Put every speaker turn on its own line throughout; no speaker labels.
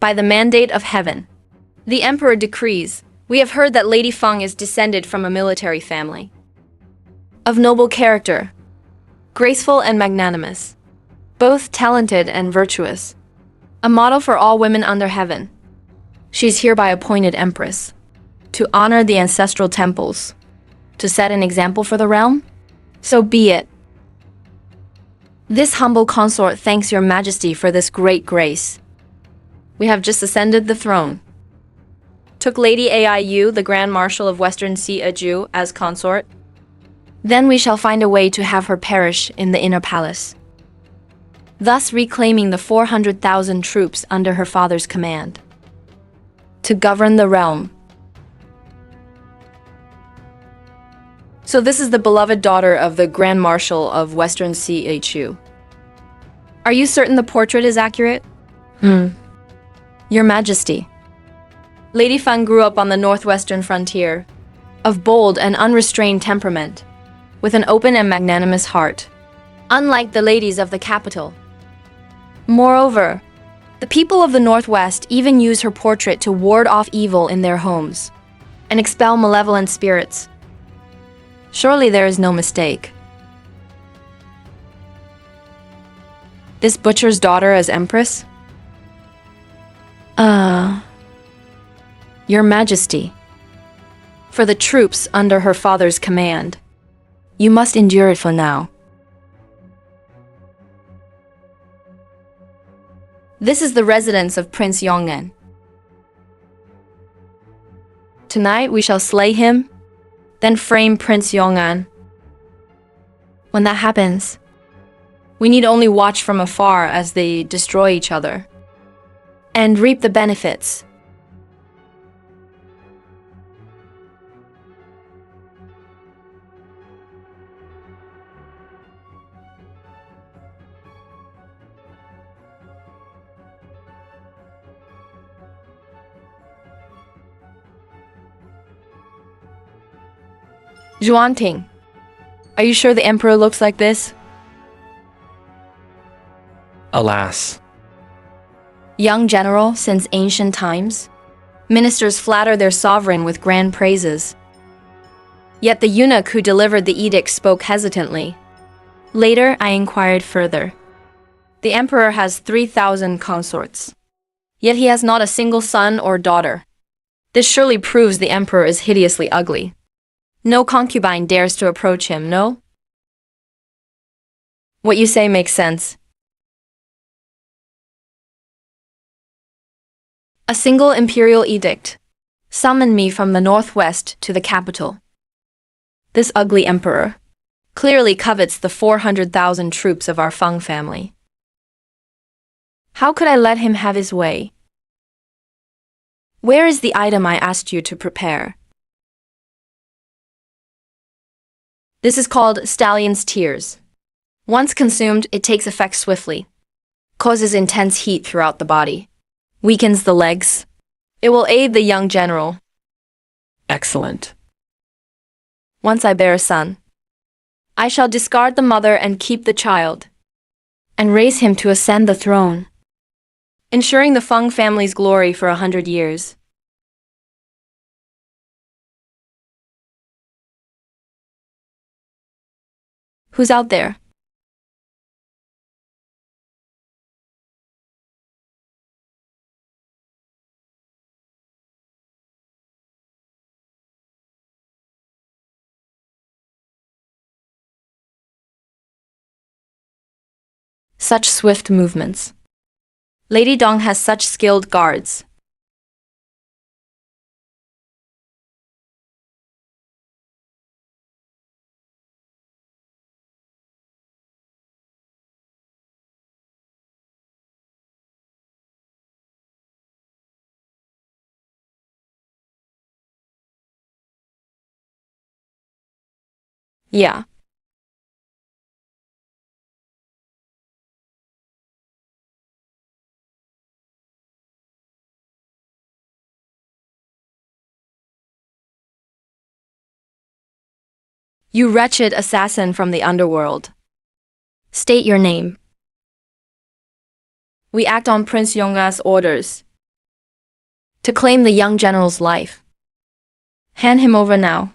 By the mandate of heaven. The emperor decrees. We have heard that Lady Feng is descended from a military family. Of noble character. Graceful and magnanimous. Both talented and virtuous. A model for all women under heaven. She is hereby appointed Empress. To honor the ancestral temples. To set an example for the realm? So be it. This humble consort thanks your majesty for this great grace. We have just ascended the throne. Took Lady Aiu, the Grand Marshal of Western Sea Aju, as consort. Then we shall find a way to have her perish in the inner palace, thus reclaiming the 400,000 troops under her father's command. To govern the realm. So this is the beloved daughter of the Grand Marshal of Western Sea Aju. Are you certain the portrait is accurate? Your Majesty. Lady Feng grew up on the northwestern frontier, of bold and unrestrained temperament, with an open and magnanimous heart, unlike the ladies of the capital. Moreover, the people of the Northwest even use her portrait to ward off evil in their homes and expel malevolent spirits. Surely there is no mistake. This butcher's daughter as Empress? Your Majesty, for the troops under her father's command, you must endure it for now. This is the residence of Prince Yong'an. Tonight we shall slay him, then frame Prince Yong'an. When that happens, we need only watch from afar as they destroy each other and reap the benefits. Zhuanting, are you sure the emperor looks like this?
Alas.
Young general since ancient times, ministers flatter their sovereign with grand praises. Yet the eunuch who delivered the edict spoke hesitantly. Later, I inquired further. The emperor has 3,000 consorts, yet he has not a single son or daughter. This surely proves the emperor is hideously ugly. No concubine dares to approach him, no? What you say makes sense. A single imperial edict summoned me from the northwest to the capital. This ugly emperor clearly covets the 400,000 troops of our Feng family. How could I let him have his way? Where is the item I asked you to prepare? This is called Stallion's Tears. Once consumed, it takes effect swiftly, causes intense heat throughout the body, weakens the legs. It will aid the young general.
Excellent.
Once I bear a son, I shall discard the mother and keep the child, and raise him to ascend the throne, ensuring the Feng family's glory for 100 years. Who's out there? Such swift movements. Lady Dong has such skilled guards. Yeah. You wretched assassin from the underworld. State your name. We act on Prince Yong'a's orders. to claim the young general's life. Hand him over now.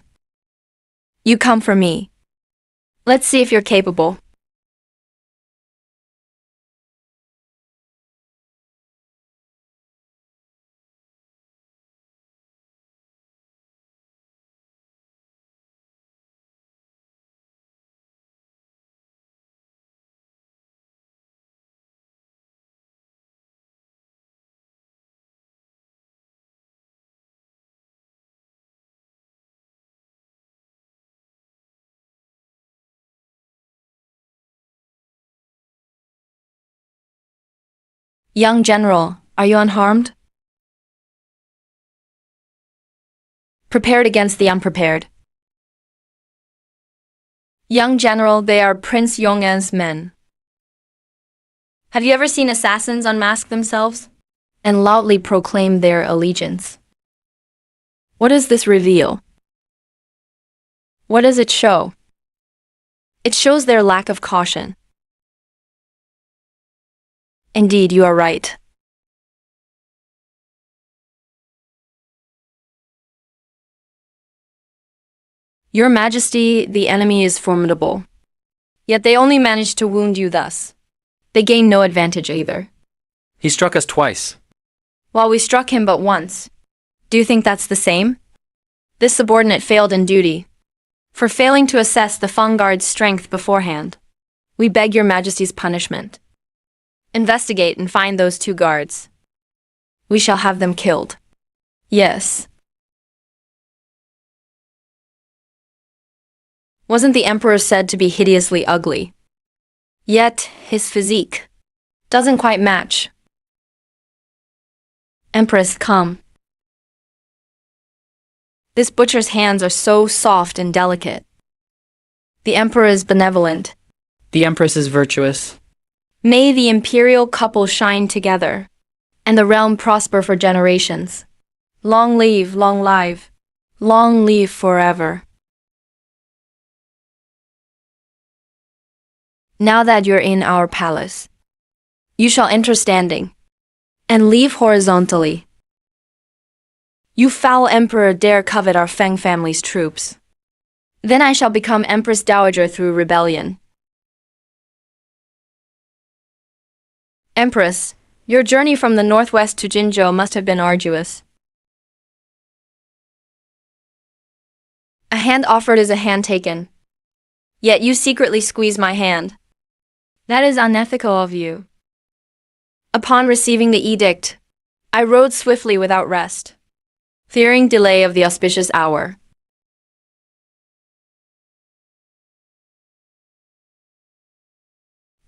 You come for me. Let's see if you're capable. Young general, are you unharmed? Prepared against the unprepared. Young general, they are Prince Yong'an's men. Have you ever seen assassins unmask themselves and loudly proclaim their allegiance? What does this reveal? What does it show? It shows their lack of caution. Indeed, you are right. Your Majesty, the enemy is formidable. Yet they only managed to wound you thus. They gained no advantage either.
He struck us twice.
While we struck him but once. Do you think that's the same? This subordinate failed in duty. For failing to assess the Feng Guard's strength beforehand. We beg your Majesty's punishment. Investigate and find those 2 guards. We shall have them killed. Yes. Wasn't the emperor said to be hideously ugly? Yet, his physique doesn't quite match. Empress, come. This butcher's hands are so soft and delicate. The emperor is benevolent.
The Empress is virtuous.
May the imperial couple shine together, and the realm prosper for generations. Long live, long live, long live forever. Now that you're in our palace, you shall enter standing, and leave horizontally. You foul emperor dare covet our Feng family's troops. Then I shall become Empress Dowager through rebellion. Empress, your journey from the northwest to Jinzhou must have been arduous. A hand offered is a hand taken. Yet you secretly squeeze my hand. That is unethical of you. Upon receiving the edict, I rode swiftly without rest, fearing delay of the auspicious hour.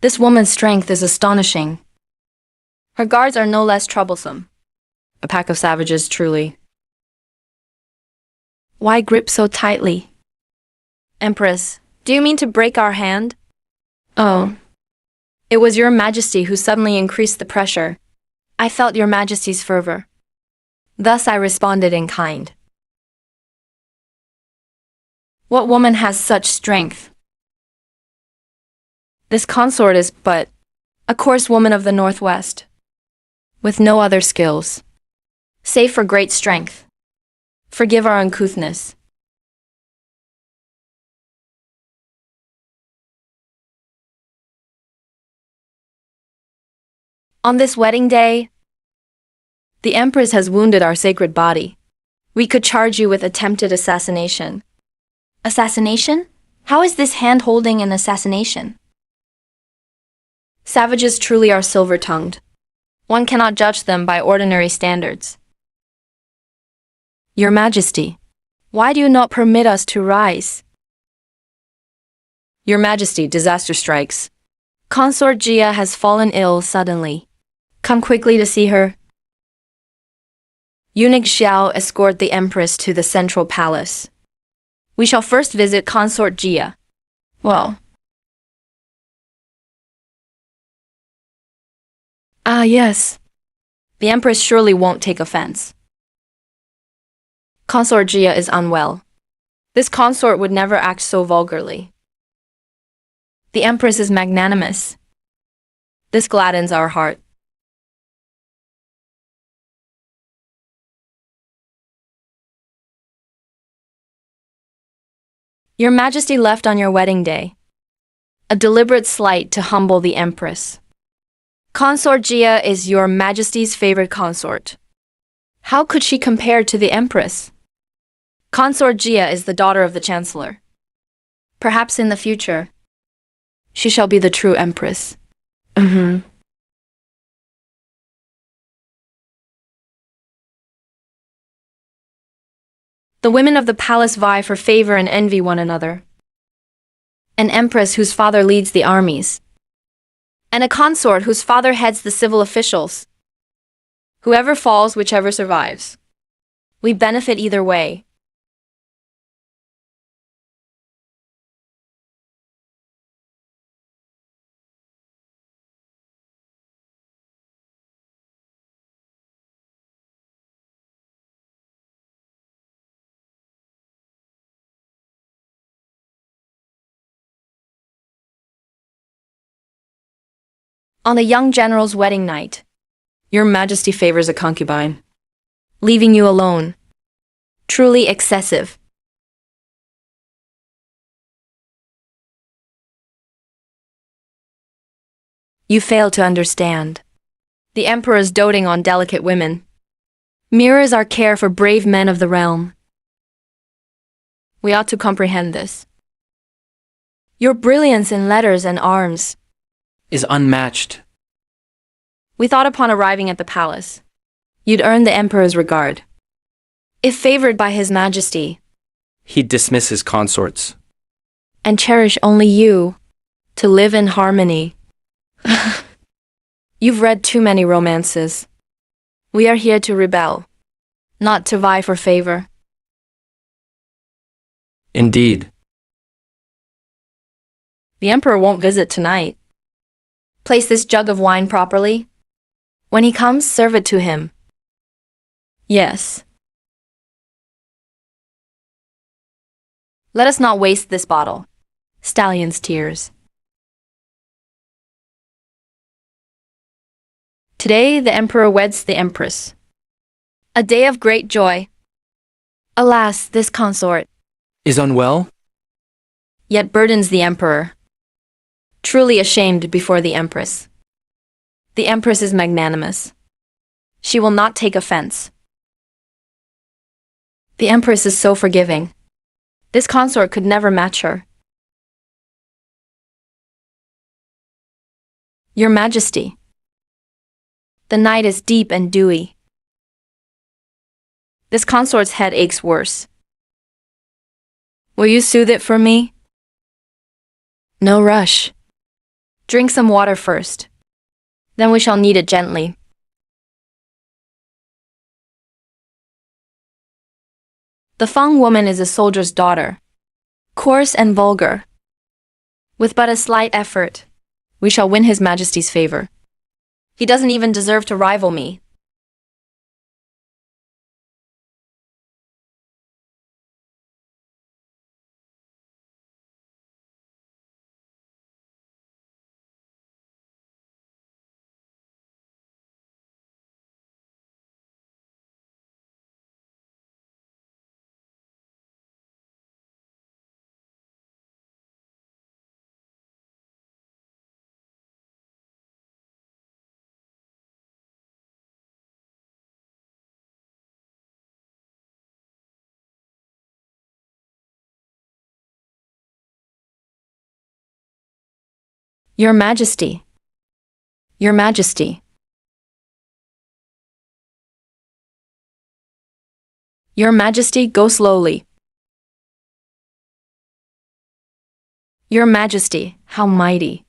This woman's strength is astonishing. Her guards are no less troublesome. A pack of savages, truly. Why grip so tightly? Empress, do you mean to break our hand? Oh. It was your Majesty who suddenly increased the pressure. I felt your Majesty's fervor. Thus I responded in kind. What woman has such strength? This consort is but a coarse woman of the Northwest, with no other skills, save for great strength. Forgive our uncouthness. On this wedding day, the Empress has wounded our sacred body. We could charge you with attempted assassination. Assassination? How is this hand-holding an assassination? Savages truly are silver-tongued. One cannot judge them by ordinary standards. Your Majesty, why do you not permit us to rise? Your Majesty, disaster strikes. Consort Jia has fallen ill suddenly. Come quickly to see her. Eunuch Xiao escort the Empress to the central palace. We shall first visit Consort Jia. Well. Ah, yes. The Empress surely won't take offense. Consort Jia is unwell. This consort would never act so vulgarly. The Empress is magnanimous. This gladdens our heart. Your Majesty left on your wedding day. A deliberate slight to humble the Empress. Consort Jia is your Majesty's favorite consort. How could she compare to the Empress? Consort Jia is the daughter of the Chancellor. Perhaps in the future, she shall be the true Empress. The women of the palace vie for favor and envy one another. An empress whose father leads the armies. And a consort whose father heads the civil officials. Whoever falls, whichever survives. We benefit either way. On the young general's wedding night, Your Majesty favors a concubine, leaving you alone. Truly excessive. You fail to understand. The Emperor is doting on delicate women. Mirrors our care for brave men of the realm. We ought to comprehend this. Your brilliance in letters and arms.
Is unmatched.
We thought upon arriving at the palace, you'd earn the Emperor's regard. If favored by His Majesty,
He'd dismiss his consorts.
and cherish only you, to live in harmony. You've read too many romances. We are here to rebel, not to vie for favor.
Indeed.
The Emperor won't visit tonight. Place this jug of wine properly. When he comes, serve it to him. Yes. Let us not waste this bottle. Stallion's tears. Today, the Emperor weds the Empress. A day of great joy. Alas, this consort,
Is unwell?
yet burdens the Emperor. Truly ashamed before the Empress. The Empress is magnanimous. She will not take offense. The Empress is so forgiving. This consort could never match her. Your Majesty, the night is deep and dewy. This consort's head aches worse. Will you soothe it for me? No rush. Drink some water first. Then we shall knead it gently. The Feng woman is a soldier's daughter, coarse and vulgar. With but a slight effort, we shall win His Majesty's favor. He doesn't even deserve to rival me. Your Majesty. Your Majesty. Your Majesty, go slowly. Your Majesty, how mighty.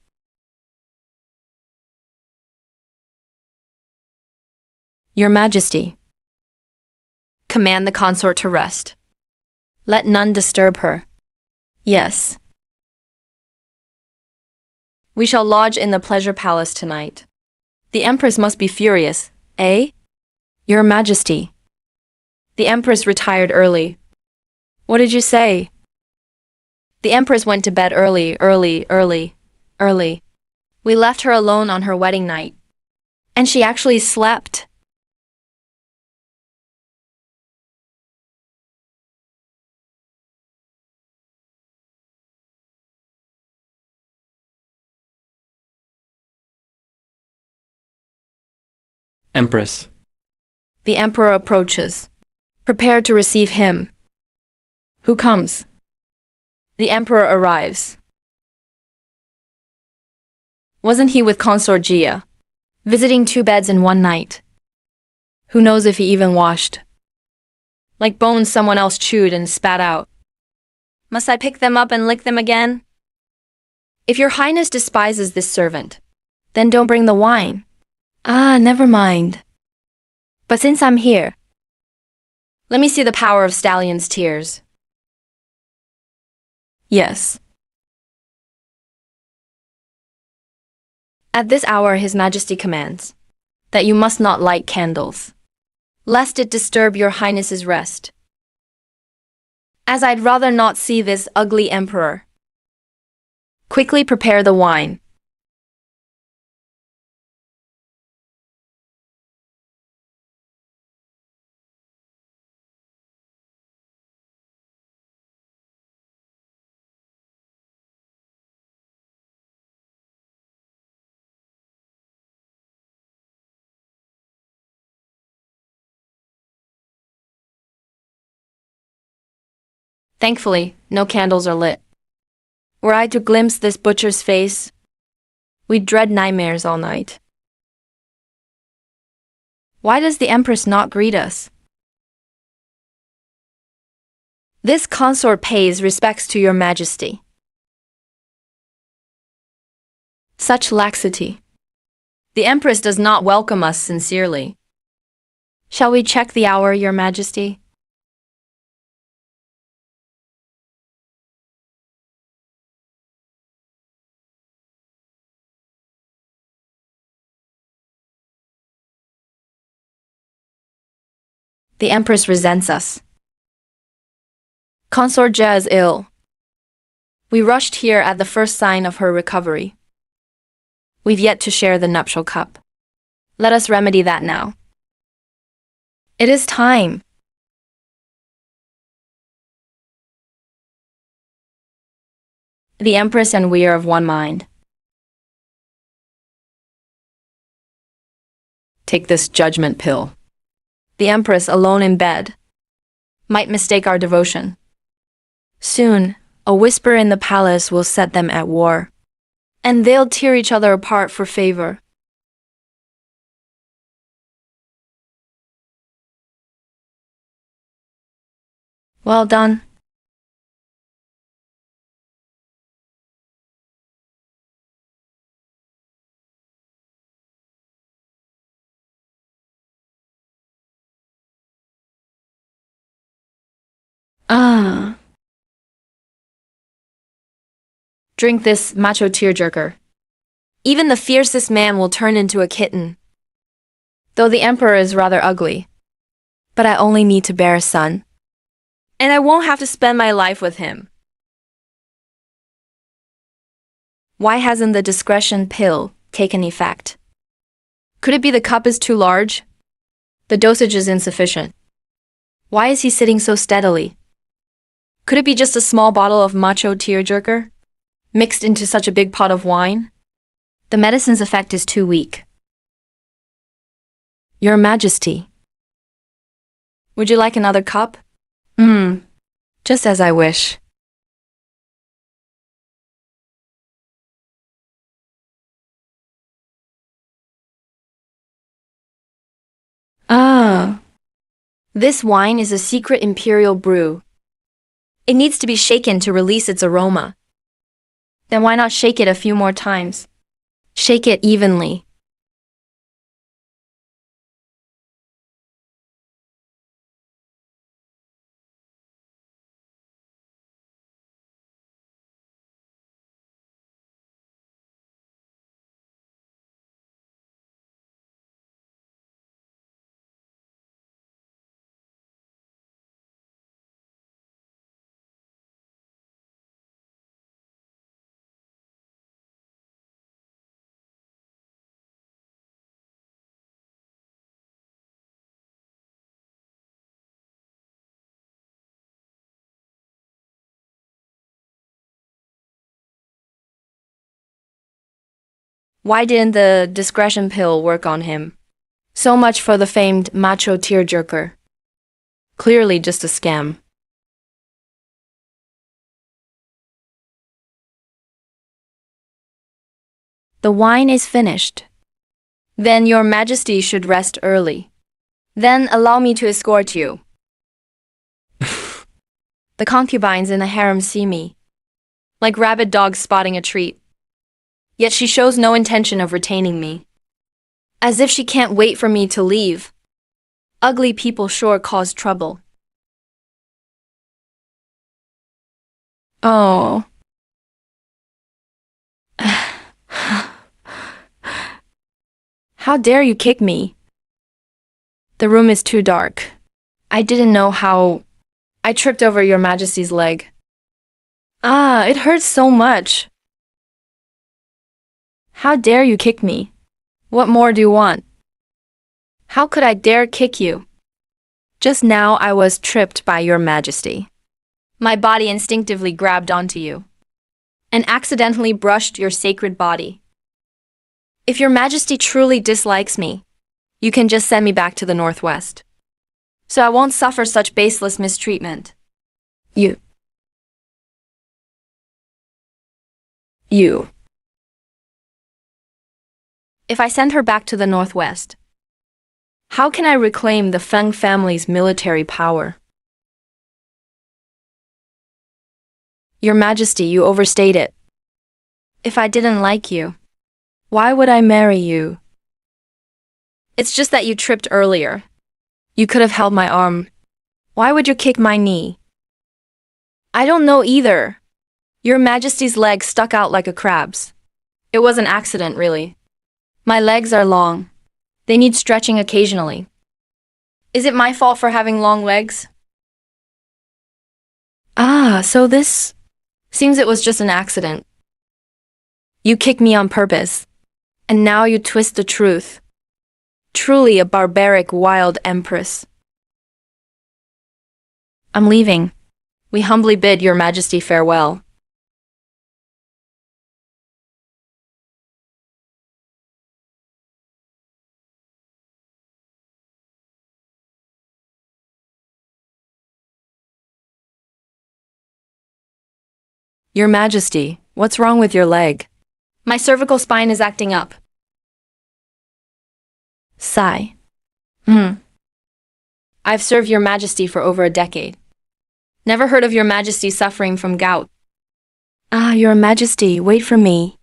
Your Majesty. Command the consort to rest. Let none disturb her. Yes. We shall lodge in the pleasure palace tonight. The Empress must be furious, eh? Your Majesty. The Empress retired early. What did you say? The Empress went to bed early. We left her alone on her wedding night. And she actually slept.
Empress.
The emperor approaches, prepared to receive him. Who comes? The emperor arrives. Wasn't he with consort Gia, visiting 2 beds in 1 night? Who knows if he even washed? Like bones someone else chewed and spat out. Must I pick them up and lick them again? If your highness despises this servant, then don't bring the wine. Ah, never mind. But since I'm here, let me see the power of Stallion's tears. Yes. At this hour His Majesty commands that you must not light candles, lest it disturb your highness's rest. As I'd rather not see this ugly emperor. Quickly prepare the wine. Thankfully, no candles are lit. Were I to glimpse this butcher's face, we'd dread nightmares all night. Why does the Empress not greet us? This consort pays respects to your Majesty. Such laxity. The Empress does not welcome us sincerely. Shall we check the hour, your Majesty? The Empress resents us. Consort Jia is ill. We rushed here at the first sign of her recovery. We've yet to share the nuptial cup. Let us remedy that now. It is time. The Empress and we are of one mind. Take this judgment pill. The Empress, alone in bed, might mistake our devotion. Soon, a whisper in the palace will set them at war, and they'll tear each other apart for favor. Well done. Ah. Drink this macho tearjerker. Even the fiercest man will turn into a kitten. Though the emperor is rather ugly. But I only need to bear a son. And I won't have to spend my life with him. Why hasn't the discretion pill taken effect? Could it be the cup is too large? The dosage is insufficient. Why is he sitting so steadily? Could it be just a small bottle of macho tearjerker, mixed into such a big pot of wine? The medicine's effect is too weak. Your Majesty, would you like another cup? Just as I wish. Ah. This wine is a secret imperial brew. It needs to be shaken to release its aroma. Then why not shake it a few more times? Shake it evenly. Why didn't the discretion pill work on him? So much for the famed macho tearjerker. Clearly just a scam. The wine is finished. Then your majesty should rest early. Then allow me to escort you. The concubines in the harem see me, like rabid dogs spotting a treat. Yet she shows no intention of retaining me. As if she can't wait for me to leave. Ugly people sure cause trouble. Oh. How dare you kick me? The room is too dark. I didn't know how... I tripped over your majesty's leg. Ah, it hurts so much. How dare you kick me? What more do you want? How could I dare kick you? Just now I was tripped by your majesty. My body instinctively grabbed onto you and accidentally brushed your sacred body. If your majesty truly dislikes me, you can just send me back to the northwest, so I won't suffer such baseless mistreatment. You. If I send her back to the northwest, how can I reclaim the Feng family's military power? Your Majesty, you overstate it. If I didn't like you, why would I marry you? It's just that you tripped earlier. You could have held my arm. Why would you kick my knee? I don't know either. Your Majesty's leg stuck out like a crab's. It was an accident, really. My legs are long. They need stretching occasionally. Is it my fault for having long legs? Ah, so this... Seems it was just an accident. You kicked me on purpose. And now you twist the truth. Truly a barbaric, wild empress. I'm leaving. We humbly bid your Majesty farewell. Your Majesty, what's wrong with your leg? My cervical spine is acting up. Sigh. I've served your Majesty for over a decade. Never heard of your Majesty suffering from gout. Ah, your Majesty, wait for me.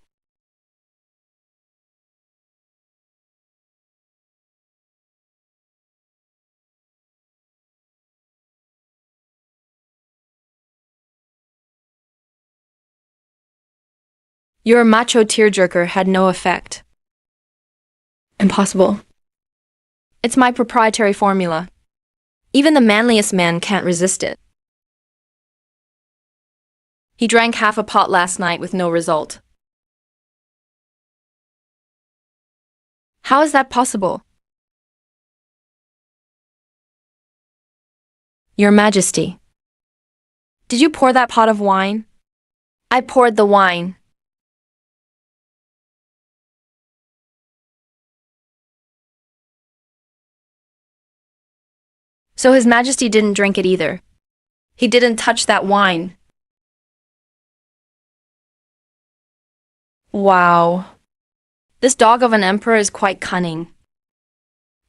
Your macho tearjerker had no effect. Impossible. It's my proprietary formula. Even the manliest man can't resist it. He drank half a pot last night with no result. How is that possible? Your Majesty, did you pour that pot of wine? I poured the wine. So His Majesty didn't drink it either. He didn't touch that wine. Wow. This dog of an emperor is quite cunning.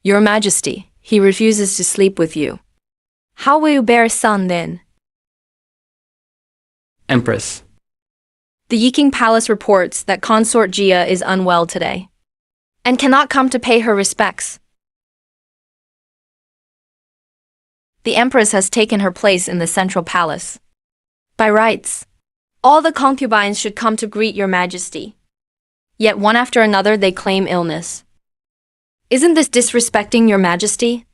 Your Majesty, he refuses to sleep with you. How will you bear a son then?
Empress.
The Yiking Palace reports that Consort Jia is unwell today and cannot come to pay her respects. The Empress has taken her place in the central palace. By rights, all the concubines should come to greet your Majesty. Yet one after another they claim illness. Isn't this disrespecting your Majesty?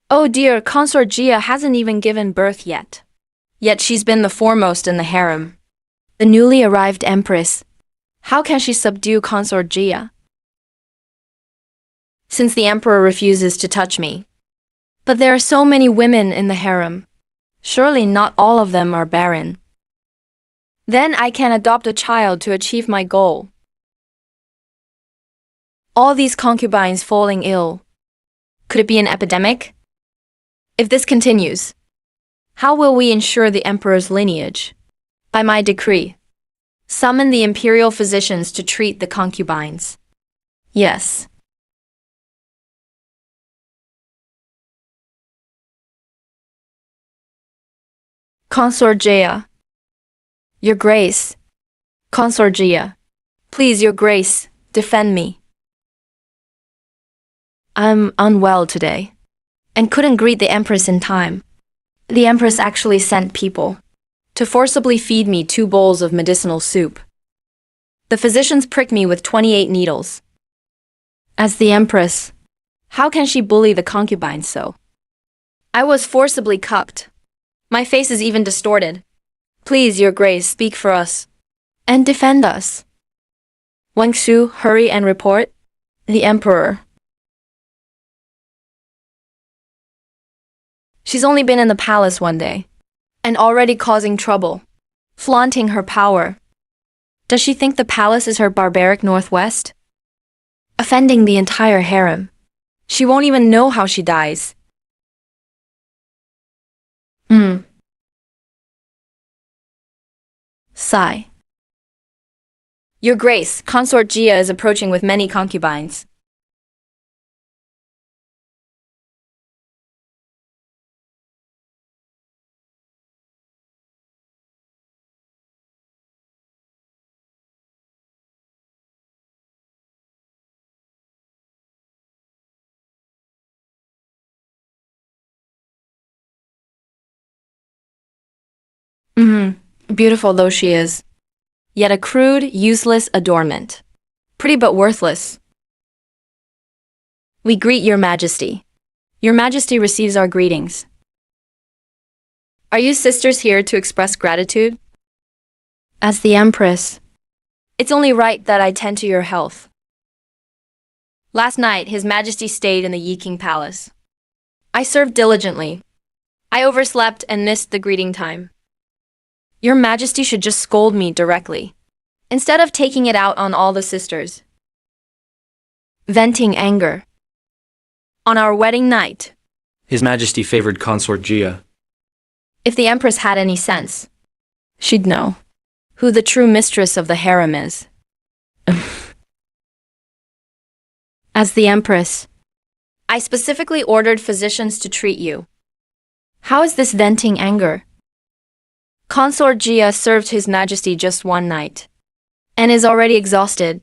Oh dear, Consort Jia hasn't even given birth yet. Yet she's been the foremost in the harem. The newly arrived Empress. How can she subdue Consort Jia? Since the Emperor refuses to touch me. But there are so many women in the harem. Surely not all of them are barren. Then I can adopt a child to achieve my goal. All these concubines falling ill. Could it be an epidemic? If this continues, how will we ensure the emperor's lineage? By my decree, summon the imperial physicians to treat the concubines. Yes. Consort Jaya. Your Grace. Consort Jaya. Please, Your Grace, defend me. I'm unwell today and couldn't greet the Empress in time. The Empress actually sent people to forcibly feed me 2 bowls of medicinal soup. The physicians pricked me with 28 needles. As the Empress, how can she bully the concubines so? I was forcibly cupped. My face is even distorted. Please, Your Grace, speak for us and defend us. Wang Shu, hurry and report. The Emperor. She's only been in the palace 1 day and already causing trouble, flaunting her power. Does she think the palace is her barbaric northwest? Offending the entire harem. She won't even know how she dies. Sigh. Your Grace, Consort Jia is approaching with many concubines. Beautiful though she is, yet a crude, useless adornment. Pretty but worthless. We greet Your Majesty. Your Majesty receives our greetings. Are you sisters here to express gratitude? As the Empress, it's only right that I tend to your health. Last night, His Majesty stayed in the Yi King Palace. I served diligently. I overslept and missed the greeting time. Your Majesty should just scold me directly, instead of taking it out on all the sisters. Venting anger. On our wedding night.
His Majesty favored Consort Jia.
If the Empress had any sense, she'd know who the true mistress of the harem is. As the Empress, I specifically ordered physicians to treat you. How is this venting anger? Consort Jia served His Majesty just 1 night and is already exhausted.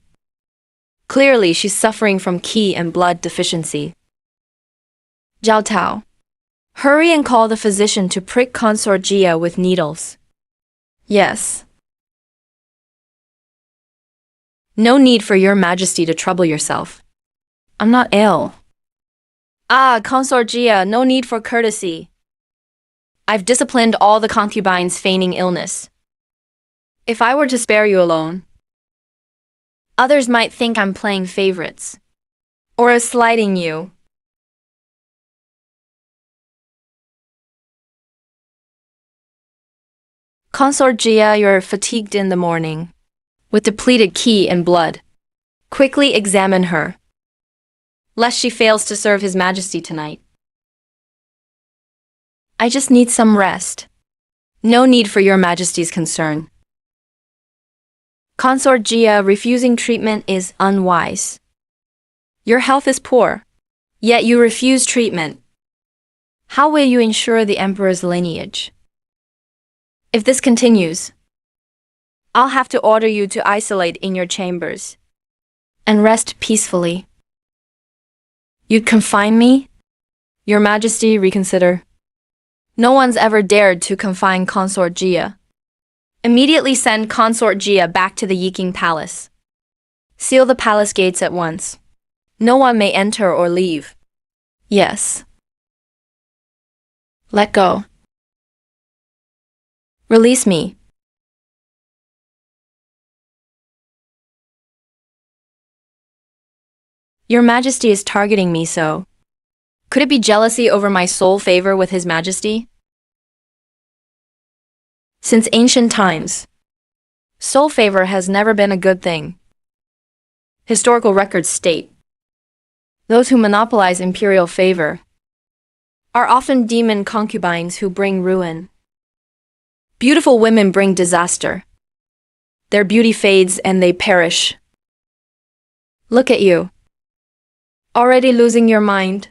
Clearly, she's suffering from qi and blood deficiency. Jiao Tao, hurry and call the physician to prick Consort Jia with needles. Yes. No need for Your Majesty to trouble yourself. I'm not ill. Consort Jia, no need for courtesy. I've disciplined all the concubines feigning illness. If I were to spare you alone, others might think I'm playing favorites or slighting you. Consort Jia, you're fatigued in the morning, with depleted qi and blood. Quickly examine her, lest she fails to serve His Majesty tonight. I just need some rest. No need for Your Majesty's concern. Consort Jia, refusing treatment is unwise. Your health is poor, yet you refuse treatment. How will you ensure the Emperor's lineage? If this continues, I'll have to order you to isolate in your chambers and rest peacefully. You'd confine me? Your Majesty, reconsider. No one's ever dared to confine Consort Jia. Immediately send Consort Jia back to the Yi King Palace. Seal the palace gates at once. No one may enter or leave. Yes. Let go. Release me. Your Majesty is targeting me so. Could it be jealousy over my sole favor with His Majesty? Since ancient times, sole favor has never been a good thing. Historical records state Those who monopolize imperial favor are often demon concubines who bring ruin. Beautiful women bring disaster. Their beauty fades and they perish. Look at you. Already losing your mind.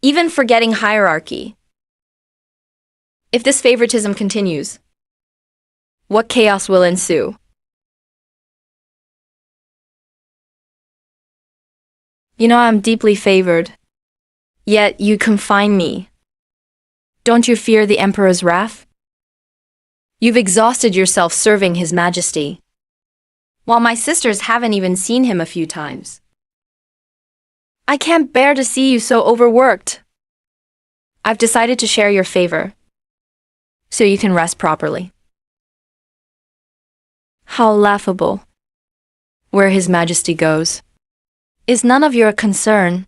Even forgetting hierarchy. If this favoritism continues, what chaos will ensue? You know I'm deeply favored, yet you confine me. Don't you fear the Emperor's wrath? You've exhausted yourself serving His Majesty, while my sisters haven't even seen him a few times. I can't bear to see you so overworked. I've decided to share your favor, so you can rest properly. How laughable. Where His Majesty goes is none of your concern.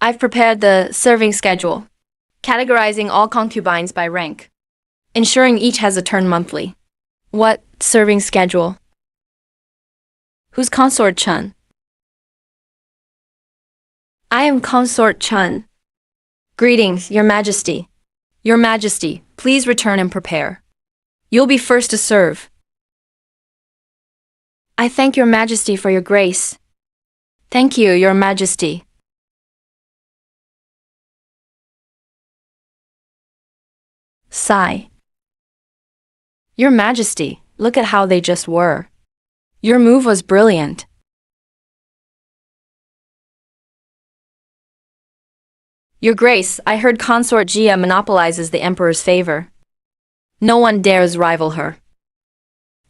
I've prepared the serving schedule, categorizing all concubines by rank, ensuring each has a turn monthly. What serving schedule? Who's Consort Chun? I am Consort Chun. Greetings, Your Majesty. Your Majesty, please return and prepare. You'll be first to serve. I thank Your Majesty for your grace. Thank you, Your Majesty. Sigh. Your Majesty, look at how they just were. Your move was brilliant. Your Grace, I heard Consort Jia monopolizes the Emperor's favor. No one dares rival her.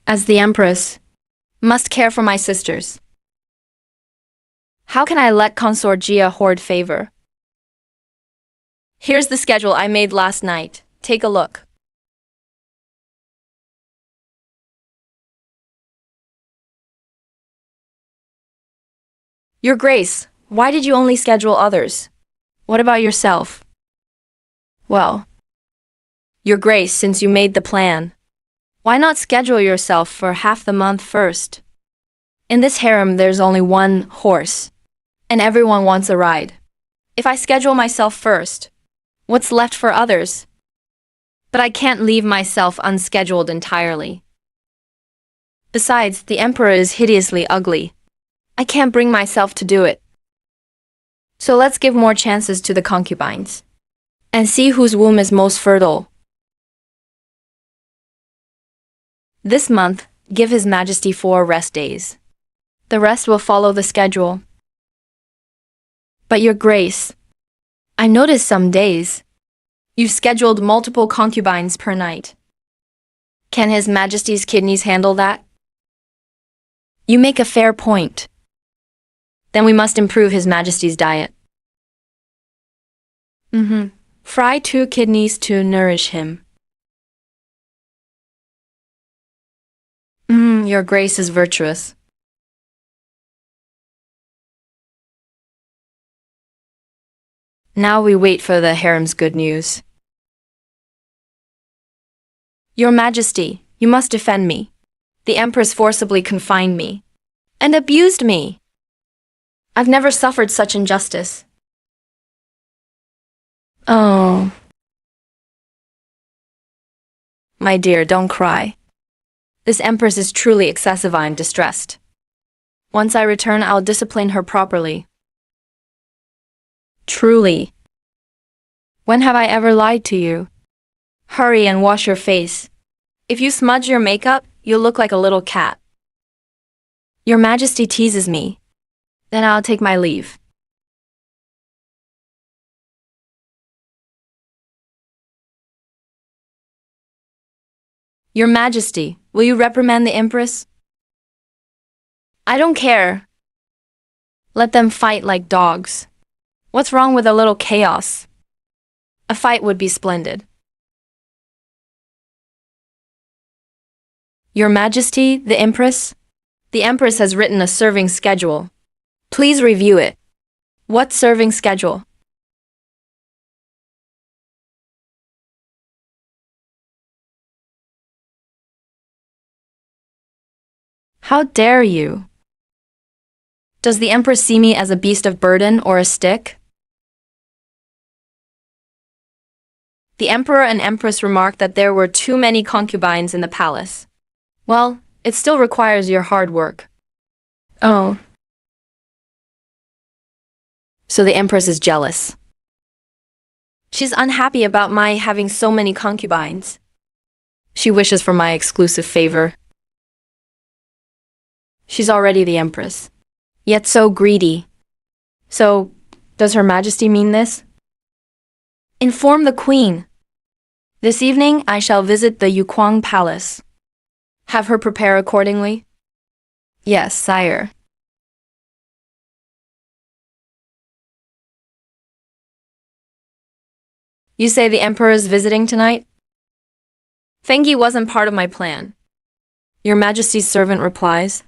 As the Empress, must care for my sisters. How can I let Consort Jia hoard favor? Here's the schedule I made last night. Take a look. Your Grace, why did you only schedule others? What about yourself? Well, Your Grace, since you made the plan, why not schedule yourself for half the month first? In this harem, there's only one horse, and everyone wants a ride. If I schedule myself first, what's left for others? But I can't leave myself unscheduled entirely. Besides, the Emperor is hideously ugly. I can't bring myself to do it. So let's give more chances to the concubines, and see whose womb is most fertile. This month, give His Majesty 4 rest days. The rest will follow the schedule. But Your Grace, I noticed some days you've scheduled multiple concubines per night. Can His Majesty's kidneys handle that? You make a fair point. Then we must improve His Majesty's diet. Fry 2 kidneys to nourish him. Your Grace is virtuous. Now we wait for the harem's good news. Your Majesty, you must defend me. The Empress forcibly confined me and abused me. I've never suffered such injustice. Oh. My dear, don't cry. This Empress is truly excessive and distressed. Once I return, I'll discipline her properly. Truly. When have I ever lied to you? Hurry and wash your face. If you smudge your makeup, you'll look like a little cat. Your Majesty teases me. Then I'll take my leave. Your Majesty, will you reprimand the Empress? I don't care. Let them fight like dogs. What's wrong with a little chaos? A fight would be splendid. Your Majesty, the Empress? The Empress has written a serving schedule. Please review it. What serving schedule? How dare you? Does the Empress see me as a beast of burden or a stick? The Emperor and Empress remarked that there were too many concubines in the palace. Well, it still requires your hard work. Oh. So the Empress is jealous. She's unhappy about my having so many concubines. She wishes for my exclusive favor. She's already the Empress, yet so greedy. So, does Her Majesty mean this? Inform the Queen. This evening I shall visit the Yukwang Palace. Have her prepare accordingly? Yes, sire. You say the Emperor is visiting tonight? Fengi wasn't part of my plan. Your Majesty's servant replies.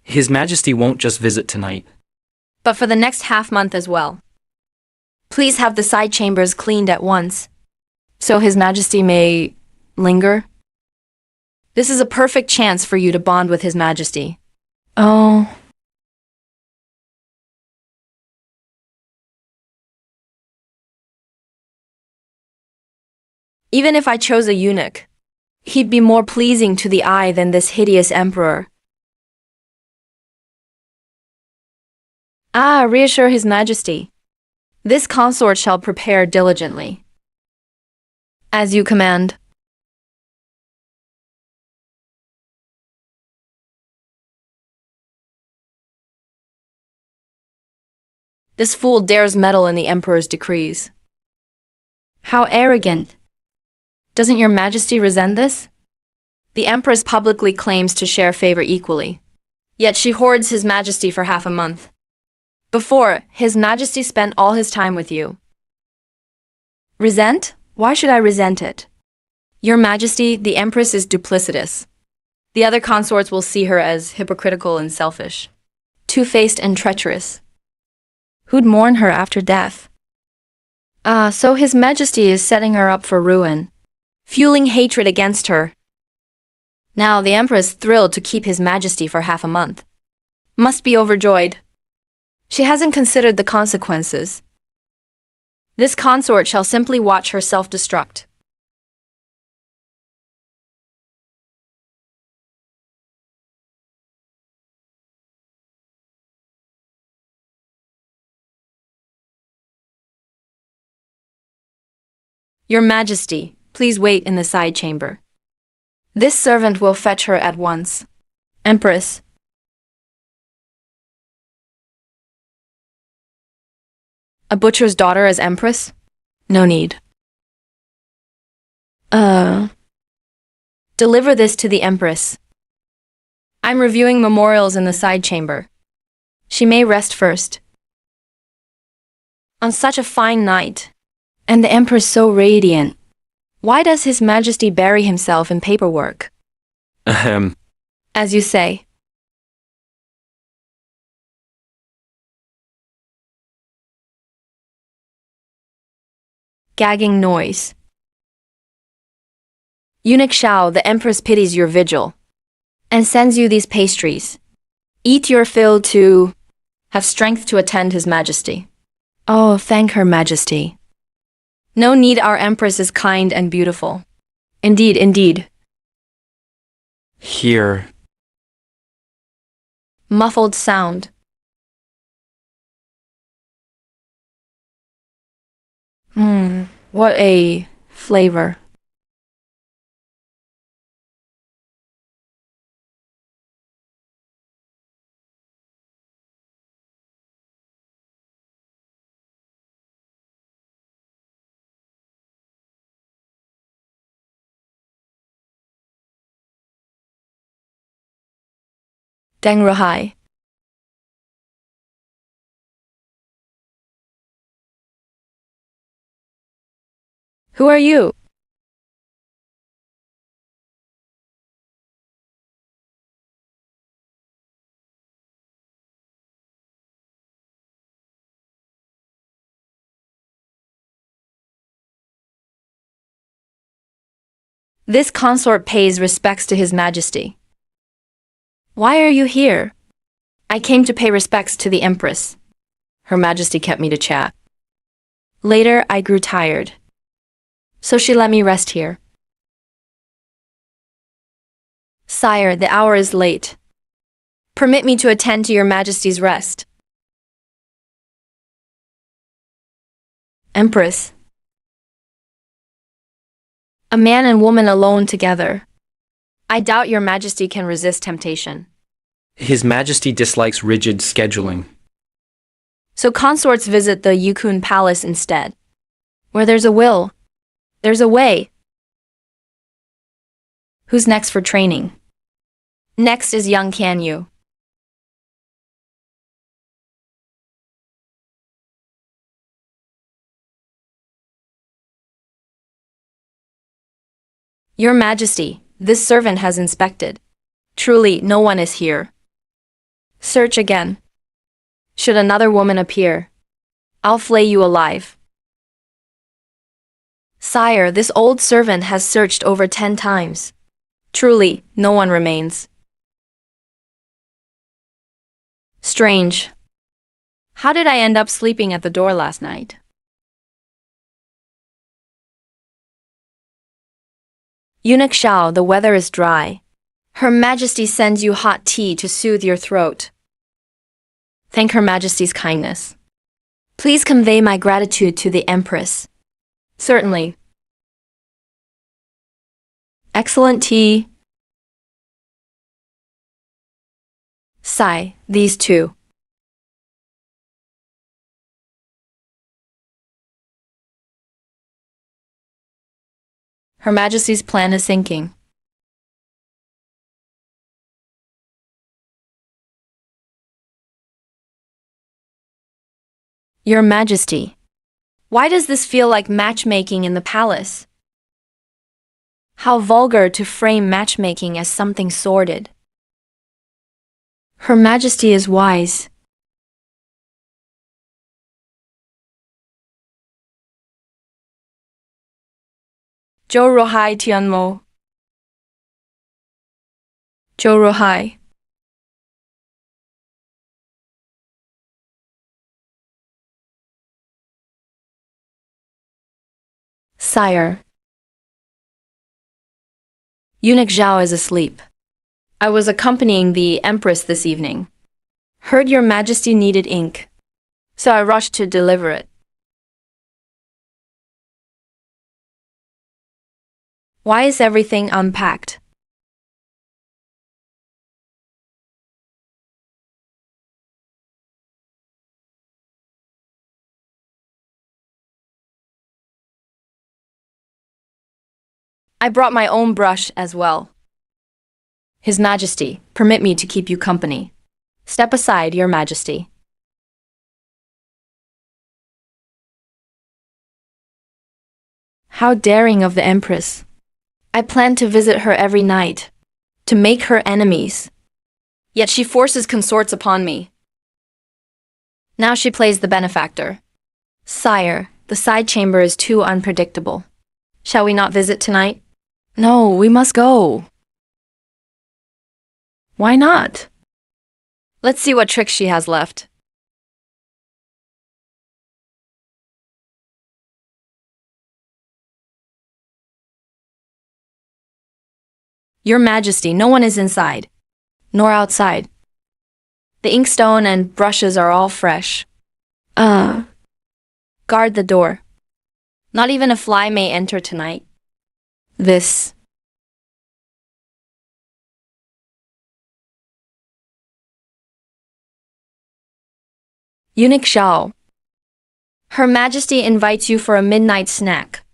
His Majesty won't just visit tonight.
But for the next half-month as well. Please have the side chambers cleaned at once, so His Majesty may linger. This is a perfect chance for you to bond with His Majesty. Oh. Even if I chose a eunuch, he'd be more pleasing to the eye than this hideous emperor. Reassure His Majesty. This consort shall prepare diligently. As you command. This fool dares meddle in the Emperor's decrees. How arrogant! Doesn't Your Majesty resent this? The Empress publicly claims to share favor equally, yet she hoards His Majesty for half a month. Before, His Majesty spent all his time with you. Resent? Why should I resent it? Your Majesty, the Empress is duplicitous. The other consorts will see her as hypocritical and selfish, two-faced and treacherous. Who'd mourn her after death? So His Majesty is setting her up for ruin, fueling hatred against her. Now the Empress thrilled to keep His Majesty for half a month. Must be overjoyed. She hasn't considered the consequences. This consort shall simply watch her self-destruct. Your Majesty, please wait in the side chamber. This servant will fetch her at once. Empress. A butcher's daughter as Empress? No need. Deliver this to the Empress. I'm reviewing memorials in the side chamber. She may rest first. On such a fine night, and the Empress so radiant, why does His Majesty bury himself in paperwork?
Ahem.
As you say. Gagging noise. Eunuch Shao, the Empress pities your vigil, and sends you these pastries. Eat your fill to have strength to attend His Majesty. Oh, thank Her Majesty. No need, our Empress is kind and beautiful. Indeed, indeed.
Here.
Muffled sound. What a flavor. Deng Rahai. Who are you? This consort pays respects to His Majesty. Why are you here? I came to pay respects to the Empress. Her Majesty kept me to chat. Later, I grew tired. So she let me rest here. Sire, the hour is late. Permit me to attend to your Majesty's rest. Empress. A man and woman alone together. I doubt your Majesty can resist temptation.
His Majesty dislikes rigid scheduling.
So consorts visit the Yukun Palace instead. Where there's a will, there's a way. Who's next for training? Next is young Kanyu. Your Majesty, this servant has inspected. Truly, no one is here. Search again. Should another woman appear, I'll flay you alive. Sire, this old servant has searched over 10 times. Truly, no one remains. Strange. How did I end up sleeping at the door last night? Eunuch Xiao, the weather is dry. Her Majesty sends you hot tea to soothe your throat. Thank Her Majesty's kindness. Please convey my gratitude to the Empress. Certainly. Excellent tea. Sigh, these two. Her Majesty's plan is sinking. Your Majesty, why does this feel like matchmaking in the palace? How vulgar to frame matchmaking as something sordid. Her Majesty is wise. Zhou Ruhai Tianmo. Zhou Ruhai. Sire. Eunuch Zhao is asleep. I was accompanying the Empress this evening. Heard your Majesty needed ink, so I rushed to deliver it. Why is everything unpacked? I brought my own brush as well. His Majesty, permit me to keep you company. Step aside, Your Majesty. How daring of the Empress. I plan to visit her every night, to make her enemies. Yet she forces consorts upon me. Now she plays the benefactor. Sire, the side chamber is too unpredictable. Shall we not visit tonight? No, we must go. Why not? Let's see what tricks she has left. Your Majesty, no one is inside, nor outside. The inkstone and brushes are all fresh. Guard the door. Not even a fly may enter tonight. This. Eunuch Xiao. Her Majesty invites you for a midnight snack.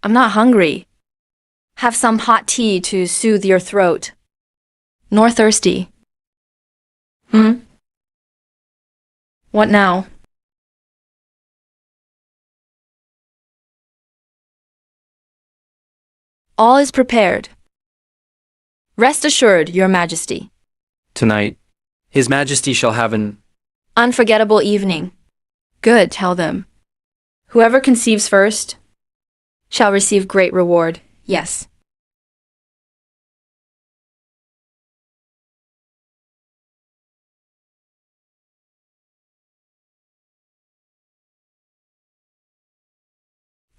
I'm not hungry. Have some hot tea to soothe your throat. Nor thirsty. What now? All is prepared. Rest assured, Your Majesty.
Tonight, His Majesty shall have an
Unforgettable evening. Good, tell them. Whoever conceives first shall receive great reward. Yes.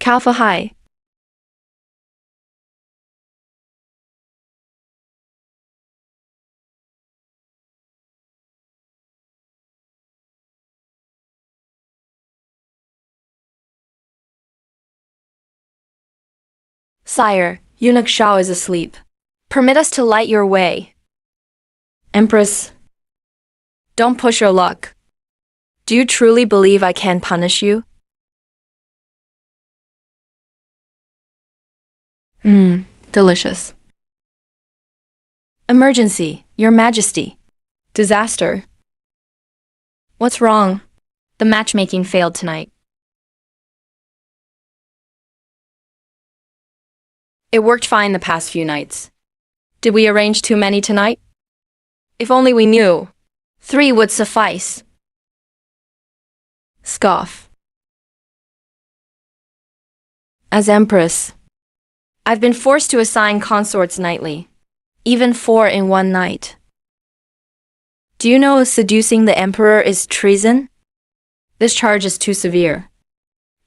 Kalfa Hai. Sire, Eunuch Shao is asleep. Permit us to light your way. Empress, don't push your luck. Do you truly believe I can punish you? Delicious. Emergency, Your Majesty. Disaster. What's wrong? The matchmaking failed tonight. It worked fine the past few nights. Did we arrange too many tonight? If only we knew. 3 would suffice. Scoff. As Empress, I've been forced to assign consorts nightly, even 4 in one night. Do you know seducing the Emperor is treason? This charge is too severe.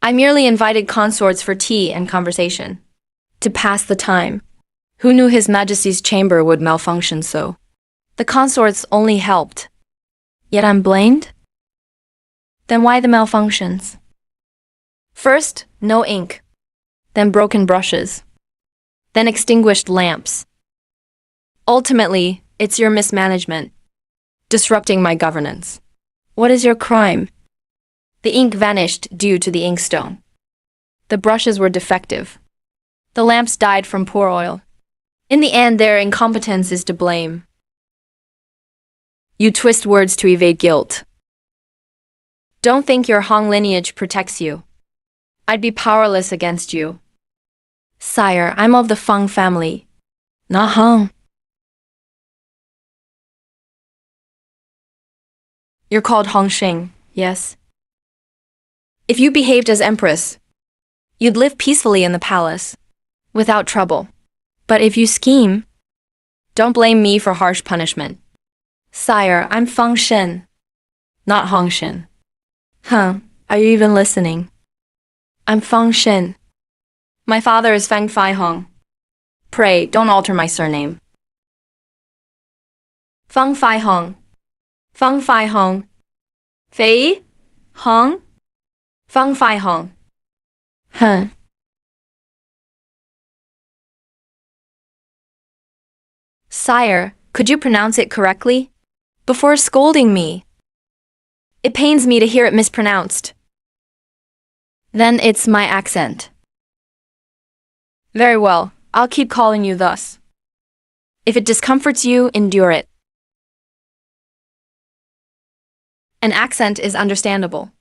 I merely invited consorts for tea and conversation, to pass the time. Who knew His Majesty's chamber would malfunction so? The consorts only helped. Yet I'm blamed? Then why the malfunctions? First, no ink. Then broken brushes. Then extinguished lamps. Ultimately, it's your mismanagement, disrupting my governance. What is your crime? The ink vanished due to the inkstone. The brushes were defective. The lamps died from poor oil. In the end, their incompetence is to blame. You twist words to evade guilt. Don't think your Hong lineage protects you. I'd be powerless against you. Sire, I'm of the Feng family, not Hong. You're called Hong Shing, yes? If you behaved as Empress, you'd live peacefully in the palace, without trouble. But if you scheme, don't blame me for harsh punishment. Sire, I'm Feng Shen, not Hong Shen. Are you even listening? I'm Feng Shen. My father is Feng Fai Hong. Pray, don't alter my surname. Feng Fai Hong. Feng Fai Hong. Fei? Hong? Feng Fai Hong. Sire, could you pronounce it correctly? Before scolding me. It pains me to hear it mispronounced. Then it's my accent. Very well, I'll keep calling you thus. If it discomforts you, endure it. An accent is understandable.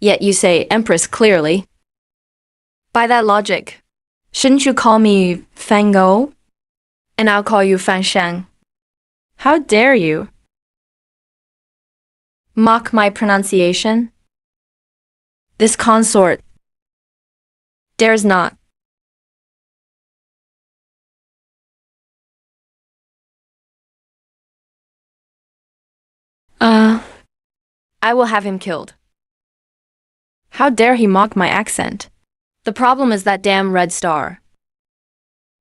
Yet you say Empress clearly. By that logic, shouldn't you call me Fang Go? And I'll call you Fan Shang. How dare you? Mock my pronunciation? This consort dares not. I will have him killed. How dare he mock my accent? The problem is that damn Red Star.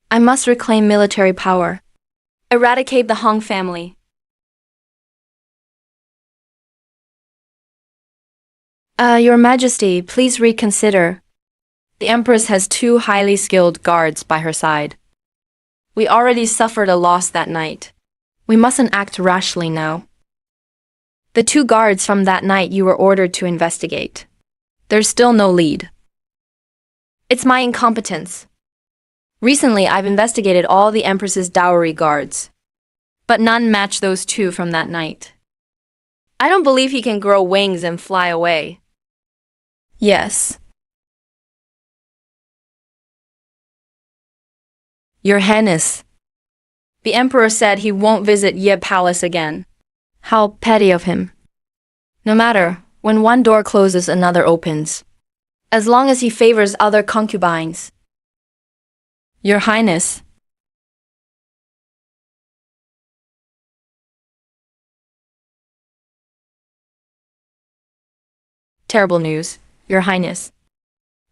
I must reclaim military power. Eradicate the Hong family. Your Majesty, please reconsider. The Empress has 2 highly skilled guards by her side. We already suffered a loss that night. We mustn't act rashly now. The 2 guards from that night you were ordered to investigate. There's still no lead. It's my incompetence. Recently, I've investigated all the Empress's dowry guards, but none match those 2 from that night. I don't believe he can grow wings and fly away. Yes. Your Highness, the Emperor said he won't visit Ye Palace again. How petty of him. No matter, when one door closes, another opens. As long as he favors other concubines. Your Highness. Terrible news, Your Highness.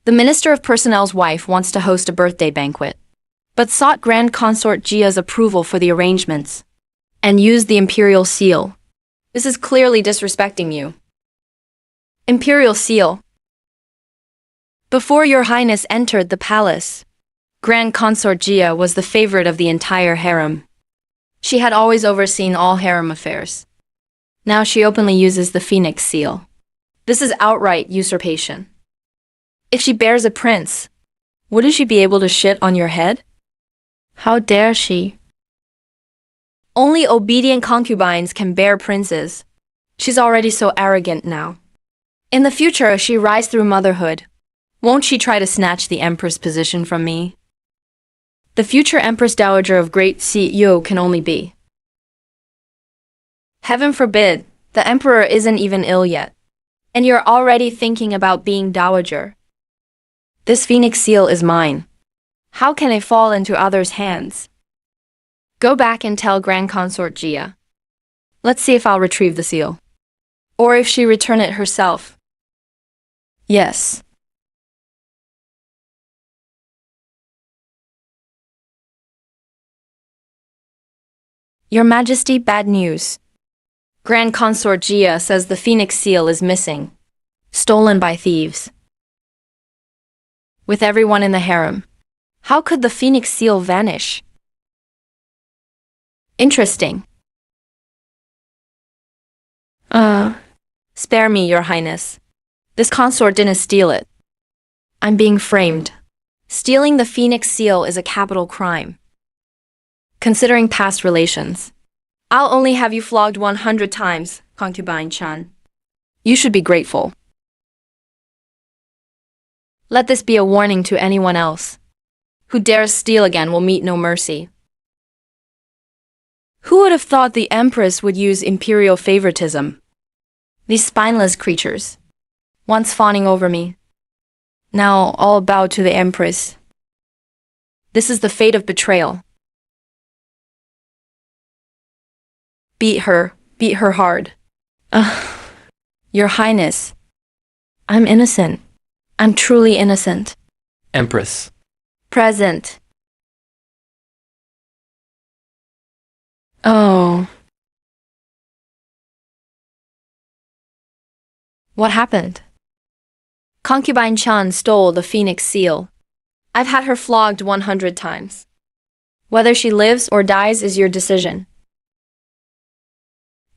The Minister of Personnel's wife wants to host a birthday banquet, but sought Grand Consort Jia's approval for the arrangements and used the imperial seal. This is clearly disrespecting you. Imperial seal. Before Your Highness entered the palace, Grand Consort Jia was the favorite of the entire harem. She had always overseen all harem affairs. Now she openly uses the phoenix seal. This is outright usurpation. If she bears a prince, wouldn't she be able to shit on your head? How dare she? Only obedient concubines can bear princes. She's already so arrogant now. In the future, as she rise through motherhood, won't she try to snatch the Empress position from me? The future Empress Dowager of Great CEO can only be. Heaven forbid, the Emperor isn't even ill yet, and you're already thinking about being Dowager. This phoenix seal is mine. How can it fall into others' hands? Go back and tell Grand Consort Jia. Let's see if I'll retrieve the seal. Or if she return it herself. Yes. Your Majesty, bad news. Grand Consort Jia says the phoenix seal is missing. Stolen by thieves. With everyone in the harem, how could the phoenix seal vanish? Interesting. Spare me, Your Highness. This consort didn't steal it. I'm being framed. Stealing the phoenix seal is a capital crime. Considering past relations, I'll only have you flogged 100 times, concubine Chan. You should be grateful. Let this be a warning to anyone else. Who dares steal again will meet no mercy. Who would have thought the Empress would use imperial favoritism? These spineless creatures, once fawning over me, now all bow to the Empress. This is the fate of betrayal. Beat her hard. Your Highness, I'm innocent. I'm truly innocent.
Empress.
Present. Oh. What happened? Concubine Chan stole the phoenix seal. I've had her flogged 100 times. Whether she lives or dies is your decision.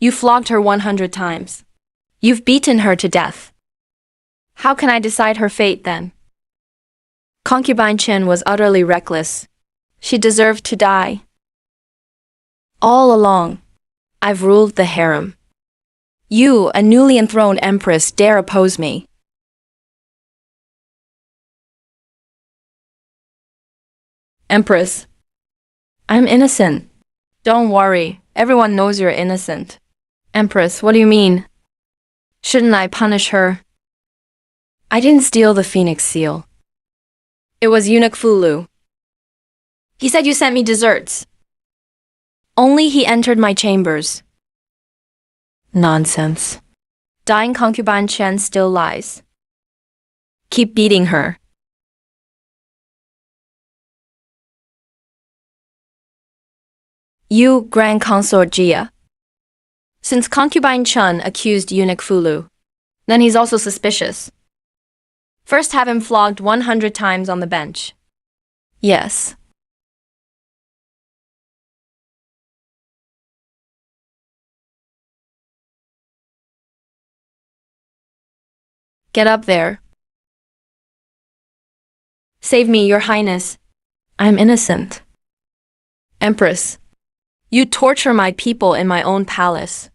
You flogged her 100 times. You've beaten her to death. How can I decide her fate then? Concubine Chen was utterly reckless. She deserved to die. All along, I've ruled the harem. You, a newly enthroned empress, dare oppose me. Empress, I'm innocent. Don't worry, everyone knows you're innocent. Empress, what do you mean? Shouldn't I punish her? I didn't steal the phoenix seal. It was eunuch Fulu. He said you sent me desserts. Only he entered my chambers. Nonsense. Dying concubine Chen still lies. Keep beating her. You, Grand Consort Jia. Since concubine Chen accused eunuch Fulu, then he's also suspicious. First have him flogged 100 times on the bench. Yes. Get up there. Save me, Your Highness. I'm innocent. Empress, you torture my people in my own palace.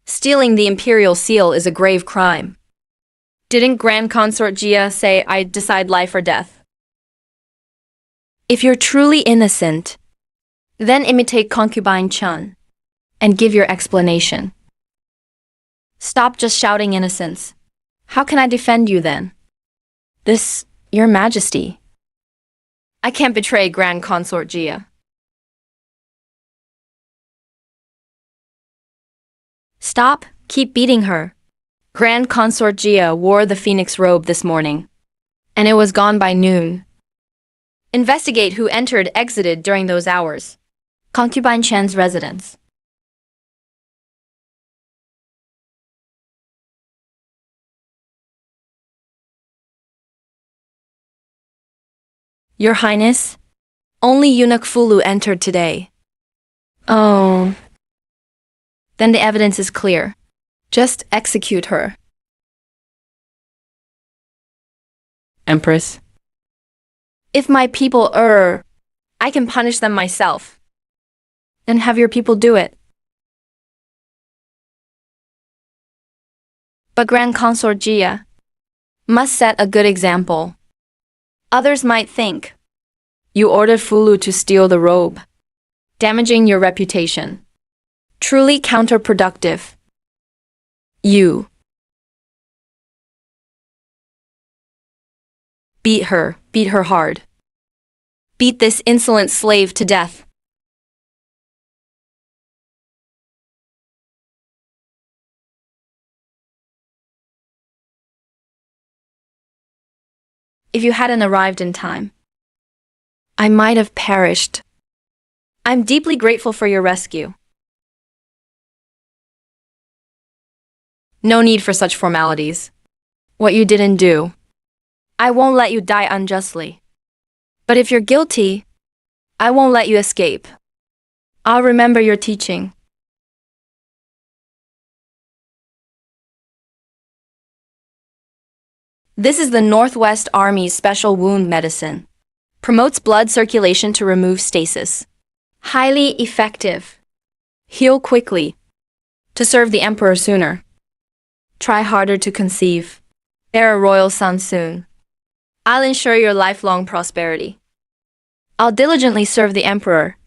Stealing the imperial seal is a grave crime. Didn't Grand Consort Jia say I decide life or death? If you're truly innocent, then imitate concubine Chen and give your explanation. Stop just shouting innocence. How can I defend you then? This, Your Majesty. I can't betray Grand Consort Jia. Stop, keep beating her. Grand Consort Jia wore the phoenix robe this morning. and it was gone by noon. Investigate who entered, exited during those hours. Concubine Chen's residence. Your Highness, only eunuch Fulu entered today. Oh. Then the evidence is clear. Just execute her.
Empress,
If my people err, I can punish them myself. Then have your people do it. But Grand Consort Jia must set a good example. Others might think you ordered Fulu to steal the robe, damaging your reputation. Truly counterproductive. You beat her hard. Beat this insolent slave to death. If you hadn't arrived in time, I might have perished. I'm deeply grateful for your rescue. No need for such formalities. What you didn't do, I won't let you die unjustly. But if you're guilty, I won't let you escape. I'll remember your teaching. This is the Northwest Army's special wound medicine. Promotes blood circulation to remove stasis. Highly effective. Heal quickly. To serve the emperor sooner. Try harder to conceive. Bear a royal son soon. I'll ensure your lifelong prosperity. I'll diligently serve the emperor,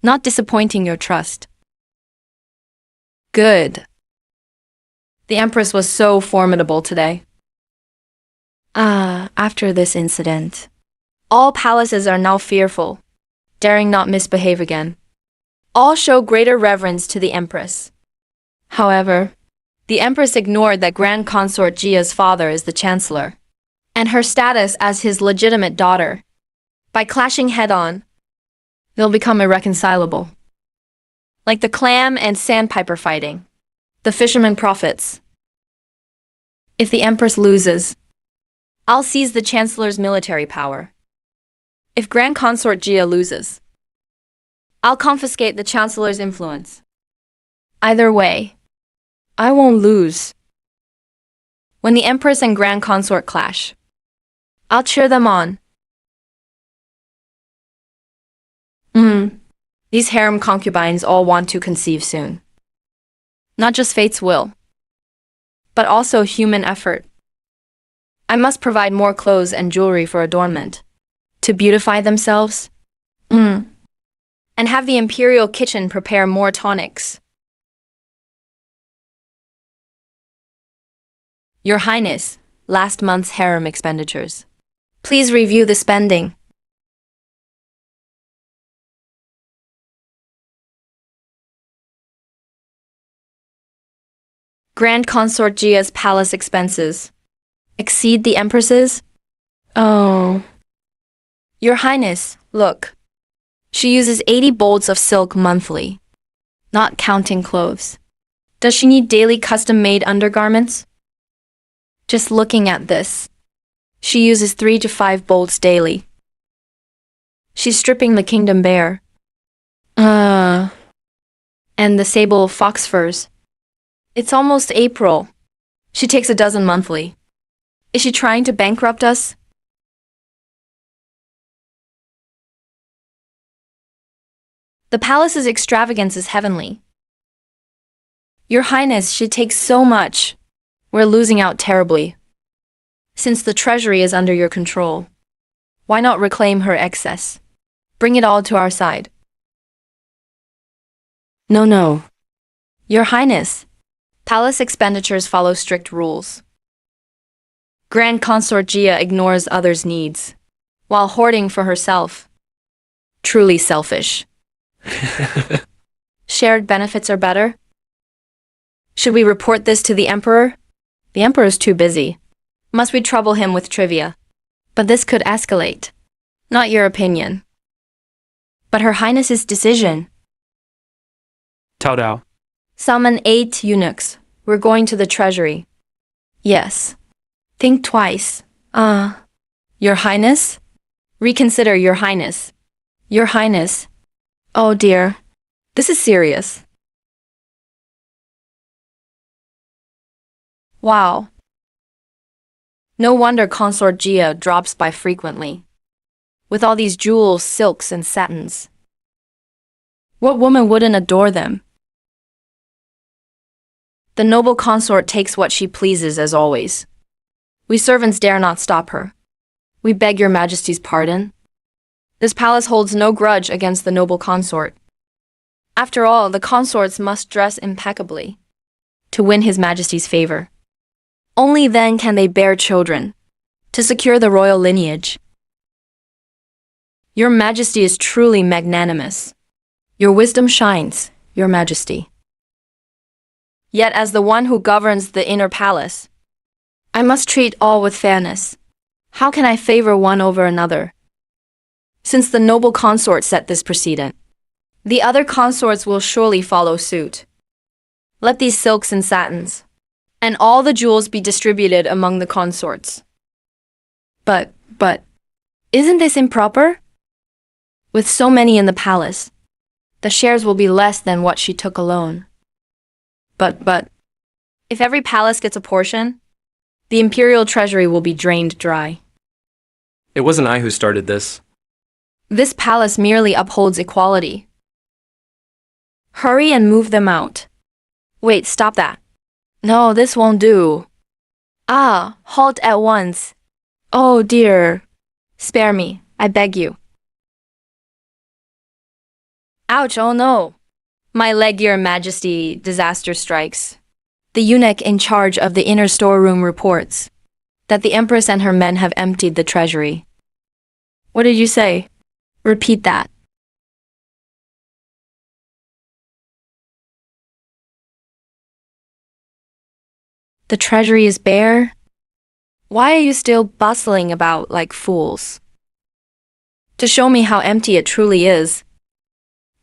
not disappointing your trust. Good. The Empress was so formidable today. After this incident, all palaces are now fearful, daring not misbehave again. All show greater reverence to the Empress. However, the Empress ignored that Grand Consort Jia's father is the Chancellor, and her status as his legitimate daughter. By clashing head-on, they'll become irreconcilable. Like the clam and sandpiper fighting. The fisherman profits. If the Empress loses, I'll seize the Chancellor's military power. If Grand Consort Jia loses, I'll confiscate the Chancellor's influence. Either way, I won't lose. When the Empress and Grand Consort clash, I'll cheer them on. These harem concubines all want to conceive soon. Not just fate's will, but also human effort. I must provide more clothes and jewelry for adornment, to beautify themselves. And have the imperial kitchen prepare more tonics. Your Highness, last month's harem expenditures. Please review the spending. Grand Consort Jia's palace expenses exceed the Empress's? Oh. Your Highness, look. She uses 80 bolts of silk monthly, not counting clothes. Does she need daily custom-made undergarments? Just looking at this, she uses 3 to 5 bolts daily. She's stripping the kingdom bare. And the sable fox furs. It's almost April. She takes a dozen monthly. Is she trying to bankrupt us? The palace's extravagance is heavenly. Your Highness, she takes so much. We're losing out terribly. Since the treasury is under your control, why not reclaim her excess? Bring it all to our side. No. Your Highness, palace expenditures follow strict rules. Grand Consort Jia ignores others' needs, while hoarding for herself. Truly selfish. Shared benefits are better? Should we report this to the Emperor? The Emperor's too busy. Must we trouble him with trivia? But this could escalate. Not your opinion, but Her Highness's decision.
Tao Dao.
Summon 8 eunuchs. We're going to the treasury. Yes. Think twice. Your Highness? Reconsider, Your Highness. Your Highness. Oh dear. This is serious. Wow. No wonder Consort Jia drops by frequently. With all these jewels, silks, and satins. What woman wouldn't adore them? The noble consort takes what she pleases as always. We servants dare not stop her. We beg your majesty's pardon. This palace holds no grudge against the noble consort. After all, the consorts must dress impeccably to win his majesty's favor. Only then can they bear children to secure the royal lineage. Your majesty is truly magnanimous. Your wisdom shines, your majesty. Yet as the one who governs the inner palace, I must treat all with fairness. How can I favor one over another? Since the noble consort set this precedent, the other consorts will surely follow suit. Let these silks and satins, and all the jewels be distributed among the consorts. But, isn't this improper? With so many in the palace, the shares will be less than what she took alone. But, if every palace gets a portion, the imperial treasury will be drained dry.
It wasn't I who started this.
This palace merely upholds equality. Hurry and move them out. Wait, stop that. No, this won't do. Halt at once. Oh dear. Spare me, I beg you. Ouch, oh no. My leg, your majesty, disaster strikes. The eunuch in charge of the inner storeroom reports that the Empress and her men have emptied the treasury. What did you say? Repeat that. The treasury is bare? Why are you still bustling about like fools? To show me how empty it truly is.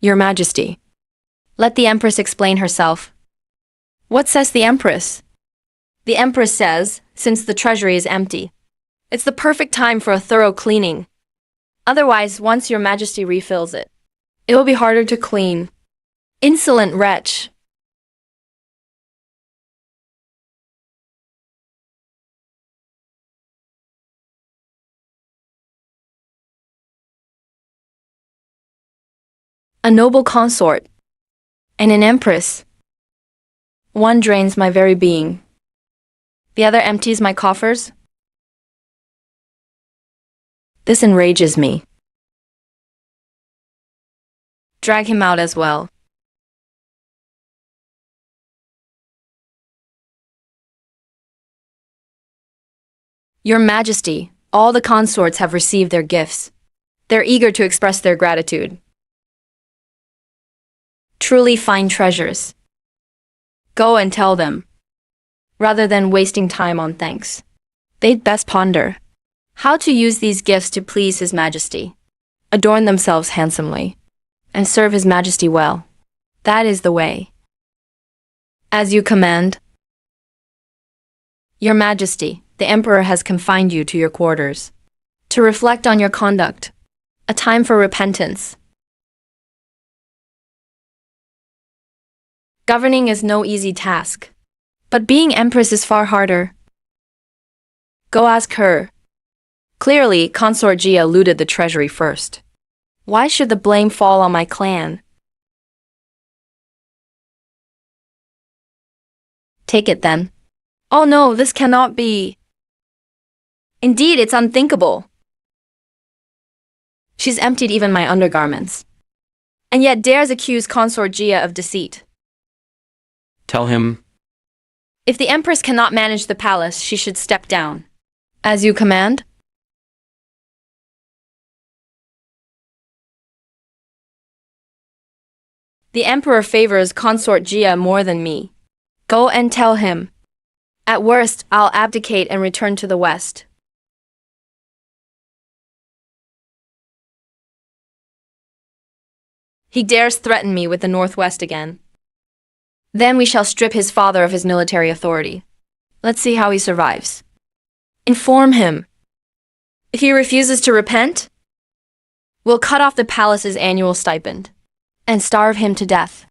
Your Majesty, let the Empress explain herself. What says the Empress? The Empress says, since the treasury is empty, it's the perfect time for a thorough cleaning. Otherwise, once your Majesty refills it, it will be harder to clean. Insolent wretch! A noble consort, and an empress. One drains my very being. The other empties my coffers. This enrages me. Drag him out as well. Your Majesty, all the consorts have received their gifts. They're eager to express their gratitude. Truly fine treasures. Go and tell them. Rather than wasting time on thanks, they'd best ponder how to use these gifts to please His Majesty, adorn themselves handsomely, and serve His Majesty well. That is the way. As you command. Your Majesty, the Emperor has confined you to your quarters to reflect on your conduct, a time for repentance. Governing is no easy task, but being Empress is far harder. Go ask her. Clearly, Consort Jia looted the treasury first. Why should the blame fall on my clan? Take it then. Oh no, this cannot be. Indeed, it's unthinkable. She's emptied even my undergarments, and yet dares accuse Consort Jia of deceit.
Tell him.
If the Empress cannot manage the palace, she should step down. As you command. The Emperor favors Consort Jia more than me. Go and tell him. At worst, I'll abdicate and return to the West. He dares threaten me with the Northwest again. Then we shall strip his father of his military authority. Let's see how he survives. Inform him. If he refuses to repent, we'll cut off the palace's annual stipend and starve him to death.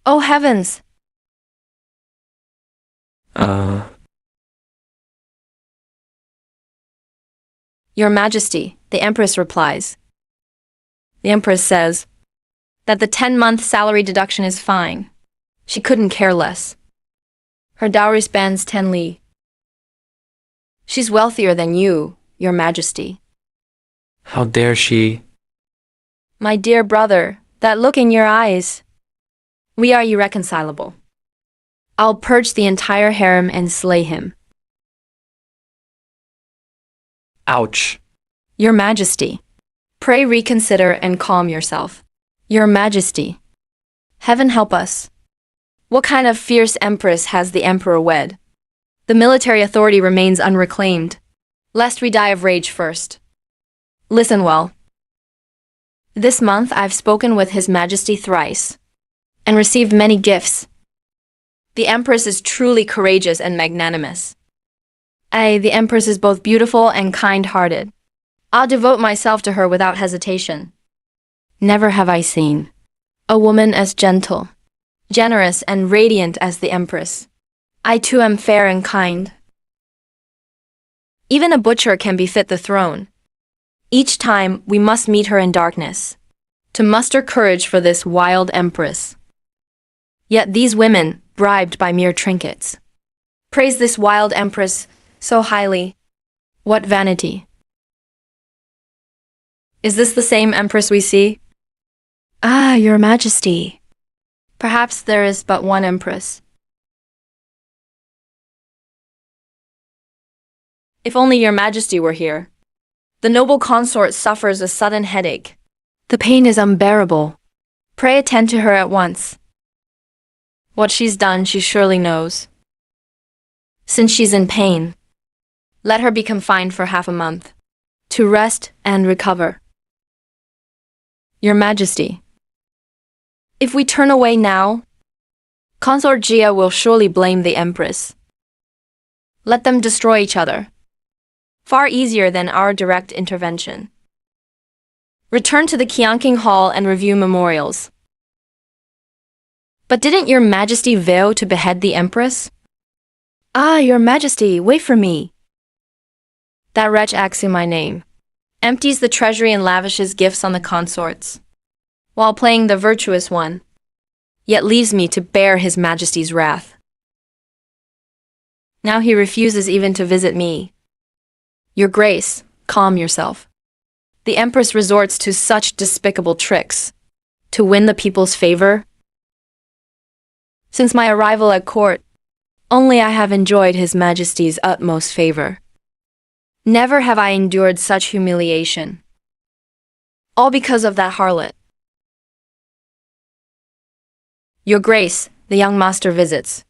Oh heavens! Your Majesty, the Empress replies. The Empress says that the 10-month salary deduction is fine. She couldn't care less. Her dowry spans 10 li. She's wealthier than you, Your Majesty.
How dare she?
My dear brother, that look in your eyes. We are irreconcilable. I'll purge the entire harem and slay him.
Ouch.
Your Majesty, pray reconsider and calm yourself. Your Majesty, heaven help us. What kind of fierce empress has the emperor wed? The military authority remains unreclaimed, lest we die of rage first. Listen well. This month I've spoken with His Majesty thrice, and received many gifts. The Empress is truly courageous and magnanimous. The Empress is both beautiful and kind-hearted. I'll devote myself to her without hesitation. Never have I seen a woman as gentle, generous, and radiant as the Empress. I too am fair and kind. Even a butcher can befit the throne. Each time we must meet her in darkness, to muster courage for this wild Empress. Yet these women, bribed by mere trinkets, praise this wild Empress so highly. What vanity! Is this the same Empress we see? Ah, Your Majesty. Perhaps there is but one Empress. If only Your Majesty were here. The noble consort suffers a sudden headache. The pain is unbearable. Pray attend to her at once. What she's done, she surely knows. Since she's in pain, let her be confined for half a month, to rest and recover. Your Majesty, if we turn away now, Consort Jia will surely blame the Empress. Let them destroy each other. Far easier than our direct intervention. Return to the Qianqing Hall and review memorials. But didn't Your Majesty vow to behead the Empress? Ah, Your Majesty, wait for me. That wretch acts in my name, empties the treasury and lavishes gifts on the consorts, while playing the virtuous one, yet leaves me to bear His Majesty's wrath. Now he refuses even to visit me. Your Grace, calm yourself. The Empress resorts to such despicable tricks to win the people's favor. Since my arrival at court, only I have enjoyed His Majesty's utmost favor. Never have I endured such humiliation. All because of that harlot. Your Grace, the young master visits.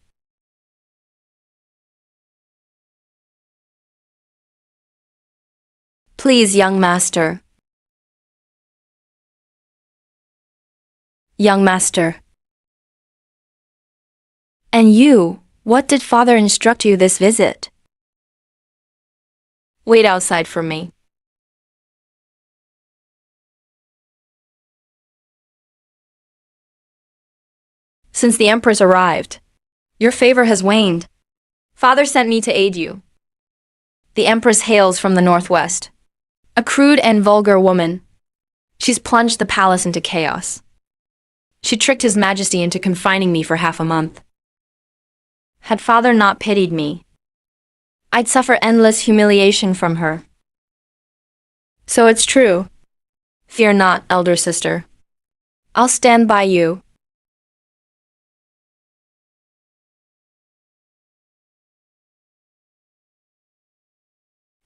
Please, young master. Young master. And you, what did father instruct you this visit? Wait outside for me. Since the Empress arrived, your favor has waned. Father sent me to aid you. The Empress hails from the Northwest. A crude and vulgar woman. She's plunged the palace into chaos. She tricked His Majesty into confining me for half a month. Had father not pitied me, I'd suffer endless humiliation from her. So it's true. Fear not, elder sister. I'll stand by you.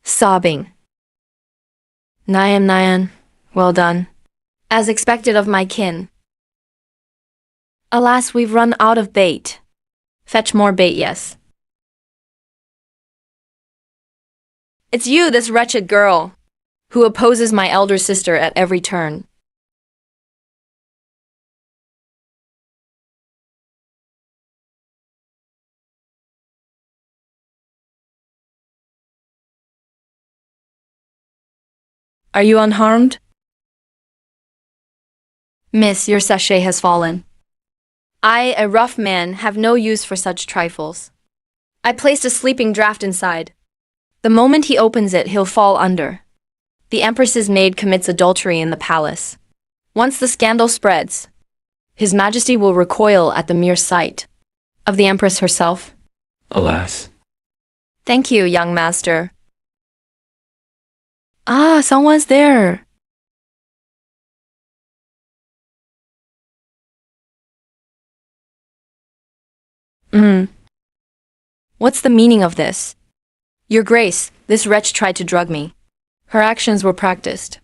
Sobbing. Nayan, well done. As expected of my kin. Alas, we've run out of bait. Fetch more bait, yes. It's you, this wretched girl, who opposes my elder sister at every turn. Are you unharmed? Miss, your sachet has fallen. I, a rough man, have no use for such trifles. I placed a sleeping draught inside. The moment he opens it, he'll fall under. The Empress's maid commits adultery in the palace. Once the scandal spreads, His Majesty will recoil at the mere sight of the Empress herself.
Alas.
Thank you, young master. Ah, someone's there. What's the meaning of this? Your Grace, this wretch tried to drug me. Her actions were practiced.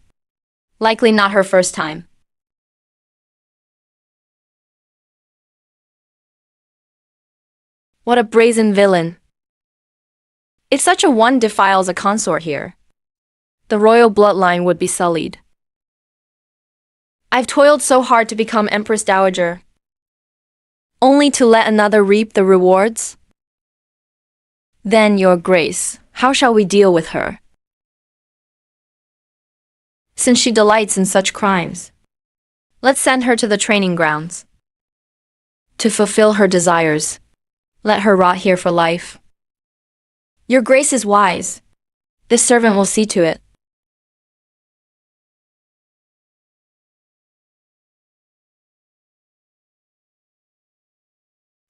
Likely not her first time. What a brazen villain. If such a one defiles a consort here, the royal bloodline would be sullied. I've toiled so hard to become Empress Dowager, only to let another reap the rewards? Then, Your Grace, how shall we deal with her? Since she delights in such crimes, let's send her to the training grounds. To fulfill her desires, let her rot here for life. Your Grace is wise. This servant will see to it.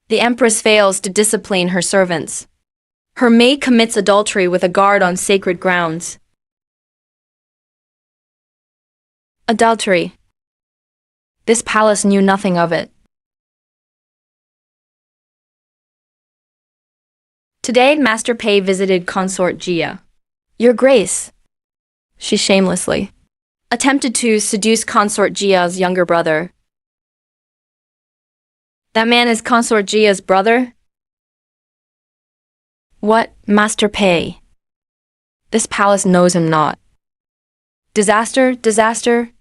The Empress fails to discipline her servants. Her maid commits adultery with a guard on sacred grounds. Adultery. This palace knew nothing of it. Today, Master Pei visited Consort Jia. Your Grace, she shamelessly attempted to seduce Consort Jia's younger brother. That man is Consort Jia's brother? What, Master Pei? This palace knows him not. Disaster, disaster.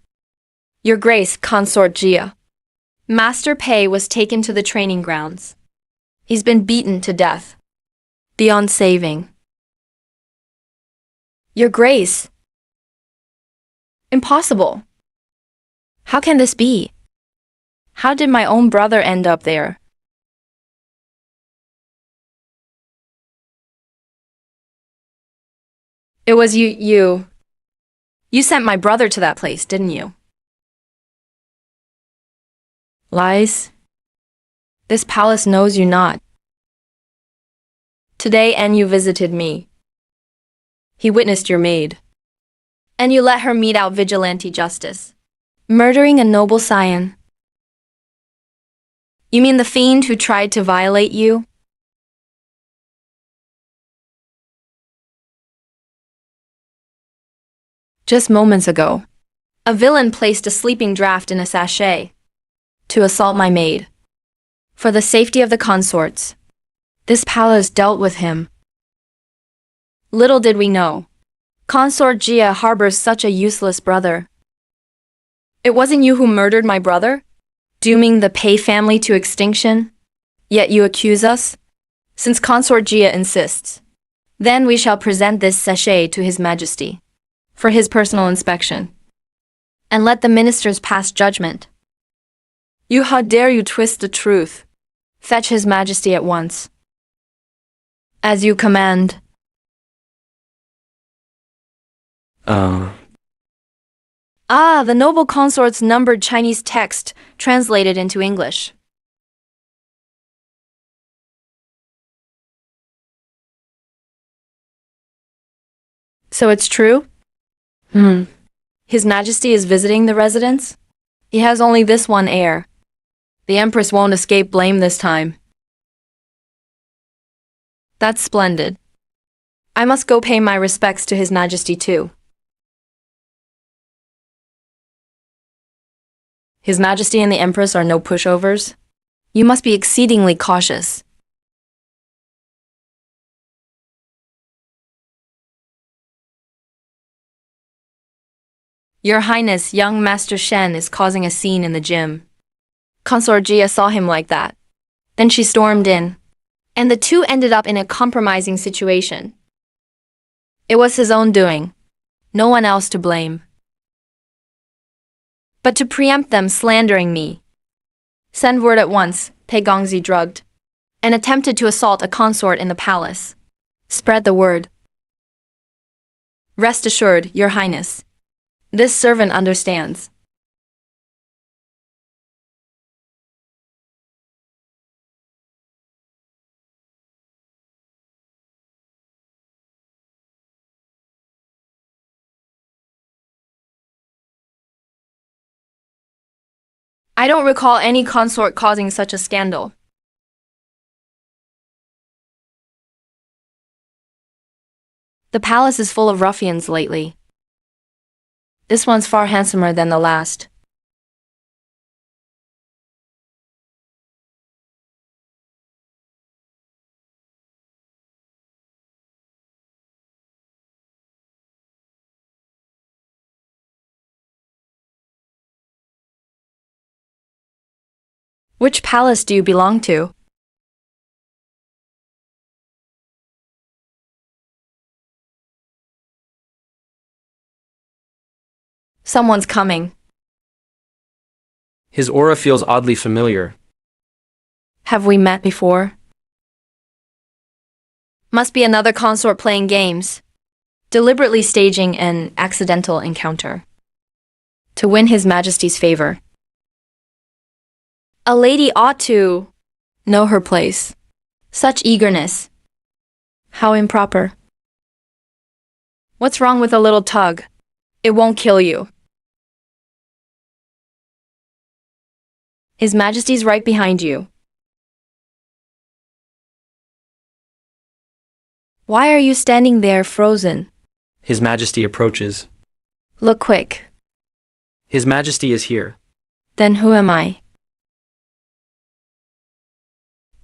Your Grace, Consort Jia. Master Pei was taken to the training grounds. He's been beaten to death, beyond saving. Your Grace. Impossible. How can this be? How did my own brother end up there? It was you. You sent my brother to that place, didn't you? Lies. This palace knows you not. Today Enyu visited me. He witnessed your maid. And you let her mete out vigilante justice, murdering a noble scion. You mean the fiend who tried to violate you? Just moments ago, a villain placed a sleeping draught in a sachet to assault my maid. For the safety of the consorts, this palace dealt with him. Little did we know, Consort Jia harbors such a useless brother. It wasn't you who murdered my brother, dooming the Pei family to extinction? Yet you accuse us? Since Consort Jia insists, then we shall present this sachet to His Majesty for his personal inspection, and let the ministers pass judgment. How dare you twist the truth? Fetch His Majesty at once. As you command. The noble consort's numbered Chinese text translated into English. So it's true? His Majesty is visiting the residence? He has only this one heir. The Empress won't escape blame this time. That's splendid. I must go pay my respects to His Majesty too. His Majesty and the Empress are no pushovers. You must be exceedingly cautious. Your Highness, young Master Shen is causing a scene in the gym. Consort Jia saw him like that. Then she stormed in. And the two ended up in a compromising situation. It was his own doing. No one else to blame. But to preempt them slandering me, send word at once, Pei Gongzi drugged, and attempted to assault a consort in the palace. Spread the word. Rest assured, Your Highness. This servant understands. I don't recall any consort causing such a scandal. The palace is full of ruffians lately. This one's far handsomer than the last. Which palace do you belong to? Someone's coming.
His aura feels oddly familiar.
Have we met before? Must be another consort playing games, deliberately staging an accidental encounter to win His Majesty's favor. A lady ought to know her place. Such eagerness. How improper. What's wrong with a little tug? It won't kill you. His Majesty's right behind you. Why are you standing there frozen?
His Majesty approaches.
Look quick.
His Majesty is here.
Then who am I?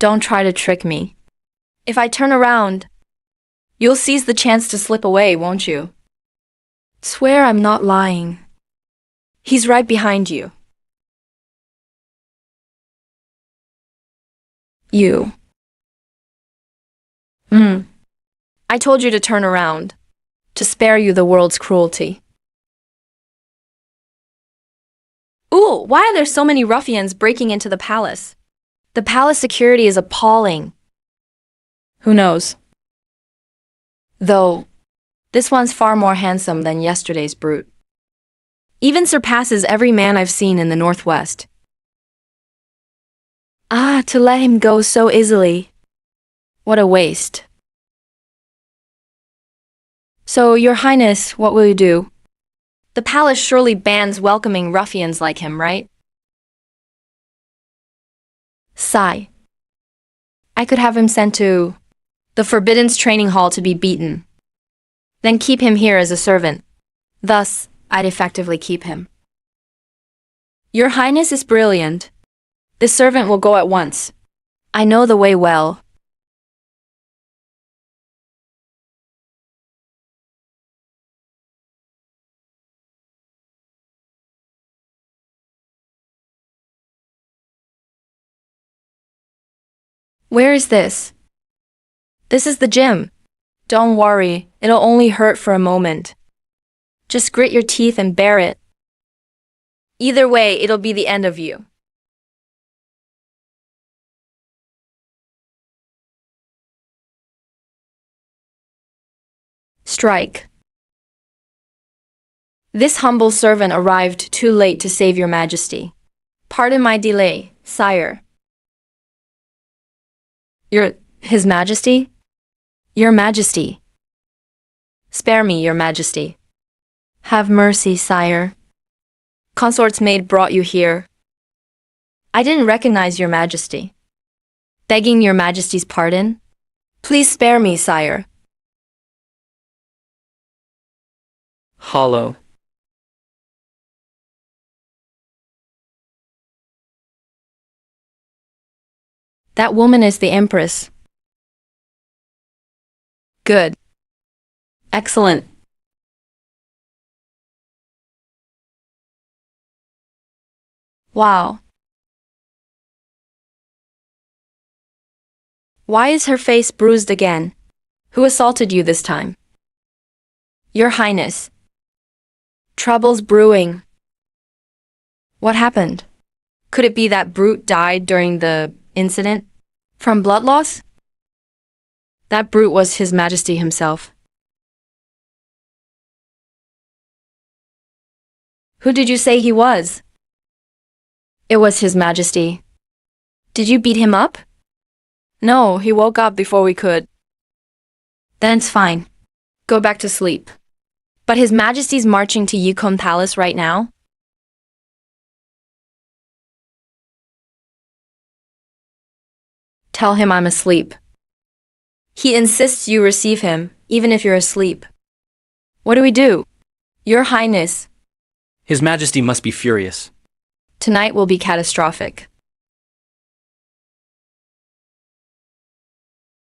Don't try to trick me. If I turn around, you'll seize the chance to slip away, won't you? Swear I'm not lying. He's right behind you. You. I told you to turn around, to spare you the world's cruelty. Ooh, why are there so many ruffians breaking into the palace? The palace security is appalling. Who knows? Though, this one's far more handsome than yesterday's brute. Even surpasses every man I've seen in the Northwest. Ah, to let him go so easily. What a waste. So, Your Highness, what will you do? The palace surely bans welcoming ruffians like him, right? Sigh. I could have him sent to the Forbidden's training hall to be beaten. Then keep him here as a servant. Thus, I'd effectively keep him. Your Highness is brilliant. This servant will go at once. I know the way well. Where is this? This is the gym. Don't worry, it'll only hurt for a moment. Just grit your teeth and bear it. Either way, it'll be the end of you. Strike. This humble servant arrived too late to save Your Majesty. Pardon my delay, sire. His Majesty? Your Majesty. Spare me, Your Majesty. Have mercy, sire. Consort's maid brought you here. I didn't recognize Your Majesty. Begging Your Majesty's pardon? Please spare me, sire.
Hollow.
That woman is the Empress. Good. Excellent. Wow. Why is her face bruised again? Who assaulted you this time? Your Highness. Trouble's brewing. What happened? Could it be that brute died during the incident? From blood loss? That brute was His Majesty himself. Who did you say he was? It was His Majesty. Did you beat him up? No, he woke up before we could. Then it's fine. Go back to sleep. But His Majesty's marching to Yukon Palace right now? Tell him I'm asleep. He insists you receive him, even if you're asleep. What do we do? Your Highness.
His Majesty must be furious.
Tonight will be catastrophic.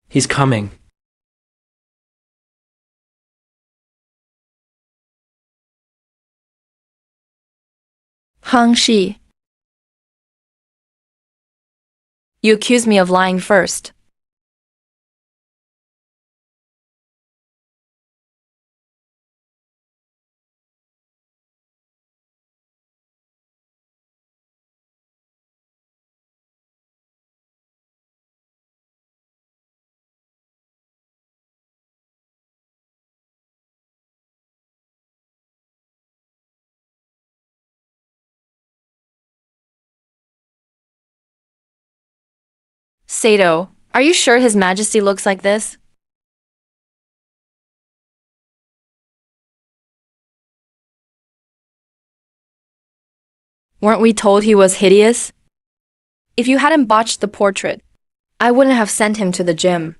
He's coming.
Hang Shi. You accuse me of lying first. Sato, are you sure His Majesty looks like this? Weren't we told he was hideous? If you hadn't botched the portrait, I wouldn't have sent him to the gym.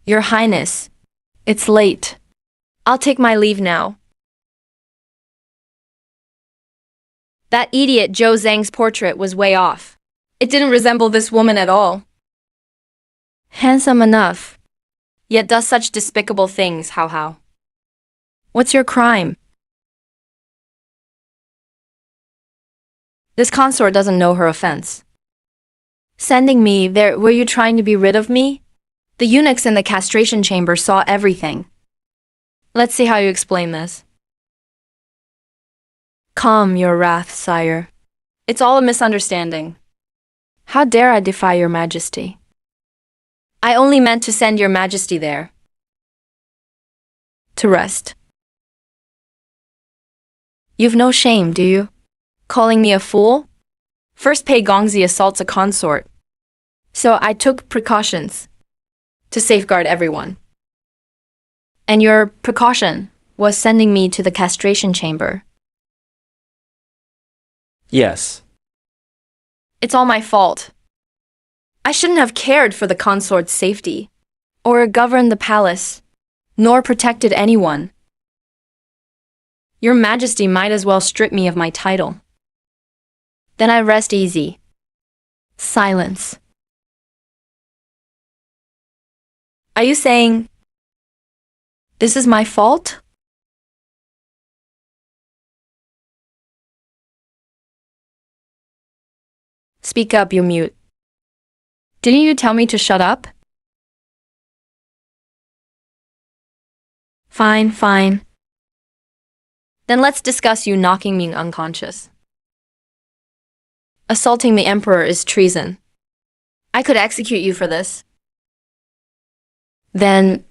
Your Highness, it's late. I'll take my leave now. That idiot Zhou Zhang's portrait was way off. It didn't resemble this woman at all. Handsome enough, yet does such despicable things, how? What's your crime? This consort doesn't know her offense. Sending me there, were you trying to be rid of me? The eunuchs in the castration chamber saw everything. Let's see how you explain this. Calm your wrath, sire. It's all a misunderstanding. How dare I defy your Majesty? I only meant to send your Majesty there. To rest. You've no shame, do you? Calling me a fool? First Pei Gongzi assaults a consort. So I took precautions to safeguard everyone. And your precaution was sending me to the castration chamber.
Yes.
It's all my fault. I shouldn't have cared for the consort's safety, or governed the palace, nor protected anyone. Your Majesty might as well strip me of my title. Then I rest easy. Silence. Are you saying this is my fault? Speak up, you mute. Didn't you tell me to shut up? Fine. Then let's discuss you knocking me unconscious. Assaulting the Emperor is treason. I could execute you for this. Then,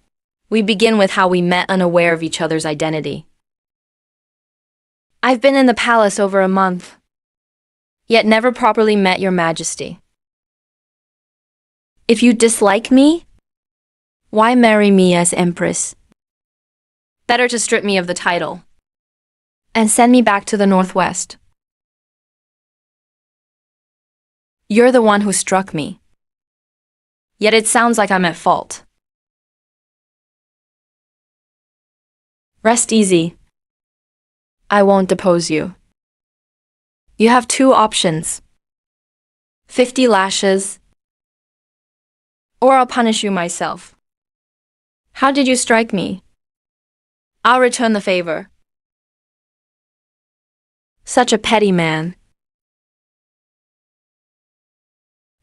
we begin with how we met unaware of each other's identity. I've been in the palace over a month, yet never properly met your Majesty. If you dislike me, why marry me as Empress? Better to strip me of the title and send me back to the Northwest. You're the one who struck me, yet it sounds like I'm at fault. Rest easy. I won't depose you. You have two options. 50 lashes, or I'll punish you myself. How did you strike me? I'll return the favor. Such a petty man.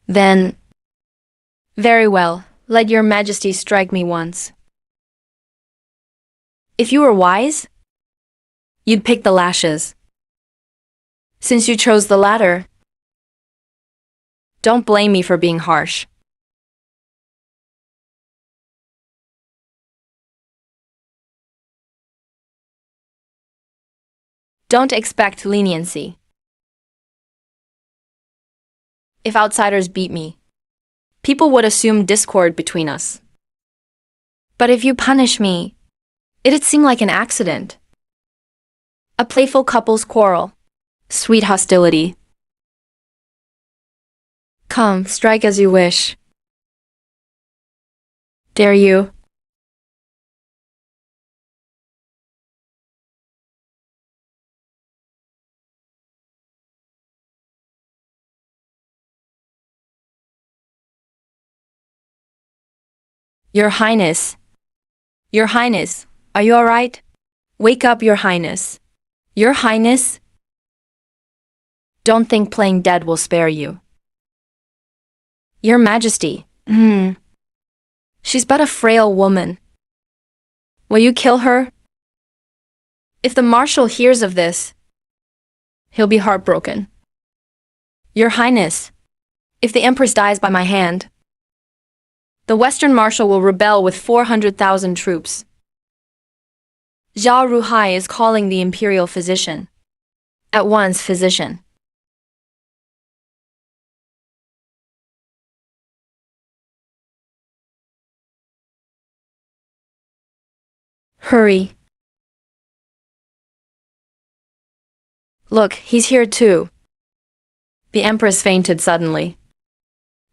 Then, very well, let your majesty strike me once. If you were wise, you'd pick the lashes. Since you chose the latter, don't blame me for being harsh. Don't expect leniency. If outsiders beat me, people would assume discord between us. But if you punish me, it'd seem like an accident. A playful couple's quarrel. Sweet hostility. Come, strike as you wish. Dare you? Your Highness. Your Highness, are you all right? Wake up, Your Highness. Your Highness? Don't think playing dead will spare you. Your Majesty. She's but a frail woman. Will you kill her? If the Marshal hears of this, he'll be heartbroken. Your Highness, if the Empress dies by my hand, the Western Marshal will rebel with 400,000 troops. Zhao Ruhai is calling the imperial physician. At once, physician. Hurry. Look, he's here too. The Empress fainted suddenly.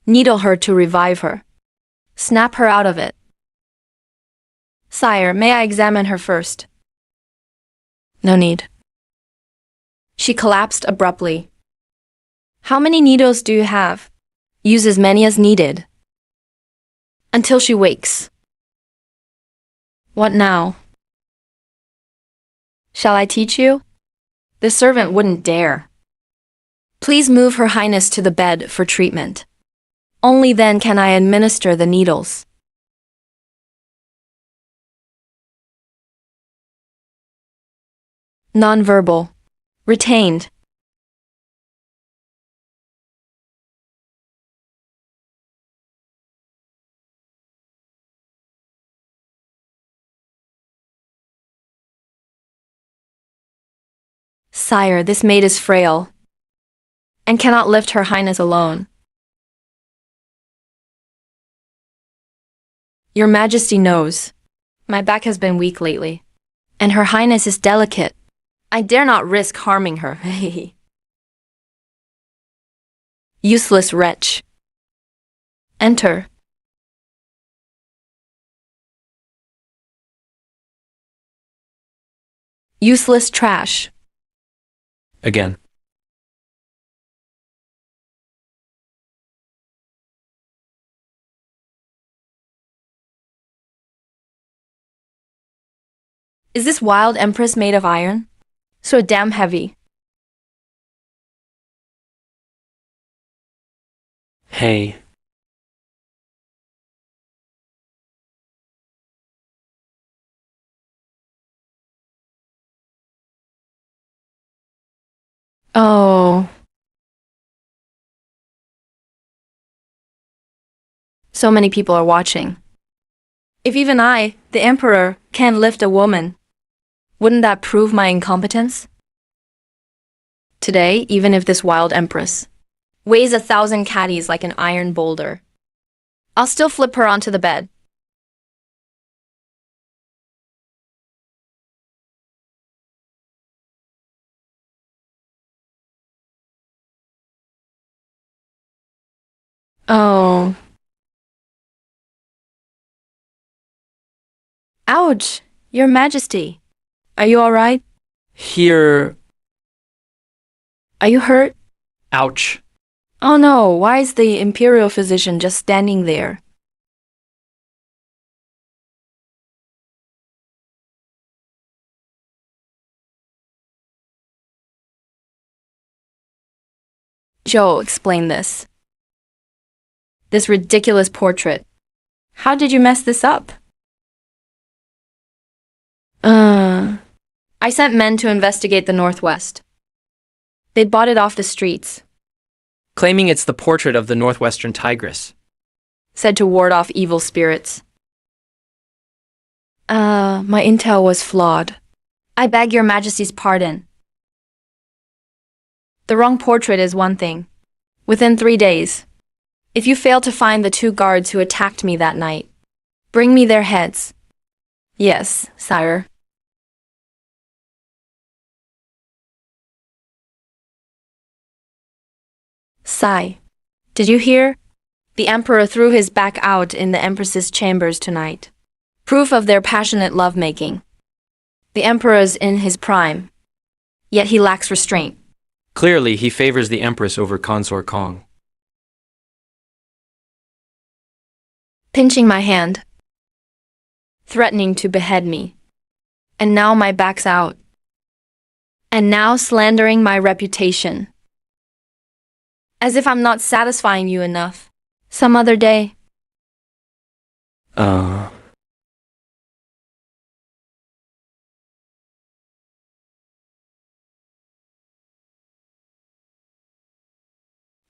Needle her to revive her. Snap her out of it. Sire, may I examine her first? No need. She collapsed abruptly. How many needles do you have? Use as many as needed. Until she wakes. What now? Shall I teach you? The servant wouldn't dare. Please move Her Highness to the bed for treatment. Only then can I administer the needles. Nonverbal. Retained. Sire, this maid is frail and cannot lift Her Highness alone. Your Majesty knows. My back has been weak lately, and Her Highness is delicate. I dare not risk harming her. Useless wretch. Enter. Useless trash.
Again.
Is this wild Empress made of iron? So damn heavy.
Hey.
Oh. So many people are watching. If even I, the Emperor, can't lift a woman, wouldn't that prove my incompetence? Today, even if this wild Empress weighs 1,000 caddies like an iron boulder, I'll still flip her onto the bed. Oh. Ouch! Your Majesty. Are you all right?
Here.
Are you hurt?
Ouch.
Oh no, why is the imperial physician just standing there? Joe, explain this. This ridiculous portrait. How did you mess this up? I sent men to investigate the Northwest. They bought it off the streets,
Claiming it's the portrait of the Northwestern Tigress.
said to ward off evil spirits. My intel was flawed. I beg your majesty's pardon. The wrong portrait is one thing. Within 3 days, if you fail to find the 2 guards who attacked me that night, bring me their heads. Yes, sire. Sigh. Did you hear? The emperor threw his back out in the empress's chambers tonight. Proof of their passionate lovemaking. The emperor is in his prime, yet he lacks restraint.
Clearly, he favors the Empress over Consort Kong.
Pinching my hand, threatening to behead me. And now my back's out. And now slandering my reputation. As if I'm not satisfying you enough. Some other day.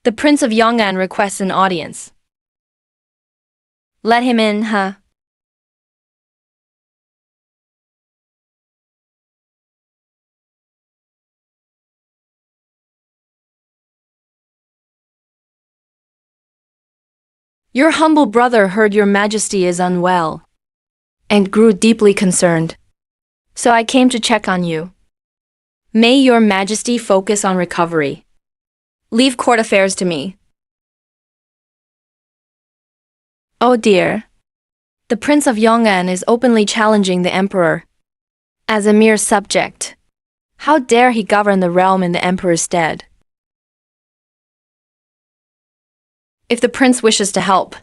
The Prince of Yong'an requests an audience. Let him in, huh? Your humble brother heard your majesty is unwell and grew deeply concerned. So I came to check on you. May your majesty focus on recovery. Leave court affairs to me. Oh dear. The Prince of Yong'an is openly challenging the emperor. As a mere subject. How dare he govern the realm in the emperor's stead? If the prince wishes to help.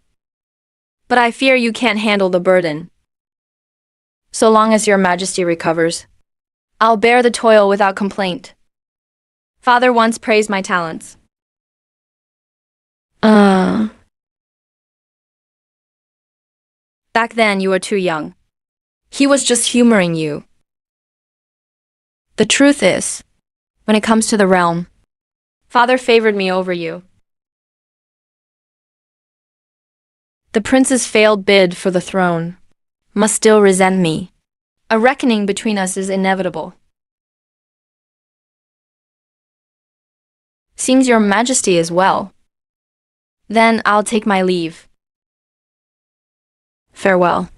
But I fear you can't handle the burden. So long as your majesty recovers, I'll bear the toil without complaint. Father once praised my talents. Back then you were too young. He was just humoring you. The truth is, when it comes to the realm, Father favored me over you. The prince's failed bid for the throne must still resent me. A reckoning between us is inevitable. Seems your majesty is well. Then I'll take my leave. Farewell.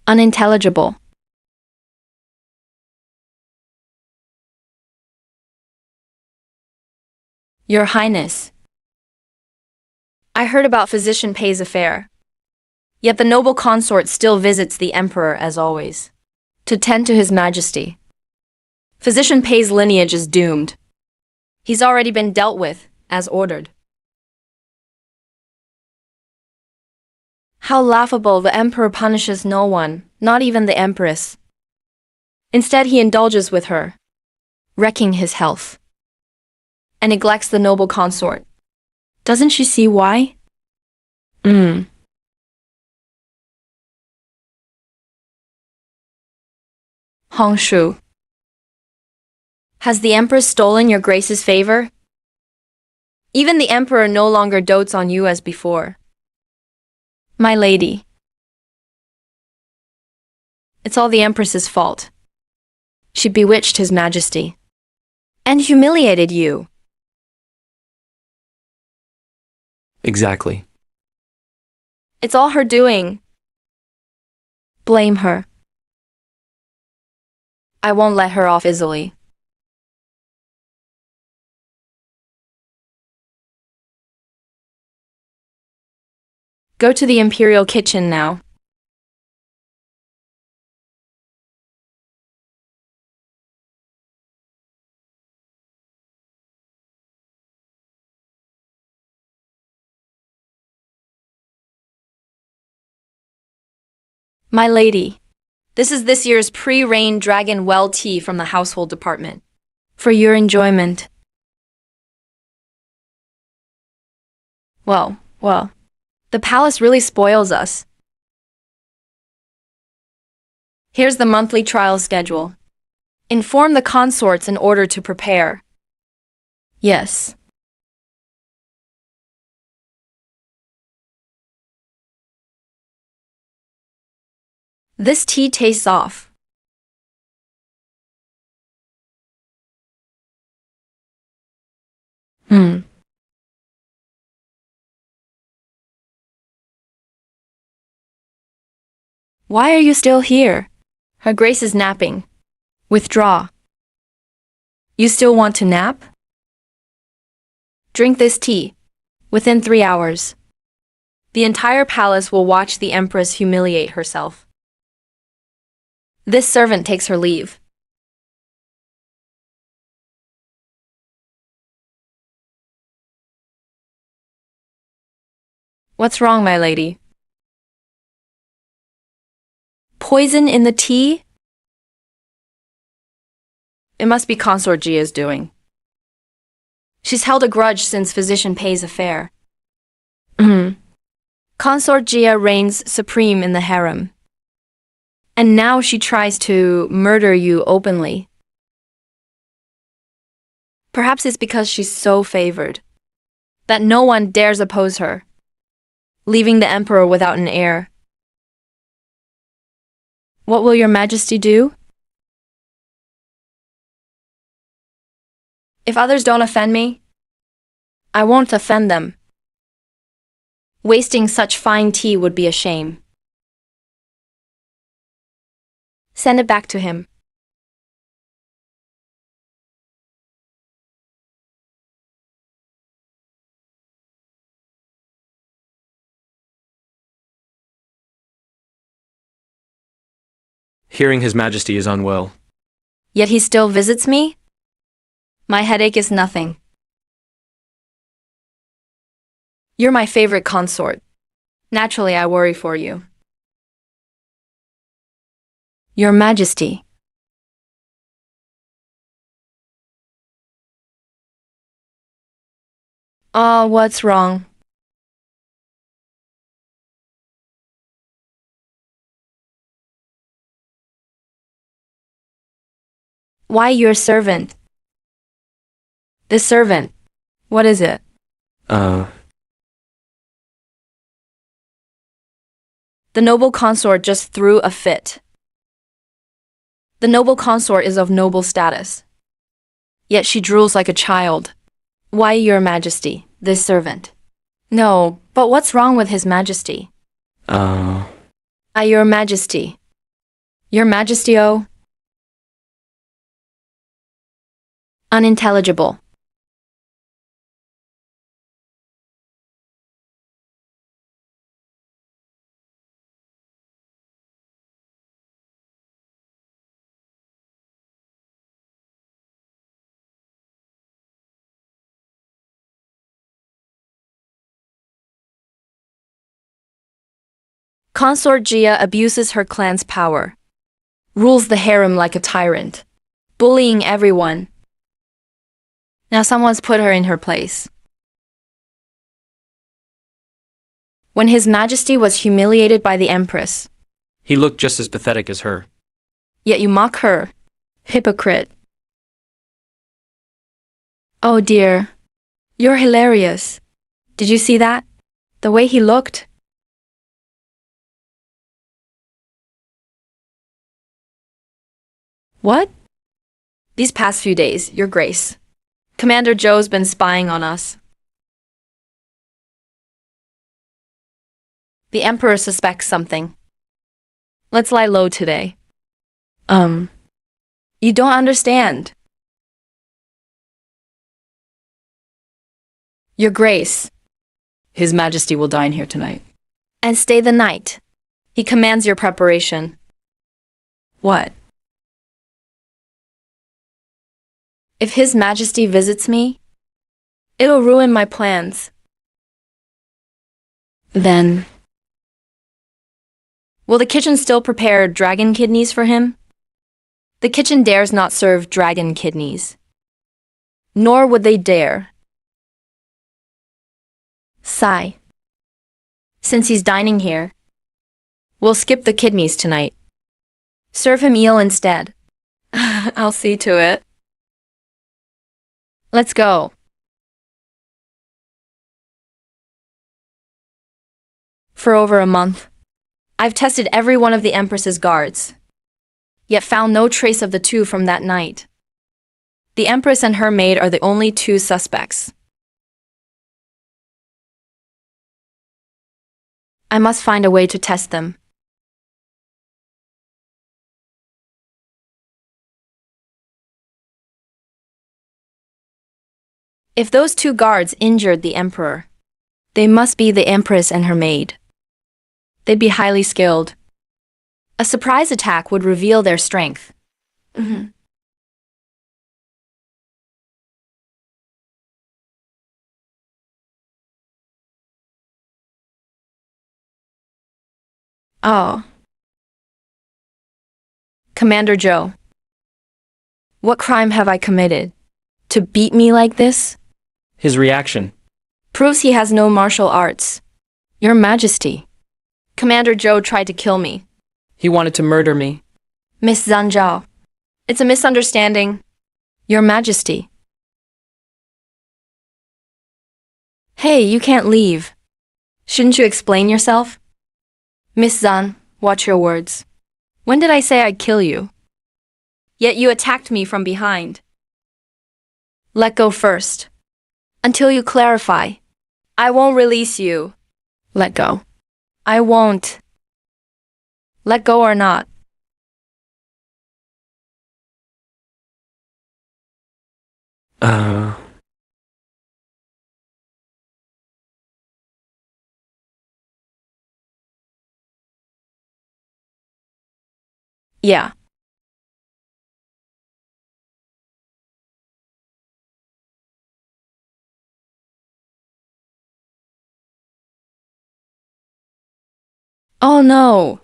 Unintelligible. Your Highness. I heard about Physician Pei's affair. Yet the noble consort still visits the emperor as always, to tend to his majesty. Physician Pei's lineage is doomed. He's already been dealt with, as ordered. How laughable, the emperor punishes no one, not even the empress. Instead, he indulges with her, wrecking his health, and neglects the noble consort. Doesn't she see why? Hongshu. Has the empress stolen your grace's favor? Even the emperor no longer dotes on you as before. My lady. It's all the empress's fault. She bewitched his majesty. And humiliated you.
Exactly.
It's all her doing. Blame her. I won't let her off easily. Go to the imperial kitchen now. My lady, this is this year's pre-rain dragon well tea from the household department. For your enjoyment. Well, the palace really spoils us. Here's the monthly trial schedule. Inform the consorts in order to prepare. Yes. This tea tastes off. Why are you still here? Her Grace is napping. Withdraw. You still want to nap? Drink this tea. Within 3 hours. The entire palace will watch the Empress humiliate herself. This servant takes her leave. What's wrong, my lady? Poison in the tea? It must be Consort Gia's doing. She's held a grudge since physician pays a fare. Consort Gia reigns supreme in the harem. And now she tries to murder you openly. Perhaps it's because she's so favored that no one dares oppose her, leaving the emperor without an heir. What will your majesty do? If others don't offend me, I won't offend them. Wasting such fine tea would be a shame. Send it back to him.
Hearing His Majesty is unwell.
Yet he still visits me? My headache is nothing. You're my favorite consort. Naturally, I worry for you. Your Majesty. What's wrong? Why your servant? The servant. What is it?
Uh,
The noble consort just threw a fit. The noble consort is of noble status. Yet she drools like a child. Why, your Majesty, this servant? No, but what's wrong with His Majesty? Your Majesty. Your Majesty, oh. Unintelligible. Consort Gia abuses her clan's power, rules the harem like a tyrant, bullying everyone. Now someone's put her in her place. When His Majesty was humiliated by the Empress,
he looked just as pathetic as her.
yet you mock her. Hypocrite. Oh dear, you're hilarious. Did you see that? The way he looked? What? These past few days, Your Grace. Commander Joe's been spying on us. The Emperor suspects something. Let's lie low today. You don't understand. Your Grace. His Majesty will dine here tonight. And stay the night. He commands your preparation. What? If His Majesty visits me, it'll ruin my plans. Then Will the kitchen still prepare dragon kidneys for him? The kitchen dares not serve dragon kidneys. Nor would they dare. Sigh. Since he's dining here, we'll skip the kidneys tonight. Serve him eel instead. I'll see to it. Let's go. For over a month, I've tested every one of the Empress's guards, yet found no trace of the two from that night. The Empress and her maid are the only two suspects. I must find a way to test them. If those two guards injured the Emperor, they must be the Empress and her maid. They'd be highly skilled. A surprise attack would reveal their strength. Oh. Commander Joe. What crime have I committed? To beat me like this?
His reaction.
Proves he has no martial arts. Your Majesty. Commander Joe tried to kill me.
He wanted to murder me.
Miss Zanzhao. It's a misunderstanding. Your Majesty. Hey, you can't leave. Shouldn't you explain yourself? Miss Zan, watch your words. When did I say I'd kill you? Yet you attacked me from behind. Let go first. Until you clarify. I won't release you. Let go. I won't. Let go or not. Yeah. Oh no.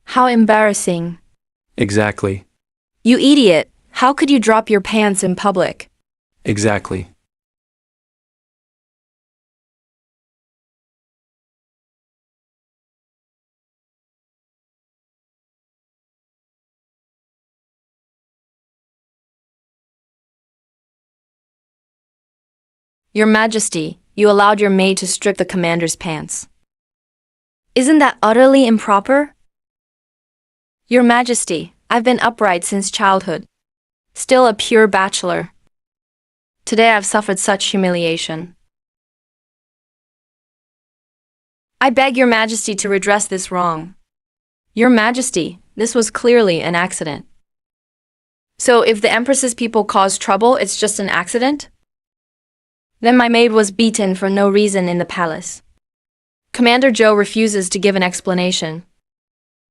How embarrassing.
Exactly.
You idiot. How could you drop your pants in public?
Exactly.
Your Majesty, you allowed your maid to strip the commander's pants. Isn't that utterly improper? Your Majesty, I've been upright since childhood. Still a pure bachelor. Today I've suffered such humiliation. I beg your Majesty to redress this wrong. Your Majesty, this was clearly an accident. So if the Empress's people caused trouble, it's just an accident? Then my maid was beaten for no reason in the palace. Commander Joe refuses to give an explanation.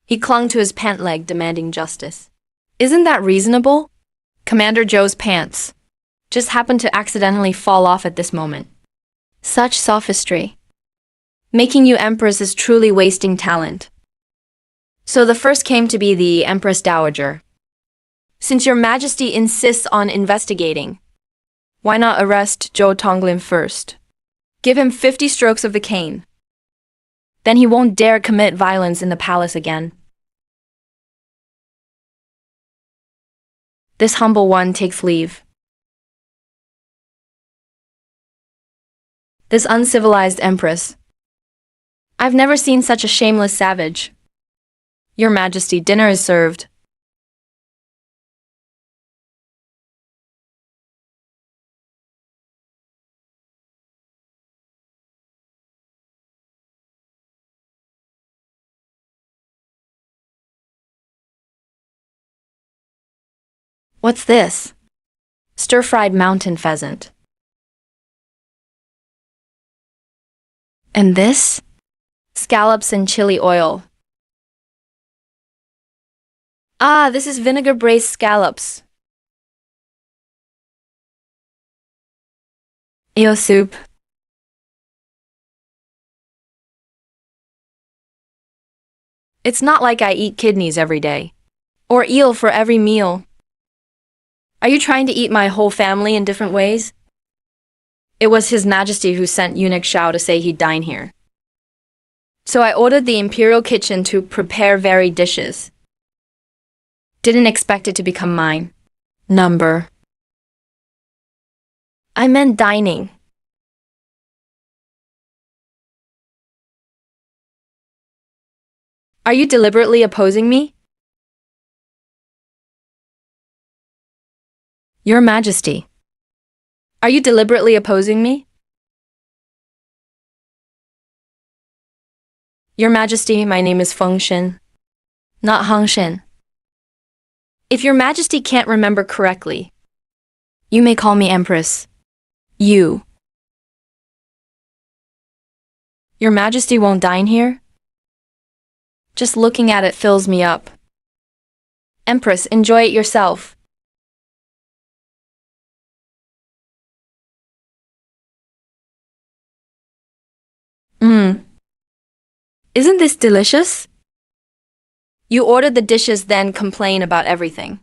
He clung to his pant leg, demanding justice. Isn't that reasonable? Commander Joe's pants just happened to accidentally fall off at this moment. Such sophistry. Making you Empress is truly wasting talent. So the first came to be the Empress Dowager. Since your Majesty insists on investigating, why not arrest Zhou Tonglin first? Give him 50 strokes of the cane. Then he won't dare commit violence in the palace again. This humble one takes leave. This uncivilized Empress. I've never seen such a shameless savage. Your Majesty, dinner is served. What's this? Stir-fried mountain pheasant. And this? Scallops and chili oil. Ah, this is vinegar-braised scallops. Eel soup. It's not like I eat kidneys every day. Or eel for every meal. Are you trying to eat my whole family in different ways? It was His Majesty who sent Eunuch Shao to say he'd dine here. So I ordered the imperial kitchen to prepare varied dishes. Didn't expect it to become mine. Number. I meant dining. Are you deliberately opposing me? Your Majesty. Are you deliberately opposing me? Your Majesty, my name is Feng Shen, not Hang Shen. If Your Majesty can't remember correctly, you may call me Empress. You. Your Majesty won't dine here? Just looking at it fills me up. Empress, enjoy it yourself. Isn't this delicious? You ordered the dishes, then complain about everything.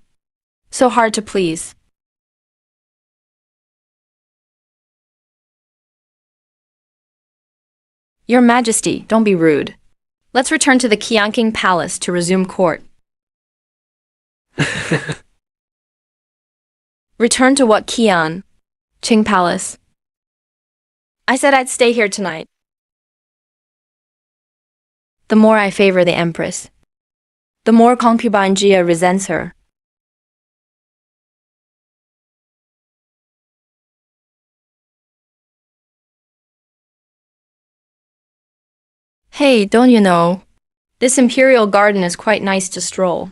So hard to please. Your Majesty, don't be rude. Let's return to the Qianqing Palace to resume court. Return to what Qian? Qing Palace. I said I'd stay here tonight. The more I favor the Empress, the more concubine Jia resents her. Hey, don't you know? This imperial garden is quite nice to stroll.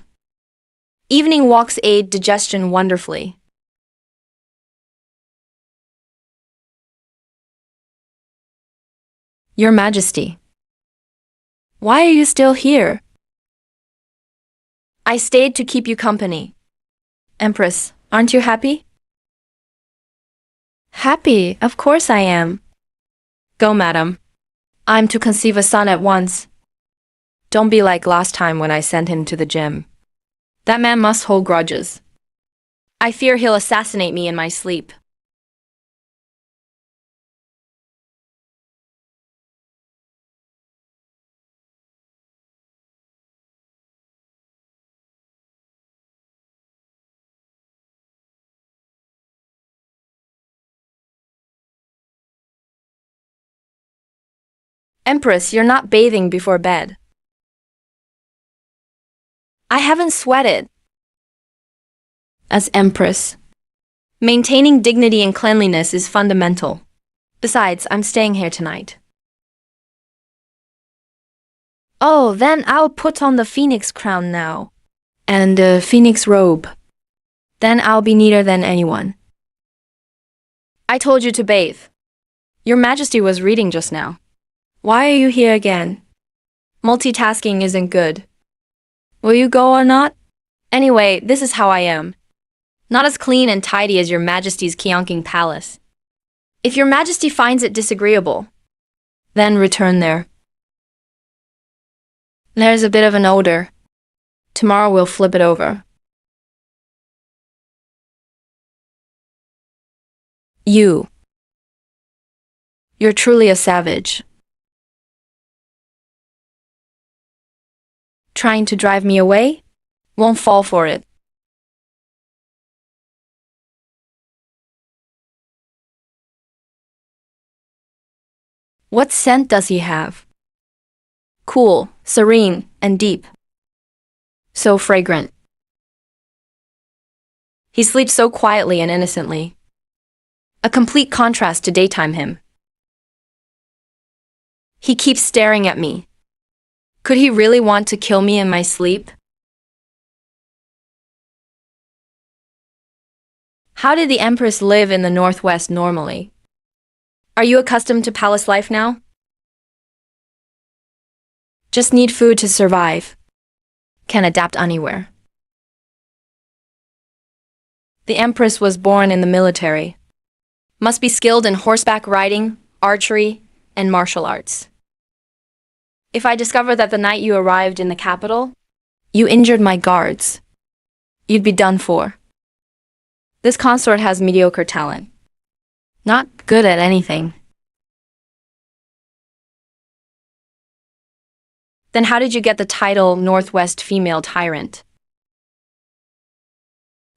Evening walks aid digestion wonderfully. Your Majesty. Why are you still here? I stayed to keep you company. Empress, aren't you happy? Happy, of course I am. Go, madam. I'm to conceive a son at once. Don't be like last time when I sent him to the gym. That man must hold grudges. I fear he'll assassinate me in my sleep. Empress, you're not bathing before bed. I haven't sweated. As Empress, maintaining dignity and cleanliness is fundamental. Besides, I'm staying here tonight. Oh, then I'll put on the phoenix crown now. And the phoenix robe. Then I'll be neater than anyone. I told you to bathe. Your Majesty was reading just now. Why are you here again? Multitasking isn't good. Will you go or not? Anyway, this is how I am. Not as clean and tidy as Your Majesty's Qianqing Palace. If Your Majesty finds it disagreeable, then return there. There's a bit of an odor. Tomorrow we'll flip it over. You're truly a savage. Trying to drive me away? Won't fall for it. What scent does he have? Cool, serene, and deep. So fragrant. He sleeps so quietly and innocently. A complete contrast to daytime him. He keeps staring at me. Could he really want to kill me in my sleep? How did the Empress live in the Northwest normally? Are you accustomed to palace life now? Just need food to survive. Can adapt anywhere. The Empress was born in the military. Must be skilled in horseback riding, archery, and martial arts. If I discover that the night you arrived in the capital, you injured my guards, you'd be done for. This consort has mediocre talent. Not good at anything. Then how did you get the title Northwest Female Tyrant?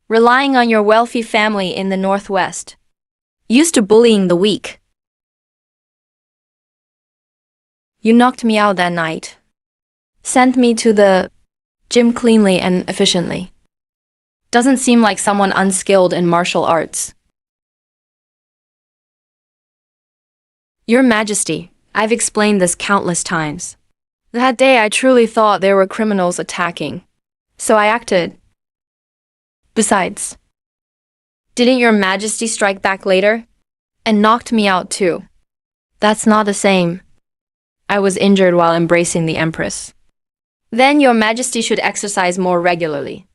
Relying on your wealthy family in the Northwest. Used to bullying the weak. You knocked me out that night. Sent me to the gym cleanly and efficiently. Doesn't seem like someone unskilled in martial arts. Your Majesty, I've explained this countless times. That day I truly thought there were criminals attacking. So I acted. Besides, didn't your Majesty strike back later? And knocked me out too. That's not the same. I was injured while embracing the Empress. Then your Majesty should exercise more regularly.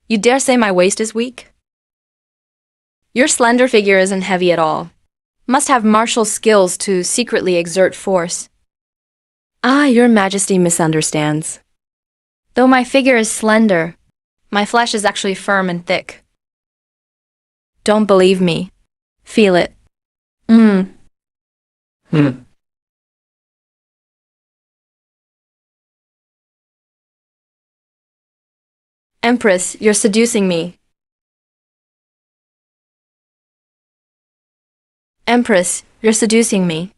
You dare say my waist is weak? Your slender figure isn't heavy at all. Must have martial skills to secretly exert force. Your Majesty misunderstands. Though my figure is slender, my flesh is actually firm and thick. Don't believe me. Feel it. Empress, you're seducing me. Empress, you're seducing me.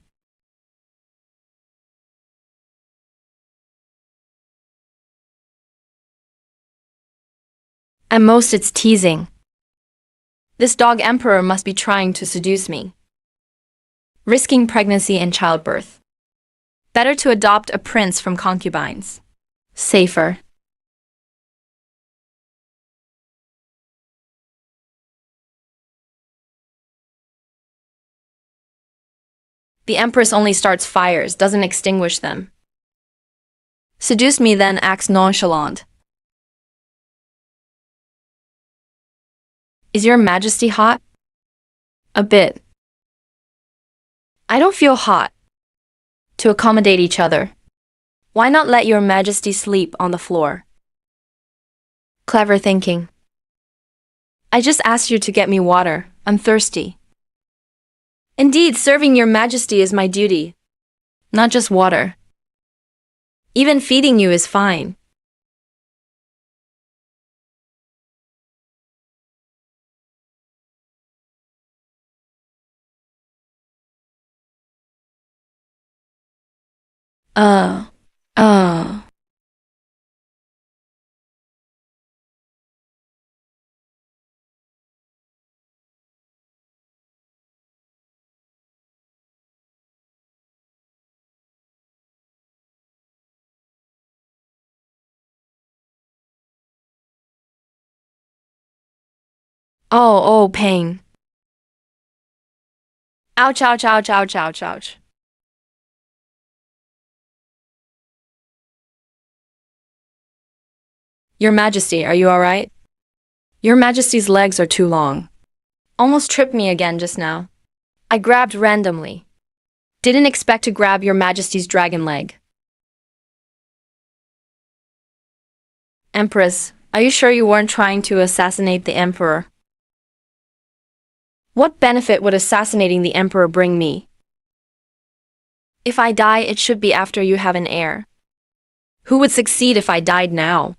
At most it's teasing. This dog emperor must be trying to seduce me. Risking pregnancy and childbirth. Better to adopt a prince from concubines. Safer. The Empress only starts fires, doesn't extinguish them. Seduce me then acts nonchalant. Is your Majesty hot? A bit. I don't feel hot. To accommodate each other. Why not let your Majesty sleep on the floor? Clever thinking. I just asked you to get me water. I'm thirsty. Indeed, serving your Majesty is my duty. Not just water. Even feeding you is fine. uh. Oh, pain. Ouch, ouch, ouch, ouch, ouch, ouch. Your Majesty, are you alright? Your Majesty's legs are too long. Almost tripped me again just now. I grabbed randomly. Didn't expect to grab your Majesty's dragon leg. Empress, are you sure you weren't trying to assassinate the Emperor? What benefit would assassinating the Emperor bring me? If I die, it should be after you have an heir. Who would succeed if I died now?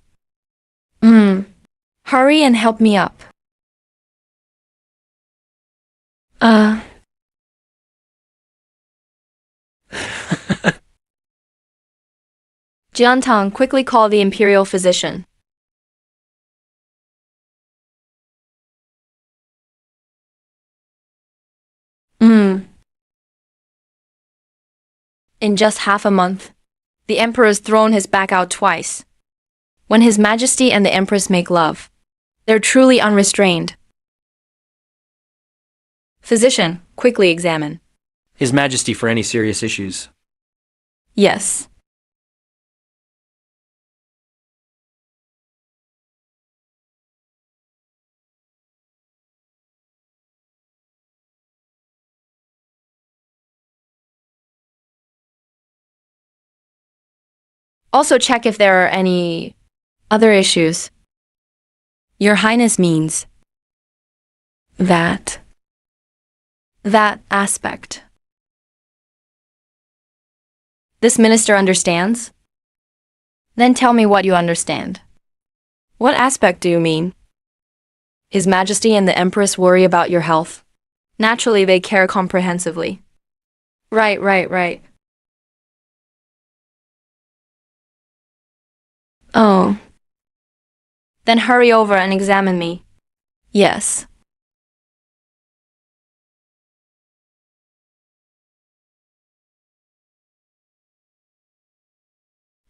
Hurry and help me up. Jiantang, quickly call the imperial physician. In just half a month, the Emperor's thrown his back out twice. When His Majesty and the Empress make love, they're truly unrestrained. Physician, quickly examine.
His Majesty for any serious issues.
Yes. Also check if there are any other issues. Your Highness means that aspect. This minister understands? Then tell me what you understand. What aspect do you mean? His Majesty and the Empress worry about your health. Naturally, they care comprehensively. Right. Oh. Then hurry over and examine me. Yes.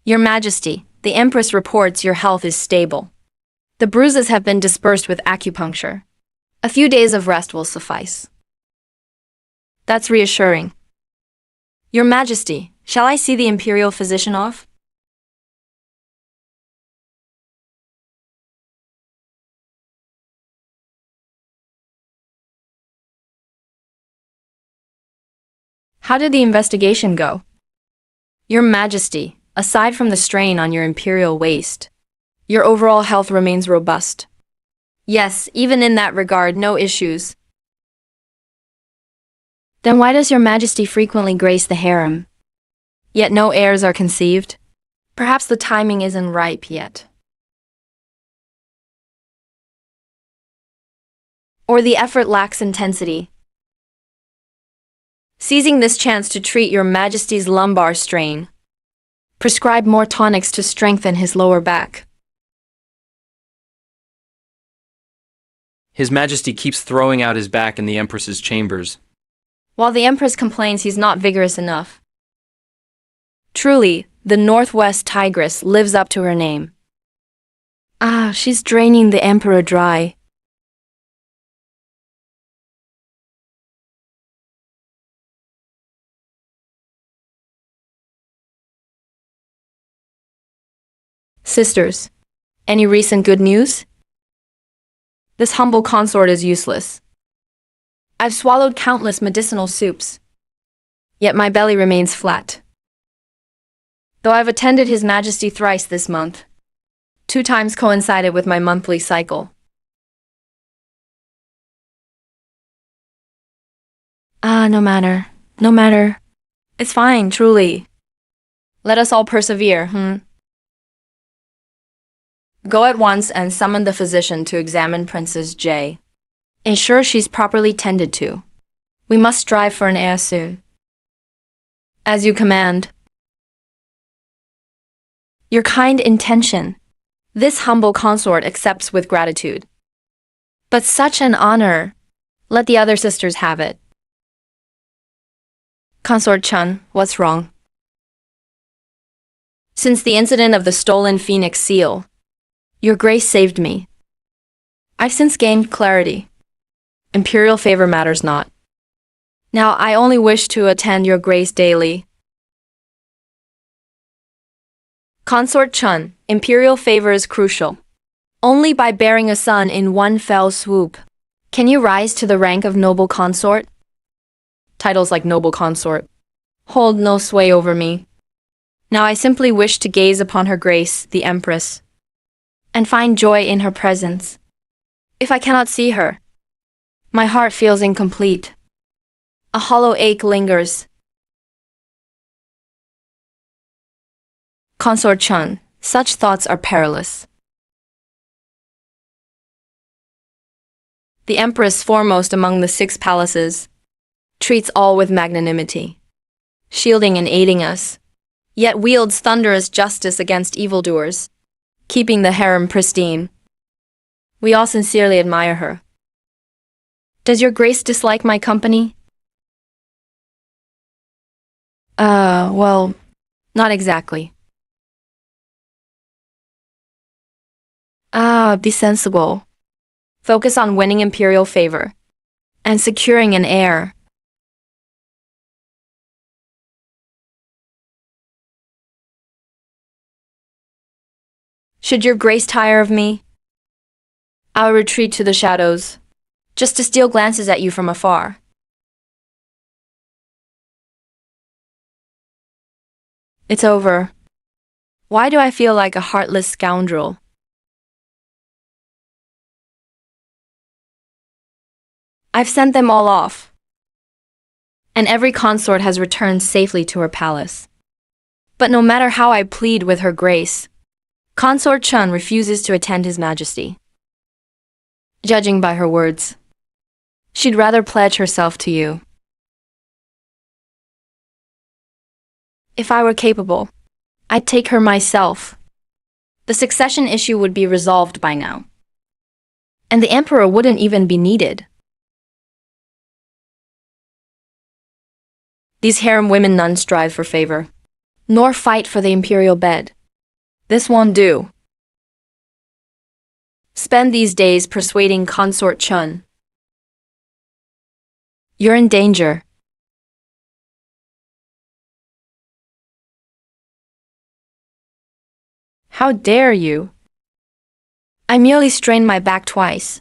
Your Majesty, the Empress reports your health is stable. The bruises have been dispersed with acupuncture. A few days of rest will suffice. That's reassuring. Your Majesty, shall I see the imperial physician off? How did the investigation go? Your Majesty, aside from the strain on your imperial waist, your overall health remains robust. Yes, even in that regard, no issues. Then why does your Majesty frequently grace the harem? Yet no heirs are conceived? Perhaps the timing isn't ripe yet. Or the effort lacks intensity. Seizing this chance to treat your Majesty's lumbar strain, prescribe more tonics to strengthen his lower back.
His Majesty keeps throwing out his back in the Empress's chambers.
While the Empress complains he's not vigorous enough. Truly, the Northwest Tigress lives up to her name. She's draining the Emperor dry. Sisters, any recent good news? This humble consort is useless. I've swallowed countless medicinal soups, yet my belly remains flat. Though I've attended His Majesty thrice this month, 2 times coincided with my monthly cycle. No matter. It's fine, truly. Let us all persevere, Go at once and summon the physician to examine Princess J. Ensure she's properly tended to. We must strive for an heir soon. As you command. Your kind intention. This humble consort accepts with gratitude. But such an honor. Let the other sisters have it. Consort Chun, what's wrong? Since the incident of the stolen phoenix seal, Your Grace saved me. I've since gained clarity. Imperial favor matters not. Now I only wish to attend Your Grace daily. Consort Chun, imperial favor is crucial. Only by bearing a son in one fell swoop can you rise to the rank of noble consort. Titles like noble consort hold no sway over me. Now I simply wish to gaze upon Her Grace, the Empress, and find joy in her presence. If I cannot see her, my heart feels incomplete. A hollow ache lingers. Consort Chun, such thoughts are perilous. The Empress, foremost among the 6 palaces, treats all with magnanimity, shielding and aiding us, yet wields thunderous justice against evildoers, keeping the harem pristine. We all sincerely admire her. Does Your Grace dislike my company? Well, not exactly. Be sensible. Focus on winning imperial favor and securing an heir. Should Your Grace tire of me, I'll retreat to the shadows, just to steal glances at you from afar. It's over. Why do I feel like a heartless scoundrel? I've sent them all off, and every consort has returned safely to her palace. But no matter how I plead with her grace, Consort Chun refuses to attend His Majesty. Judging by her words, she'd rather pledge herself to you. If I were capable, I'd take her myself. The succession issue would be resolved by now, and the emperor wouldn't even be needed. These harem women none strive for favor, nor fight for the imperial bed. This won't do. Spend these days persuading Consort Chun. You're in danger. How dare you? I merely strained my back twice,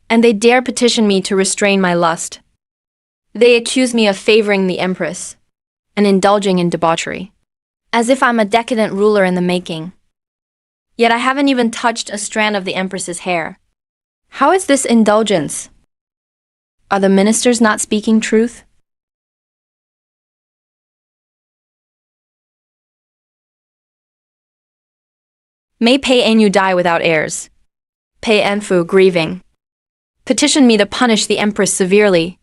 and they dare petition me to restrain my lust. They accuse me of favoring the Empress and indulging in debauchery, as if I'm a decadent ruler in the making. Yet I haven't even touched a strand of the Empress's hair. How is this indulgence? Are the ministers not speaking truth? May Pei Enyu die without heirs. Pei Enfu grieving. Petition me to punish the Empress severely.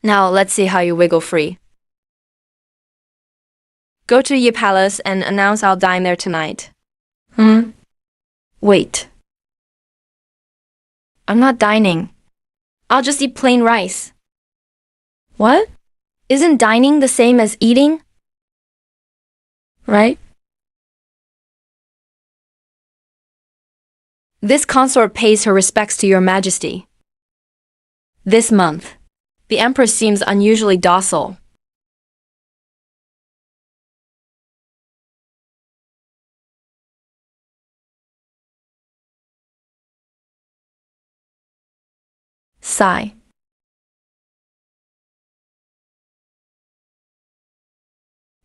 Now let's see how you wiggle free. Go to Yi Palace and announce I'll dine there tonight. Wait. I'm not dining. I'll just eat plain rice. What? Isn't dining the same as eating? Right? This consort pays her respects to your majesty. This month, the Empress seems unusually docile. Sigh.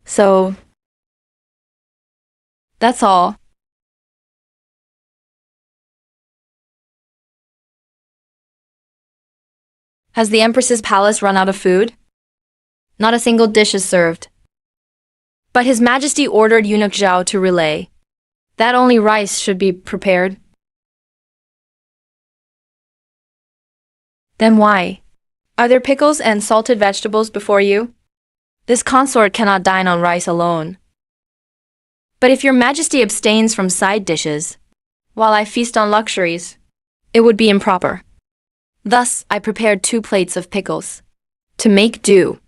So, that's all. Has the Empress's palace run out of food? Not a single dish is served. But His Majesty ordered Eunuch Zhao to relay that only rice should be prepared. Then why? Are there pickles and salted vegetables before you? This consort cannot dine on rice alone. But if your Majesty abstains from side dishes, while I feast on luxuries, it would be improper. Thus, I prepared 2 plates of pickles. To make do.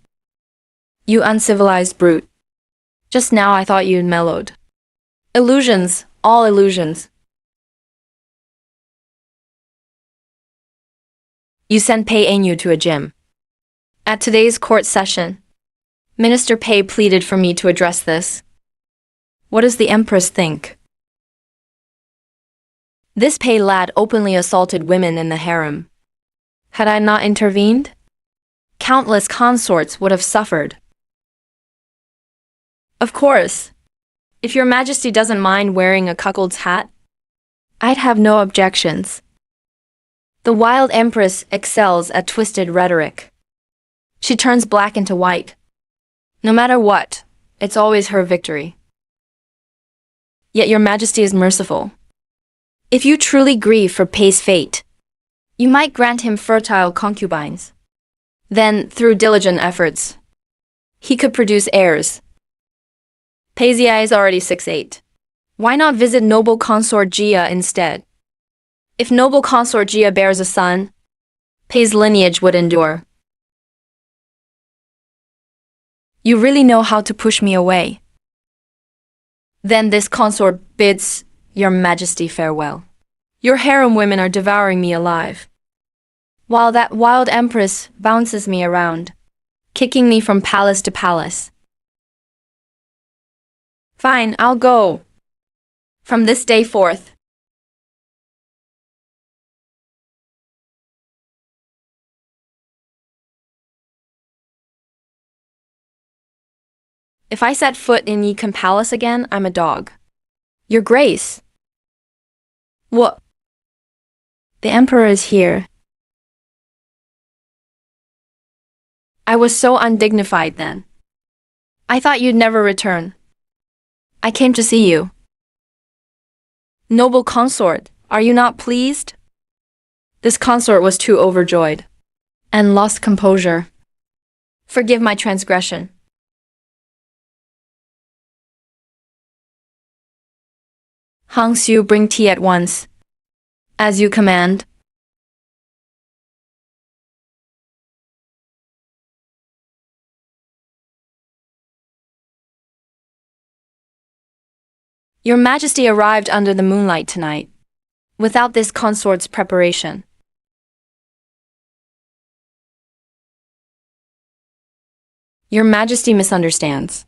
You uncivilized brute. Just now I thought you'd mellowed. Illusions, all illusions. You sent Pei Enyu to a gym. At today's court session, Minister Pei pleaded for me to address this. What does the Empress think? This Pei lad openly assaulted women in the harem. Had I not intervened, countless consorts would have suffered. Of course, if your Majesty doesn't mind wearing a cuckold's hat, I'd have no objections. The wild Empress excels at twisted rhetoric. She turns black into white. No matter what, it's always her victory. Yet your Majesty is merciful. If you truly grieve for Pei's fate, you might grant him fertile concubines. Then, through diligent efforts, he could produce heirs. Pei's is already 6'8". Why not visit noble consort Jia instead? If noble consort Jia bears a son, Pei's lineage would endure. You really know how to push me away. Then this consort bids your Majesty farewell. Your harem women are devouring me alive, while that wild Empress bounces me around, kicking me from palace to palace. Fine, I'll go. From this day forth. If I set foot in Yikon Palace again, I'm a dog. Your Grace. What? The Emperor is here. I was so undignified then. I thought you'd never return. I came to see you. Noble consort, are you not pleased? This consort was too overjoyed and lost composure. Forgive my transgression. Hang Xiu, bring tea at once. As you command. Your Majesty arrived under the moonlight tonight, without this consort's preparation. Your Majesty misunderstands.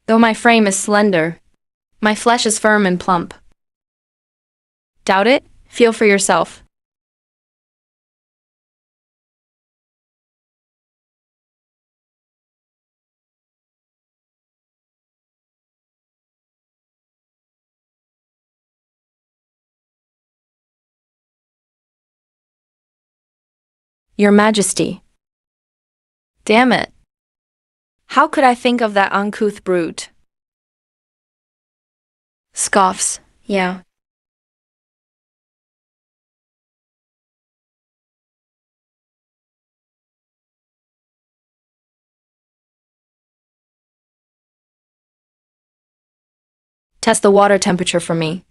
Though my frame is slender, my flesh is firm and plump. Doubt it? Feel for yourself. Your Majesty. Damn it. How could I think of that uncouth brute? Scoffs, yeah. Test the water temperature for me.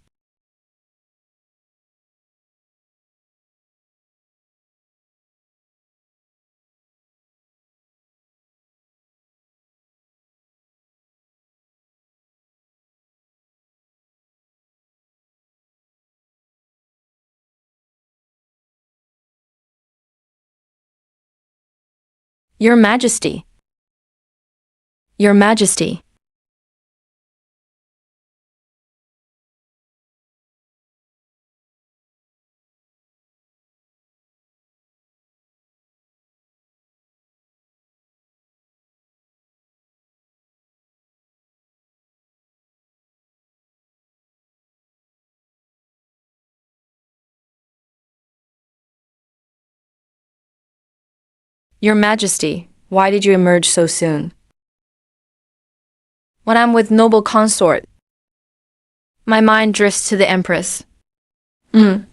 Your Majesty. Your Majesty. Your Majesty, why did you emerge so soon? When I'm with noble consort, my mind drifts to the Empress. Could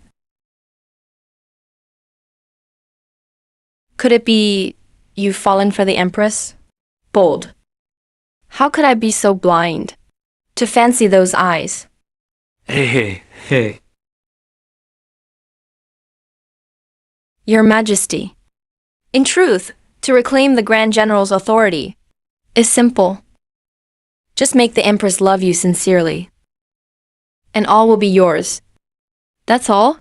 it be you've fallen for the Empress? Bold. How could I be so blind to fancy those eyes?
Hey.
Your Majesty. In truth, to reclaim the Grand General's authority is simple. Just make the Empress love you sincerely, and all will be yours. That's all?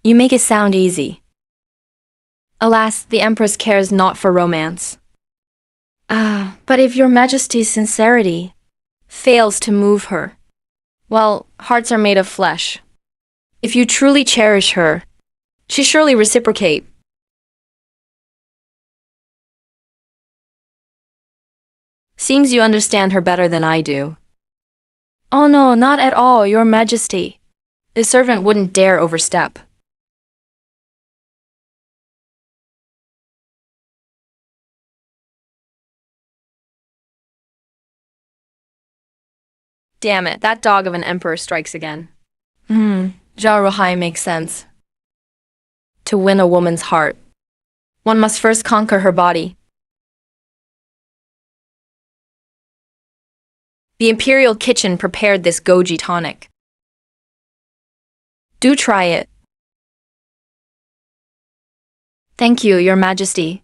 You make it sound easy. Alas, the Empress cares not for romance. But if your Majesty's sincerity fails to move her, well, hearts are made of flesh. If you truly cherish her, she surely reciprocate. Seems you understand her better than I do. Oh no, not at all, Your Majesty. The servant wouldn't dare overstep. Damn it, that dog of an emperor strikes again. Zhao Ruhai makes sense. To win a woman's heart, one must first conquer her body. The Imperial Kitchen prepared this goji tonic. Do try it. Thank you, Your Majesty.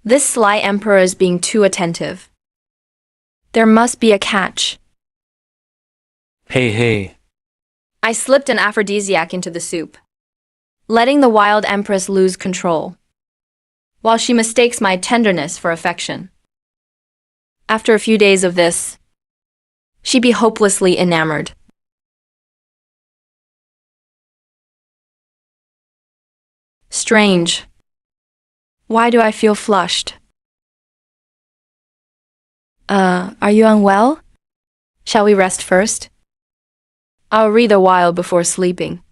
This sly emperor is being too attentive. There must be a catch.
Hey.
I slipped an aphrodisiac into the soup, letting the wild empress lose control, while she mistakes my tenderness for affection. After a few days of this, she'd be hopelessly enamored. Strange. Why do I feel flushed? Are you unwell? Shall we rest first? I'll read a while before sleeping.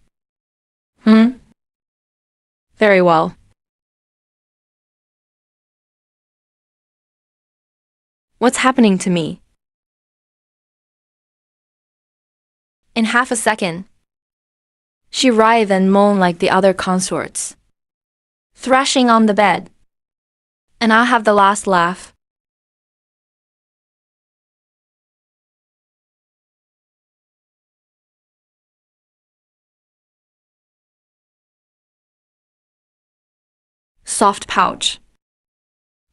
Very well. What's happening to me? In half a second, she writhed and moaned like the other consorts, thrashing on the bed, and I'll have the last laugh. Soft pouch.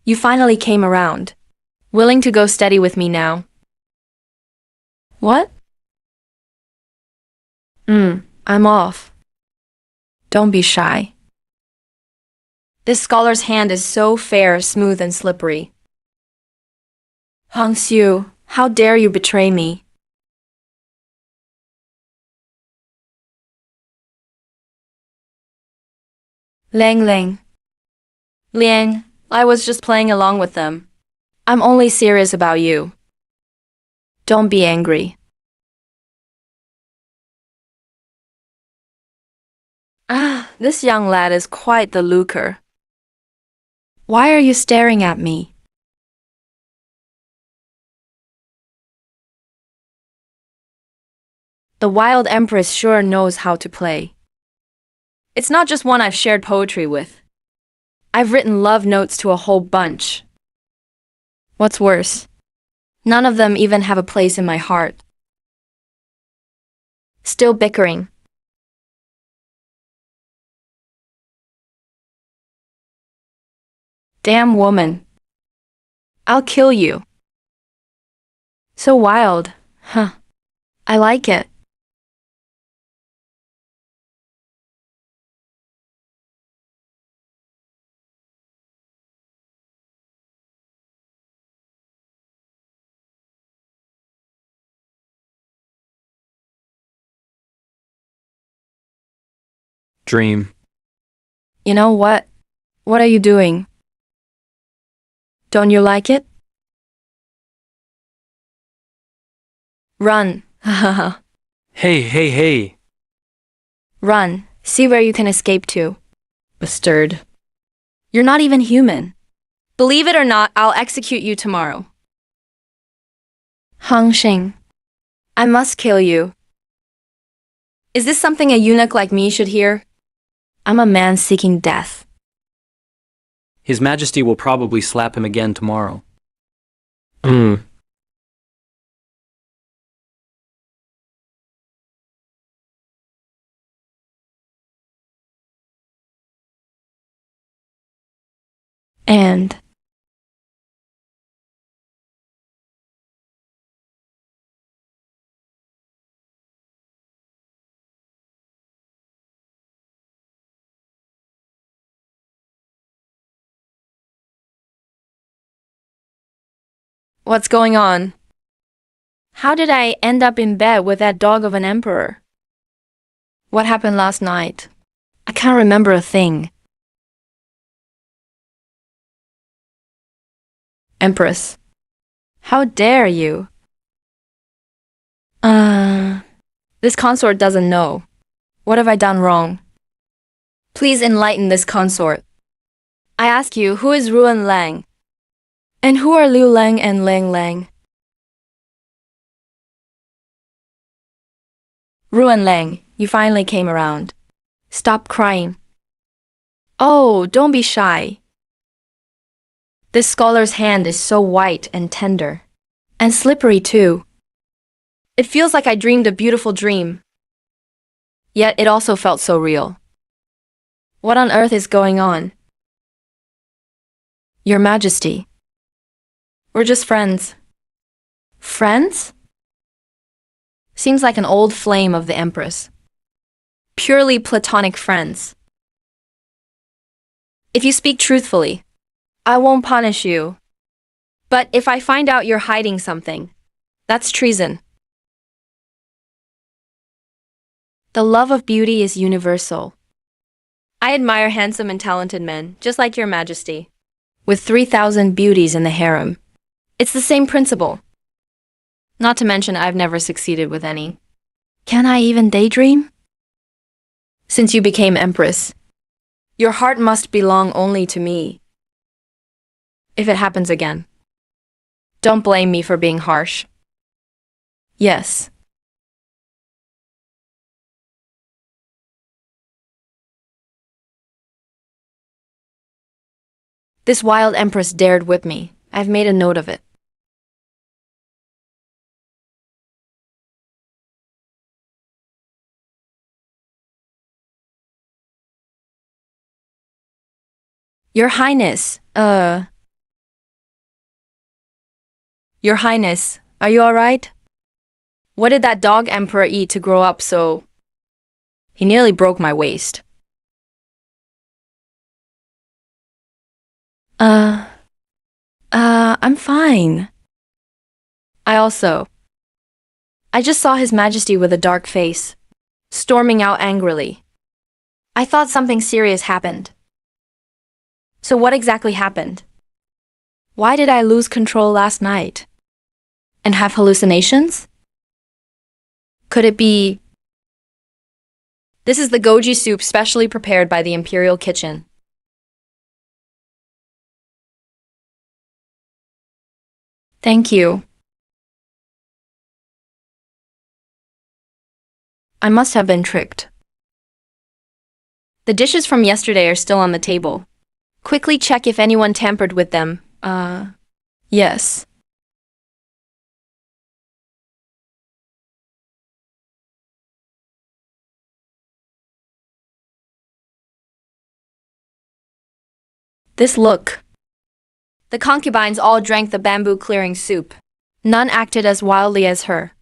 You finally came around. Willing to go steady with me now? What? I'm off. Don't be shy. This scholar's hand is so fair, smooth, and slippery. Hong Xiu, how dare you betray me? Lang Lang. Liang, I was just playing along with them. I'm only serious about you. Don't be angry. This young lad is quite the looker. Why are you staring at me? The wild Empress sure knows how to play. It's not just one I've shared poetry with. I've written love notes to a whole bunch. What's worse, none of them even have a place in my heart. Still bickering. Damn woman. I'll kill you. So wild, huh? I like it.
Dream.
You know what? What are you doing? Don't you like it? Run.
Hey.
Run. See where you can escape to. Bastard. You're not even human. Believe it or not, I'll execute you tomorrow. Hong Xing. I must kill you. Is this something a eunuch like me should hear? I'm a man seeking death.
His Majesty will probably slap him again tomorrow.
And what's going on? How did I end up in bed with that dog of an emperor? What happened last night? I can't remember a thing. Empress. How dare you? This consort doesn't know. What have I done wrong? Please enlighten this consort. I ask you, who is Ruan Lang? And who are Liu Lang and Lang Lang? Ruan Lang, you finally came around. Stop crying. Oh, don't be shy. This scholar's hand is so white and tender. And slippery too. It feels like I dreamed a beautiful dream. Yet it also felt so real. What on earth is going on? Your Majesty. We're just friends. Friends? Seems like an old flame of the Empress. Purely platonic friends. If you speak truthfully, I won't punish you. But if I find out you're hiding something, that's treason. The love of beauty is universal. I admire handsome and talented men, just like your majesty. With 3,000 beauties in the harem. It's the same principle. Not to mention I've never succeeded with any. Can I even daydream? Since you became Empress, your heart must belong only to me. If it happens again, don't blame me for being harsh. Yes. This wild Empress dared whip me. I've made a note of it. Your Highness, Your Highness, are you alright? What did that dog emperor eat to grow up so... He nearly broke my waist. I'm fine. I just saw His Majesty with a dark face, storming out angrily. I thought something serious happened. So what exactly happened? Why did I lose control last night? And have hallucinations? Could it be... This is the goji soup specially prepared by the Imperial Kitchen. Thank you. I must have been tricked. The dishes from yesterday are still on the table. Quickly check if anyone tampered with them. Yes. This look. The concubines all drank the bamboo-clearing soup. None acted as wildly as her.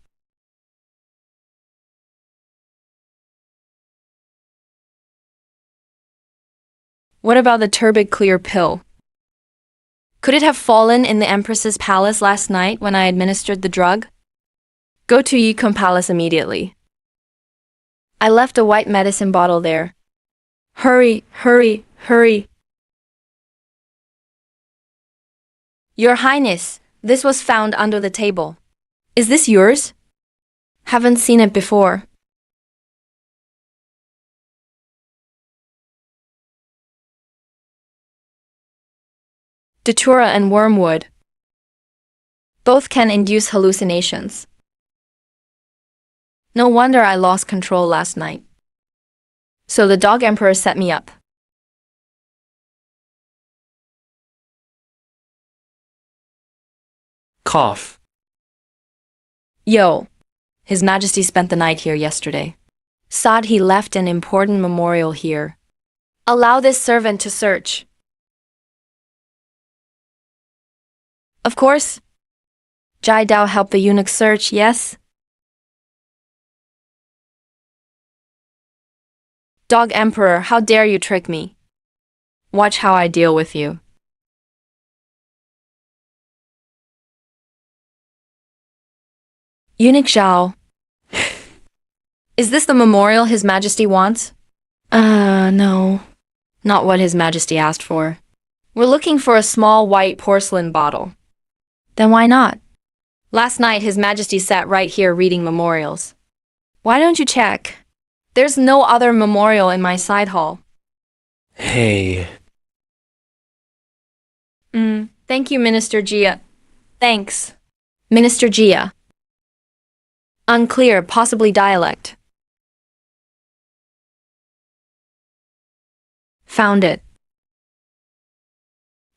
What about the turbid clear pill? Could it have fallen in the Empress's palace last night when I administered the drug? Go to Yukon Palace immediately. I left a white medicine bottle there. Hurry, hurry, hurry. Your Highness, this was found under the table. Is this yours? Haven't seen it before. Datura and wormwood. Both can induce hallucinations. No wonder I lost control last night. So the dog emperor set me up.
Cough.
Yo, His Majesty spent the night here yesterday. Said he left an important memorial here. Allow this servant to search. Of course. Jai Dao helped the eunuch search, yes? Dog Emperor, how dare you trick me? Watch how I deal with you. Eunuch Zhao. Is this the memorial His Majesty wants? No. Not what His Majesty asked for. We're looking for a small white porcelain bottle. Then why not? Last night His Majesty sat right here reading memorials. Why don't you check? There's no other memorial in my side hall.
Hey.
Thank you, Minister Jia. Thanks. Minister Jia. Unclear, possibly dialect. Found it.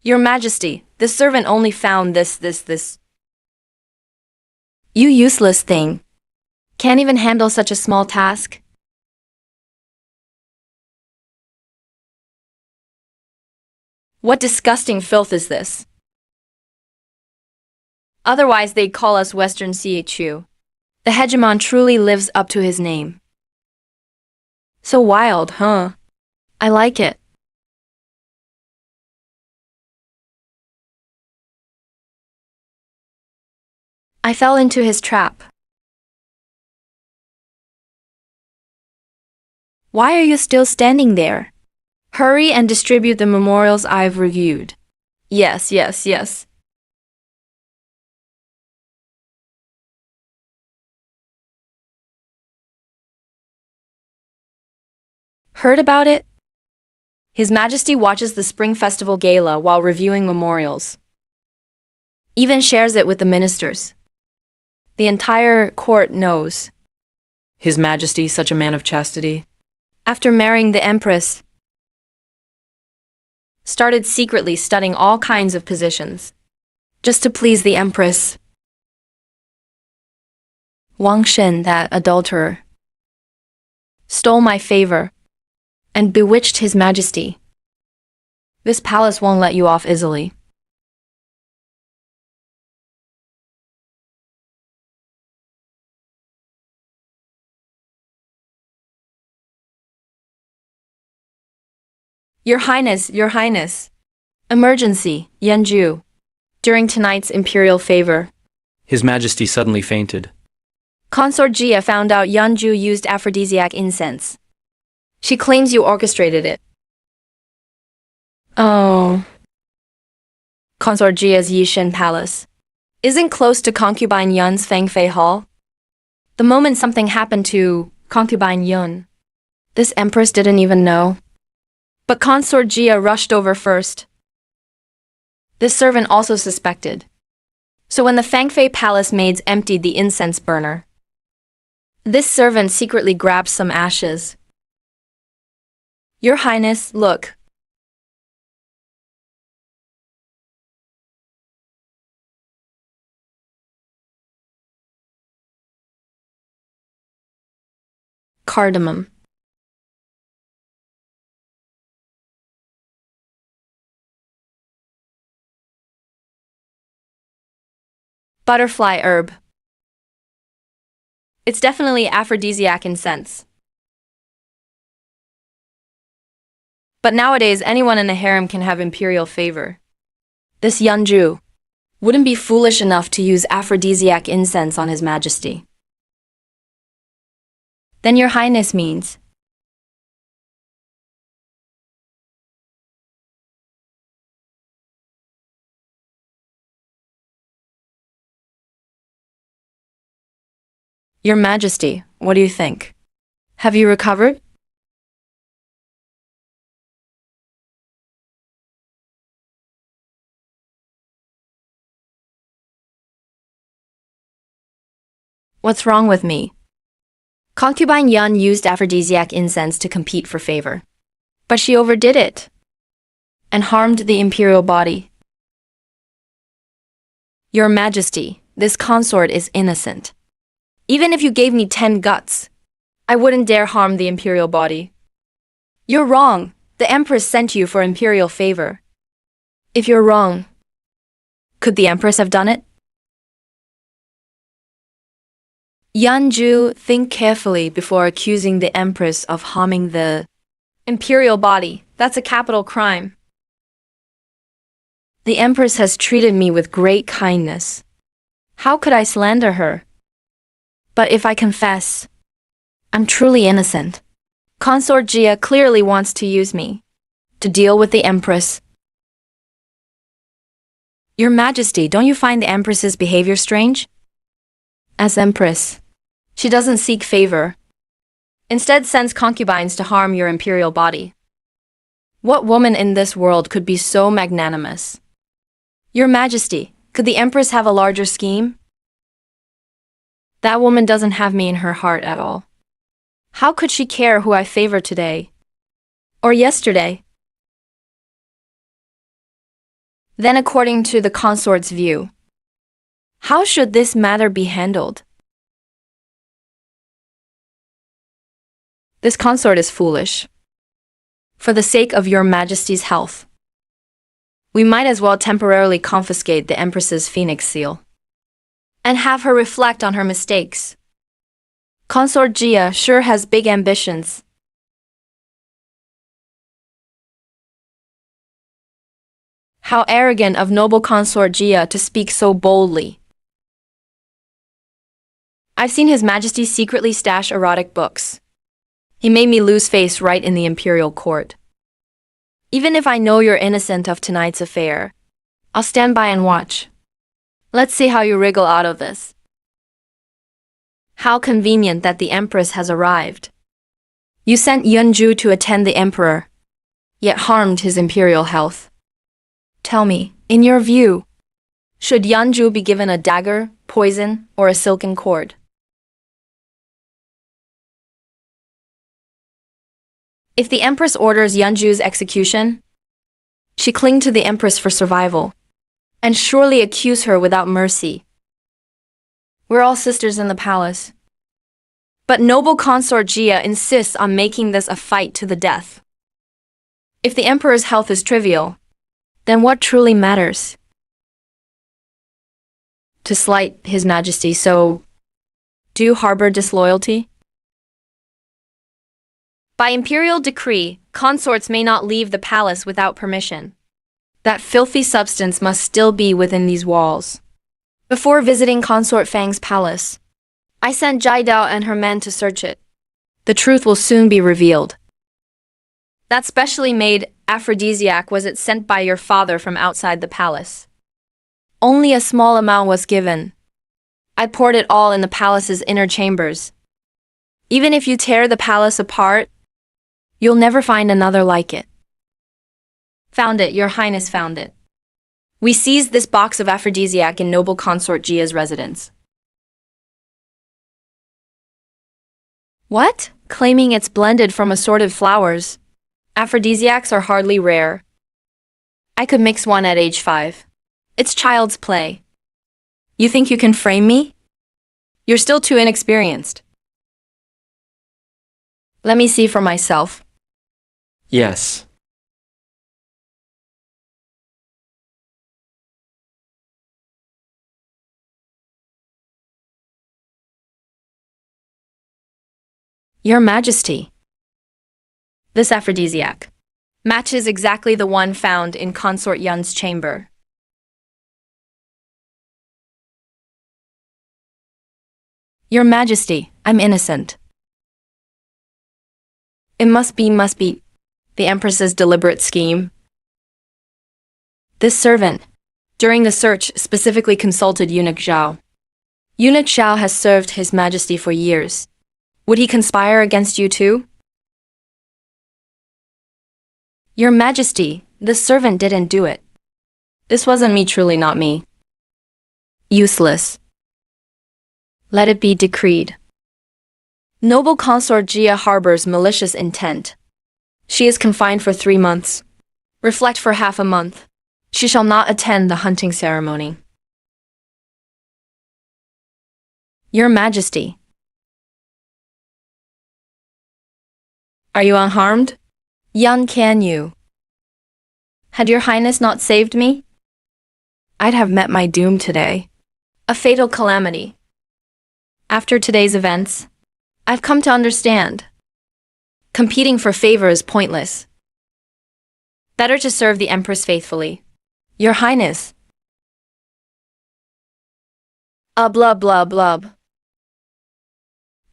Your Majesty, this servant only found this. You useless thing. Can't even handle such a small task. What disgusting filth is this? Otherwise they'd call us Western CHU. The hegemon truly lives up to his name. So wild, huh? I like it. I fell into his trap. Why are you still standing there? Hurry and distribute the memorials I've reviewed. Yes, yes, yes. Heard about it? His Majesty watches the Spring Festival Gala while reviewing memorials. Even shares it with the ministers. The entire court knows.
His Majesty, such a man of chastity.
After marrying the Empress, started secretly studying all kinds of positions, just to please the Empress. Wang Shen, that adulterer, stole my favor and bewitched His Majesty. This palace won't let you off easily. Your Highness, Your Highness. Emergency, Yanju. During tonight's imperial favor,
His Majesty suddenly fainted.
Consort Jia found out Yanju used aphrodisiac incense. She claims you orchestrated it. Oh. Consort Jia's Yishin Palace isn't close to concubine Yun's Fangfei Hall. The moment something happened to concubine Yun, this empress didn't even know. But Consort Jia rushed over first. This servant also suspected. So when the Fangfei Palace maids emptied the incense burner, this servant secretly grabbed some ashes. Your Highness, look. Cardamom. Butterfly herb. It's definitely aphrodisiac incense. But nowadays, anyone in a harem can have imperial favor. This Yanju wouldn't be foolish enough to use aphrodisiac incense on His Majesty. Then Your Highness means Your Majesty, what do you think? Have you recovered? What's wrong with me? Concubine Yun used aphrodisiac incense to compete for favor. But she overdid it and harmed the imperial body. Your Majesty, this consort is innocent. Even if you gave me 10 guts, I wouldn't dare harm the imperial body. You're wrong. The Empress sent you for imperial favor. If you're wrong, could the Empress have done it? Yanju, think carefully before accusing the Empress of harming the imperial body. That's a capital crime. The Empress has treated me with great kindness. How could I slander her? But if I confess, I'm truly innocent. Consort Jia clearly wants to use me to deal with the Empress. Your Majesty, don't you find the Empress's behavior strange? As Empress, she doesn't seek favor. Instead sends concubines to harm your imperial body. What woman in this world could be so magnanimous? Your Majesty, could the Empress have a larger scheme? That woman doesn't have me in her heart at all. How could she care who I favor today? Or yesterday? Then according to the consort's view, how should this matter be handled? This consort is foolish. For the sake of Your Majesty's health, we might as well temporarily confiscate the Empress's phoenix seal and have her reflect on her mistakes. Consort Jia sure has big ambitions. How arrogant of noble Consort Jia to speak so boldly. I've seen His Majesty secretly stash erotic books. He made me lose face right in the imperial court. Even if I know you're innocent of tonight's affair, I'll stand by and watch. Let's see how you wriggle out of this. How convenient that the Empress has arrived. You sent Yunju to attend the Emperor, yet harmed his imperial health. Tell me, in your view, should Yunju be given a dagger, poison, or a silken cord? If the Empress orders Yunju's execution, she cling to the Empress for survival, and surely accuse her without mercy. We're all sisters in the palace. But noble consort Jia insists on making this a fight to the death. If the Emperor's health is trivial, then what truly matters? To slight His Majesty, so do you harbor disloyalty? By imperial decree, consorts may not leave the palace without permission. That filthy substance must still be within these walls. Before visiting Consort Fang's palace, I sent Jai Dao and her men to search it. The truth will soon be revealed. That specially made aphrodisiac was it sent by your father from outside the palace. Only a small amount was given. I poured it all in the palace's inner chambers. Even if you tear the palace apart, you'll never find another like it. Found it, Your Highness found it. We seized this box of aphrodisiac in noble consort Jia's residence. What? Claiming it's blended from assorted flowers. Aphrodisiacs are hardly rare. I could mix one at age 5. It's child's play. You think you can frame me? You're still too inexperienced. Let me see for myself.
Yes.
Your Majesty. This aphrodisiac matches exactly the one found in Consort Yun's chamber. Your Majesty, I'm innocent. It must be the Empress's deliberate scheme. This servant, during the search, specifically consulted Eunuch Zhao. Eunuch Zhao has served His Majesty for years. Would he conspire against you too? Your Majesty, the servant didn't do it. This wasn't me, truly not me. Useless. Let it be decreed. Noble consort Jia harbors malicious intent. She is confined for 3 months. Reflect for half a month. She shall not attend the hunting ceremony. Your Majesty. Are you unharmed? Yun, can you? Had Your Highness not saved me, I'd have met my doom today. A fatal calamity. After today's events, I've come to understand. Competing for favor is pointless. Better to serve the Empress faithfully. Your Highness. Blub blub blub.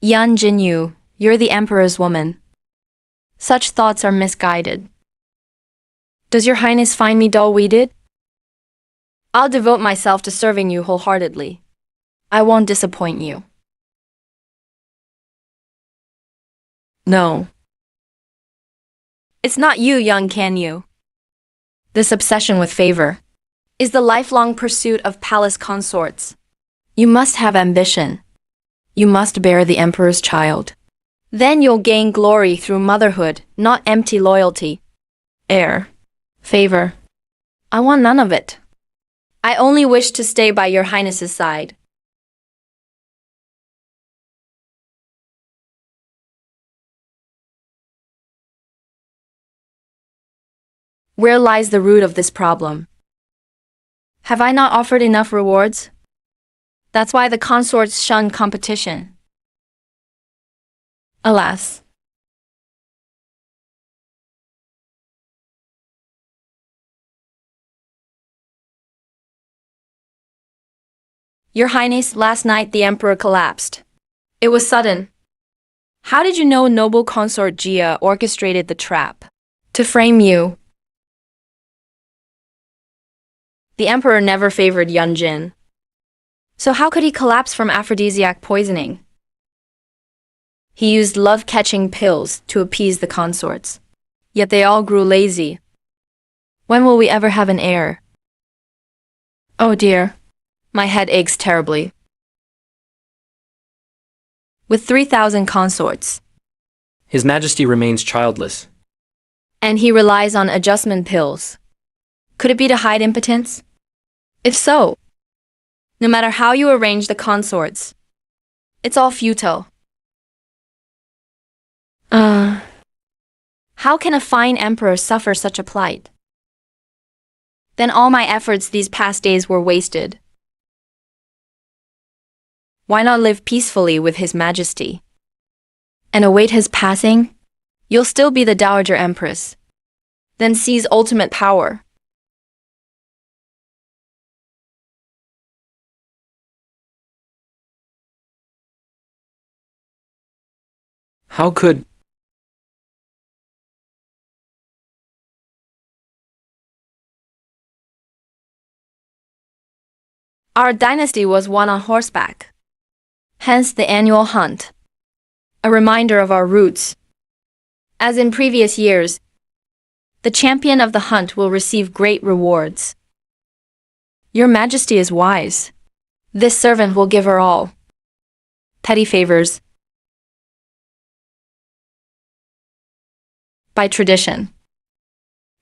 Yan Jinyu, you're the Emperor's woman. Such thoughts are misguided. Does Your Highness find me dull-witted? I'll devote myself to serving you wholeheartedly. I won't disappoint you. No. It's not you, young can you? This obsession with favor is the lifelong pursuit of palace consorts. You must have ambition. You must bear the Emperor's child. Then you'll gain glory through motherhood, not empty loyalty. Heir. Favor. I want none of it. I only wish to stay by Your Highness's side. Where lies the root of this problem? Have I not offered enough rewards? That's why the consorts shun competition. Alas. Your Highness, last night the Emperor collapsed. It was sudden. How did you know noble consort Jia orchestrated the trap? To frame you. The emperor never favored Yunjin. So how could he collapse from aphrodisiac poisoning? He used love-catching pills to appease the consorts. Yet they all grew lazy. When will we ever have an heir? Oh dear. My head aches terribly. With 3,000 consorts.
His Majesty remains childless.
And he relies on adjustment pills. Could it be to hide impotence? If so, no matter how you arrange the consorts, it's all futile. How can a fine emperor suffer such a plight? Then all my efforts these past days were wasted. Why not live peacefully with His Majesty? And await his passing? You'll still be the Dowager Empress. Then seize ultimate power.
How could...
Our dynasty was won on horseback. Hence the annual hunt. A reminder of our roots. As in previous years, the champion of the hunt will receive great rewards. Your Majesty is wise. This servant will give her all. Petty favors. By tradition.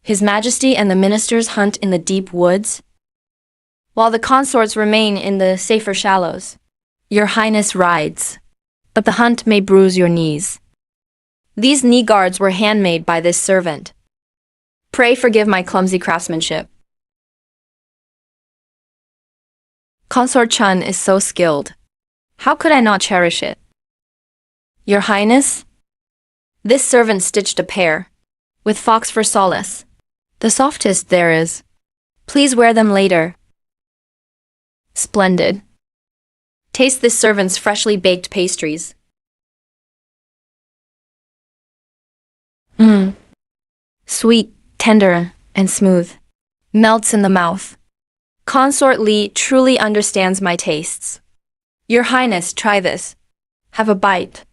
His Majesty and the ministers hunt in the deep woods, while the consorts remain in the safer shallows. Your Highness rides, but the hunt may bruise your knees. These knee guards were handmade by this servant. Pray forgive my clumsy craftsmanship. Consort Chun is so skilled. How could I not cherish it? Your Highness? This servant stitched a pair, with fox for solace. The softest there is. Please wear them later. Splendid. Taste this servant's freshly baked pastries. Sweet, tender, and smooth. Melts in the mouth. Consort Li truly understands my tastes. Your Highness, try this. Have a bite.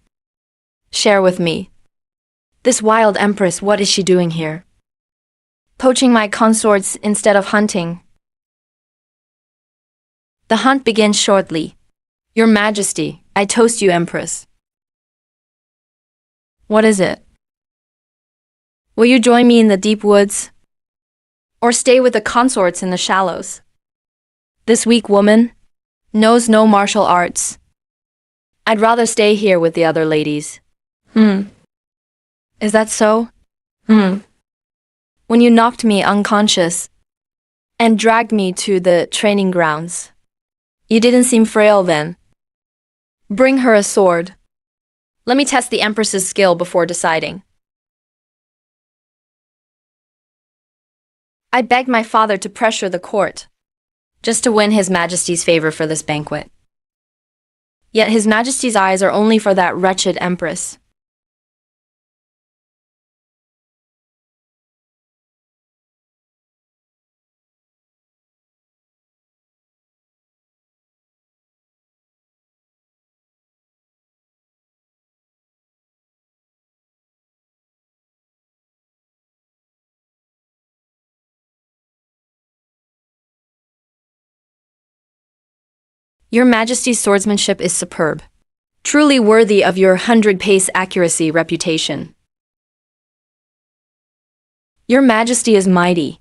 Share with me. This wild empress, what is she doing here? Poaching my consorts instead of hunting. The hunt begins shortly. Your Majesty, I toast you, Empress. What is it? Will you join me in the deep woods? Or stay with the consorts in the shallows? This weak woman knows no martial arts. I'd rather stay here with the other ladies. Is that so? When you knocked me unconscious and dragged me to the training grounds, you didn't seem frail then. Bring her a sword. Let me test the Empress's skill before deciding. I begged my father to pressure the court, just to win His Majesty's favor for this banquet. Yet His Majesty's eyes are only for that wretched Empress. Your Majesty's swordsmanship is superb, truly worthy of your 100-pace accuracy reputation. Your Majesty is mighty.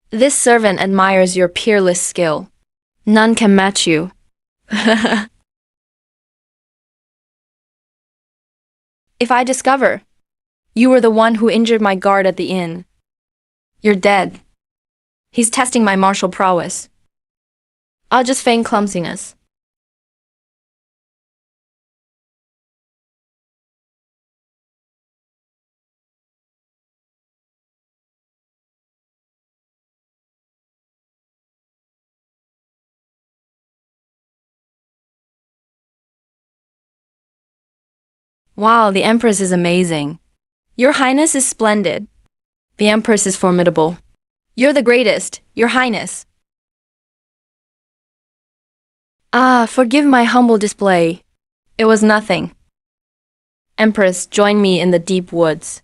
This servant admires your peerless skill. None can match you. If I discover you were the one who injured my guard at the inn, you're dead. He's testing my martial prowess. I'll just feign clumsiness. Wow, the Empress is amazing. Your Highness is splendid. The Empress is formidable. You're the greatest, Your Highness. Ah, forgive my humble display. It was nothing. Empress, join me in the deep woods.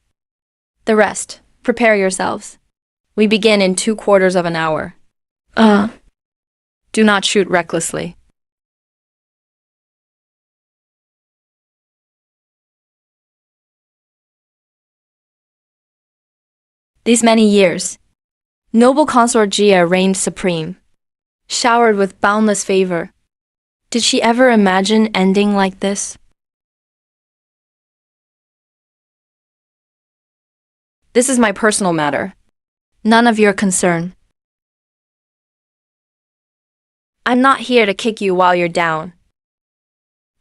The rest, prepare yourselves. We begin in 2/4 of an hour. Do not shoot recklessly. These many years, noble consort Jia reigned supreme, showered with boundless favor. Did she ever imagine ending like this? This is my personal matter. None of your concern. I'm not here to kick you while you're down,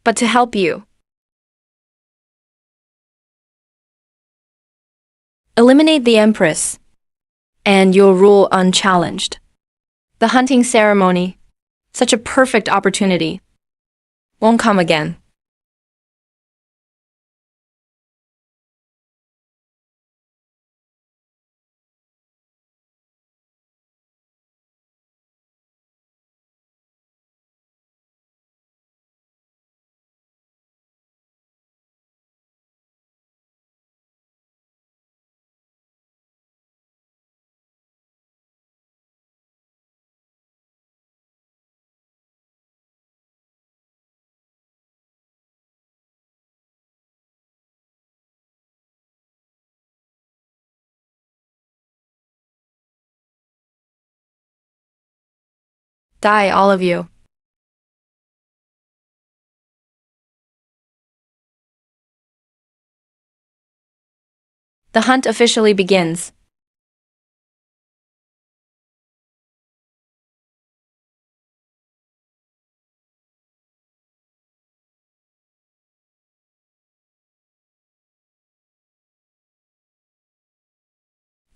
but to help you. Eliminate the Empress, and you'll rule unchallenged. The hunting ceremony, such a perfect opportunity, won't come again. Die, all of you. The hunt officially begins.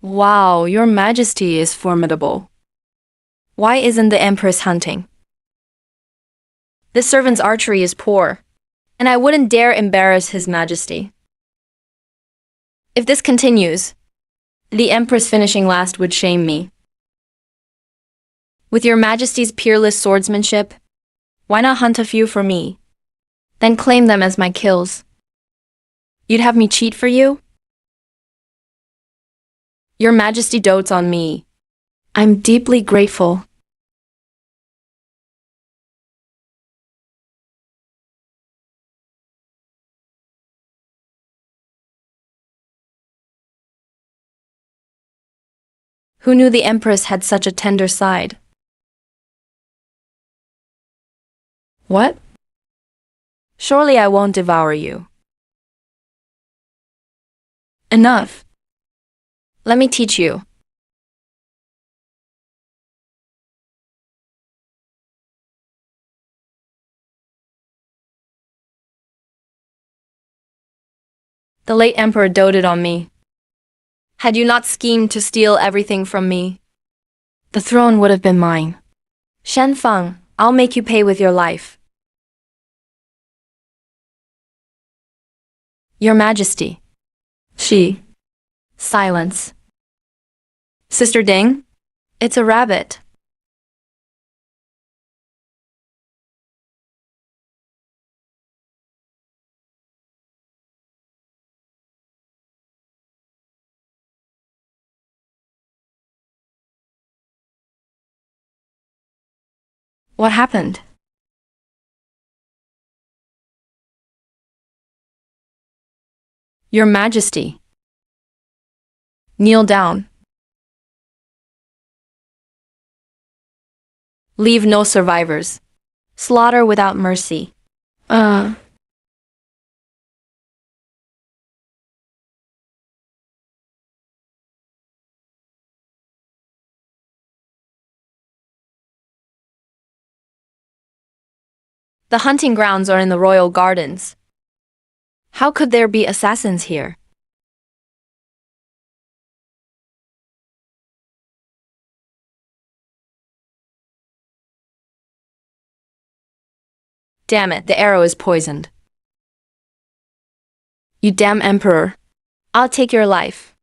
Wow, your majesty is formidable. Why isn't the Empress hunting? This servant's archery is poor, and I wouldn't dare embarrass his majesty. If this continues, the Empress finishing last would shame me. With your majesty's peerless swordsmanship, why not hunt a few for me, then claim them as my kills? You'd have me cheat for you? Your majesty dotes on me. I'm deeply grateful. Who knew the Empress had such a tender side? What? Surely I won't devour you. Enough. Let me teach you. The late emperor doted on me. Had you not schemed to steal everything from me, the throne would have been mine. Shen Feng, I'll make you pay with your life. Your Majesty. She. Silence. Sister Ding? It's a rabbit. What happened? Your Majesty. Kneel down. Leave no survivors. Slaughter without mercy. The hunting grounds are in the royal gardens. How could there be assassins here? Damn it, the arrow is poisoned. You damn emperor. I'll take your life.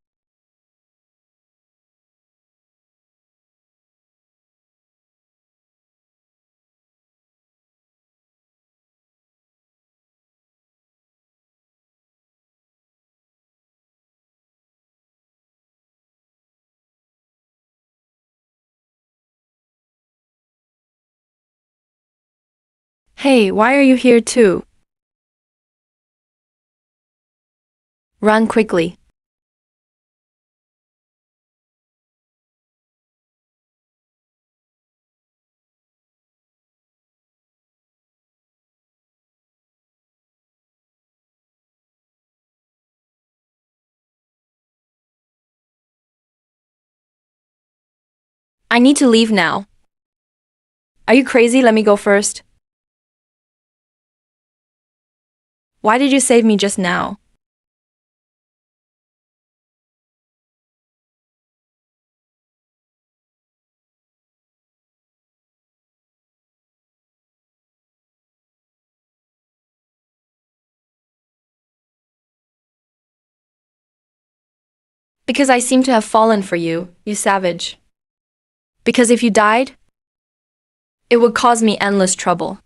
Hey, why are you here too? Run quickly. I need to leave now. Are you crazy? Let me go first. Why did you save me just now? Because I seem to have fallen for you, you savage. Because if you died, it would cause me endless trouble.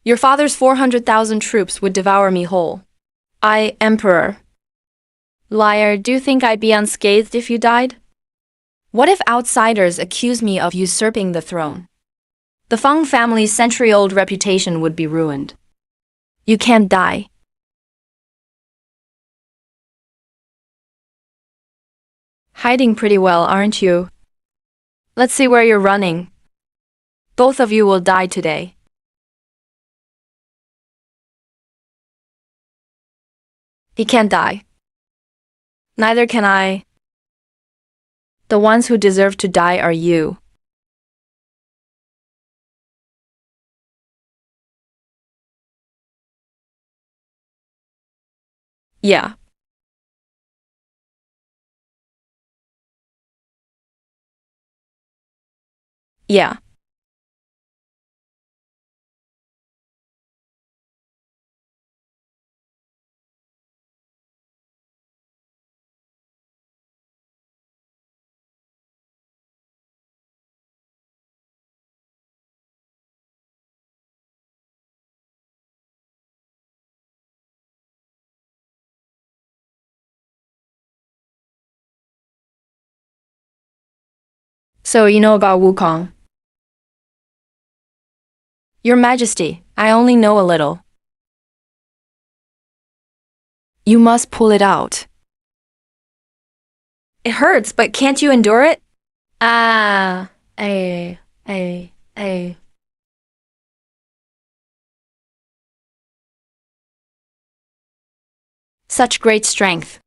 Your father's 400,000 troops would devour me whole. I, Emperor. Liar, do you think I'd be unscathed if you died? What if outsiders accuse me of usurping the throne? The Feng family's century-old reputation would be ruined. You can't die. Hiding pretty well, aren't you? Let's see where you're running. Both of you will die today. He can't die. Neither can I. The ones who deserve to die are you. Yeah. Yeah. So you know about Wukong? Your Majesty, I only know a little. You must pull it out. It hurts, but can't you endure it? Ah, eh. Such great strength.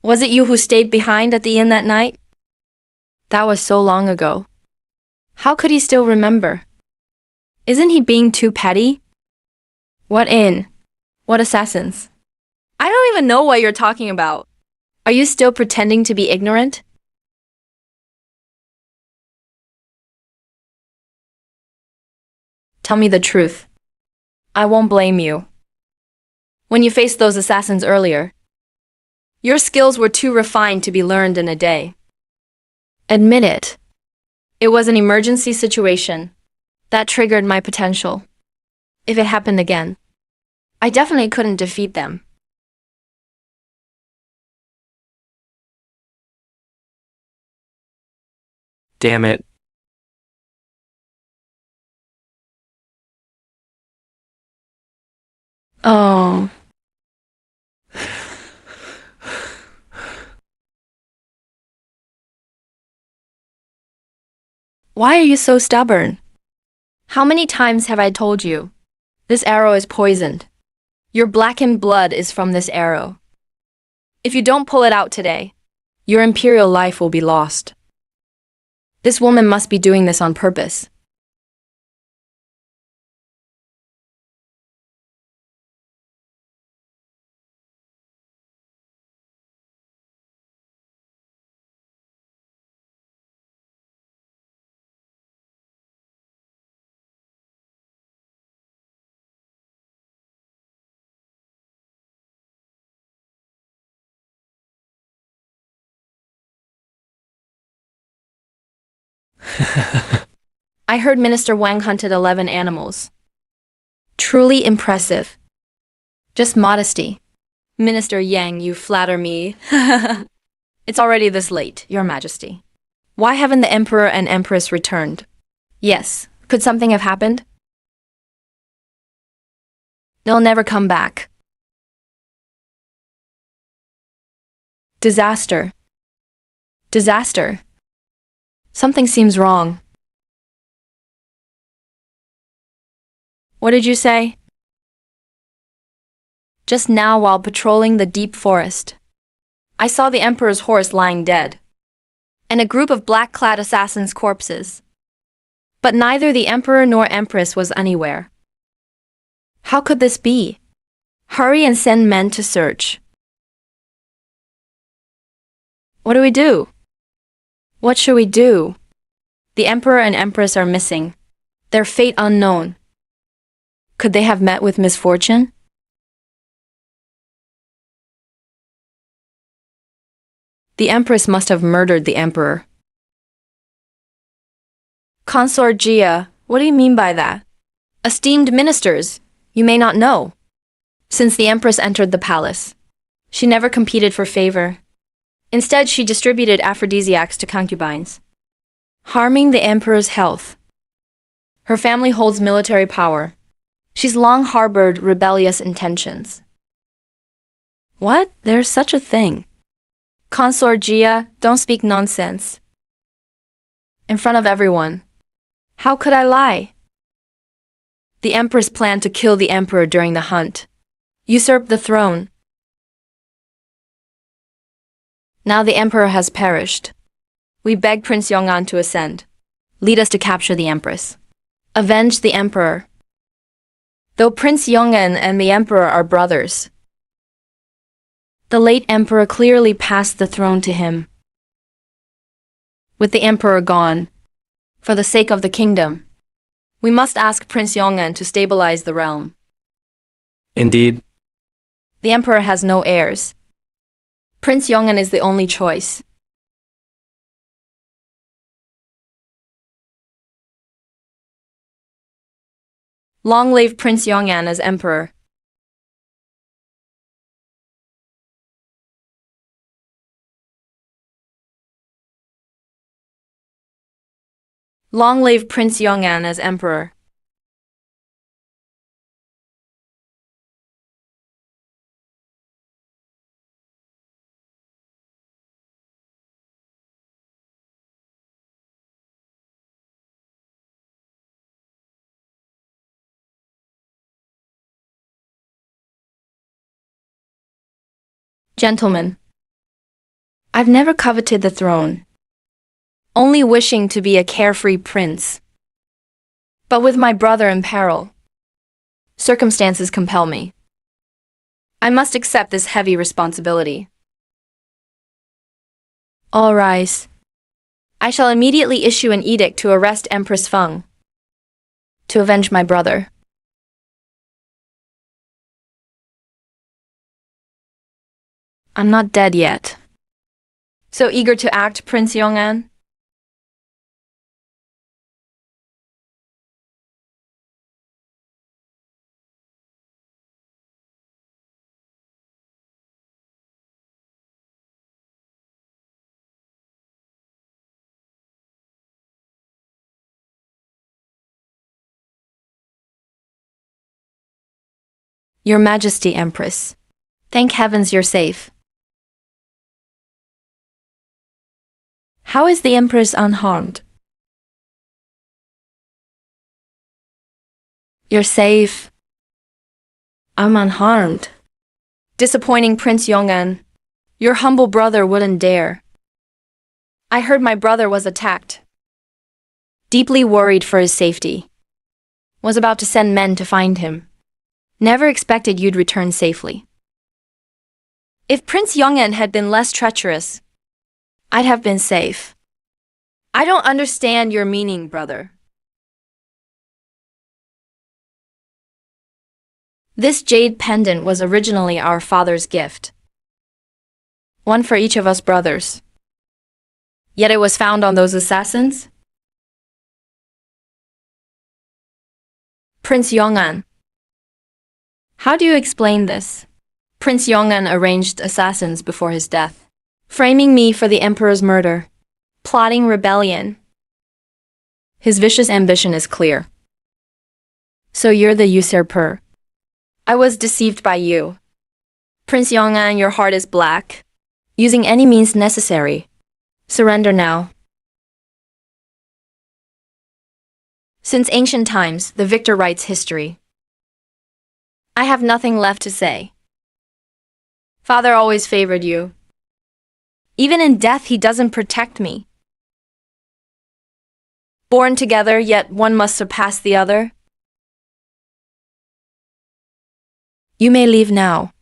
Was it you who stayed behind at the inn that night? That was so long ago. How could he still remember? Isn't he being too petty? What inn? What assassins? I don't even know what you're talking about. Are you still pretending to be ignorant? Tell me the truth. I won't blame you. When you faced those assassins earlier, your skills were too refined to be learned in a day. Admit it. It was an emergency situation that triggered my potential. If it happened again, I definitely couldn't defeat them.
Damn it.
Oh. Why are you so stubborn? How many times have I told you? This arrow is poisoned. Your blackened blood is from this arrow. If you don't pull it out today, your imperial life will be lost. This woman must be doing this on purpose. I heard Minister Wang hunted 11 animals. Truly impressive. Just modesty. Minister Yang, you flatter me. It's already this late, Your Majesty. Why haven't the Emperor and Empress returned? Yes, could something have happened? They'll never come back. Disaster. Disaster. Something seems wrong. What did you say? Just now while patrolling the deep forest, I saw the Emperor's horse lying dead, and a group of black-clad assassins' corpses. But neither the Emperor nor Empress was anywhere. How could this be? Hurry and send men to search. What do we do? What should we do? The Emperor and Empress are missing. Their fate unknown. Could they have met with misfortune? The Empress must have murdered the Emperor. Consort Gia, what do you mean by that? Esteemed ministers, you may not know. Since the Empress entered the palace, she never competed for favor. Instead, she distributed aphrodisiacs to concubines, harming the Emperor's health. Her family holds military power. She's long harbored rebellious intentions. What? There's such a thing. Consort Gia, don't speak nonsense. In front of everyone. How could I lie? The Empress planned to kill the Emperor during the hunt, usurp the throne. Now the Emperor has perished. We beg Prince Yong'an to ascend. Lead us to capture the Empress. Avenge the Emperor. Though Prince Yong'an and the Emperor are brothers, the late Emperor clearly passed the throne to him. With the Emperor gone, for the sake of the kingdom, we must ask Prince Yong'an to stabilize the realm.
Indeed.
The Emperor has no heirs. Prince Yong'an is the only choice. Long live Prince Yong'an as Emperor. Long live Prince Yong'an as Emperor. Gentlemen, I've never coveted the throne, only wishing to be a carefree prince. But with my brother in peril, circumstances compel me. I must accept this heavy responsibility. All rise. I shall immediately issue an edict to arrest Empress Feng, to avenge my brother. I'm not dead yet. So eager to act, Prince Yong'an? Your Majesty, Empress, thank heavens you're safe. How is the Empress unharmed? You're safe. I'm unharmed. Disappointing Prince Yong'an. Your humble brother wouldn't dare. I heard my brother was attacked. Deeply worried for his safety. Was about to send men to find him. Never expected you'd return safely. If Prince Yong'an had been less treacherous, I'd have been safe. I don't understand your meaning, brother. This jade pendant was originally our father's gift. One for each of us brothers. Yet it was found on those assassins? Prince Yong'an. How do you explain this? Prince Yong'an arranged assassins before his death. Framing me for the emperor's murder. Plotting rebellion. His vicious ambition is clear. So you're the usurper. I was deceived by you. Prince Yong'an, your heart is black. Using any means necessary. Surrender now. Since ancient times, the victor writes history. I have nothing left to say. Father always favored you. Even in death, he doesn't protect me. Born together, yet one must surpass the other. You may leave now.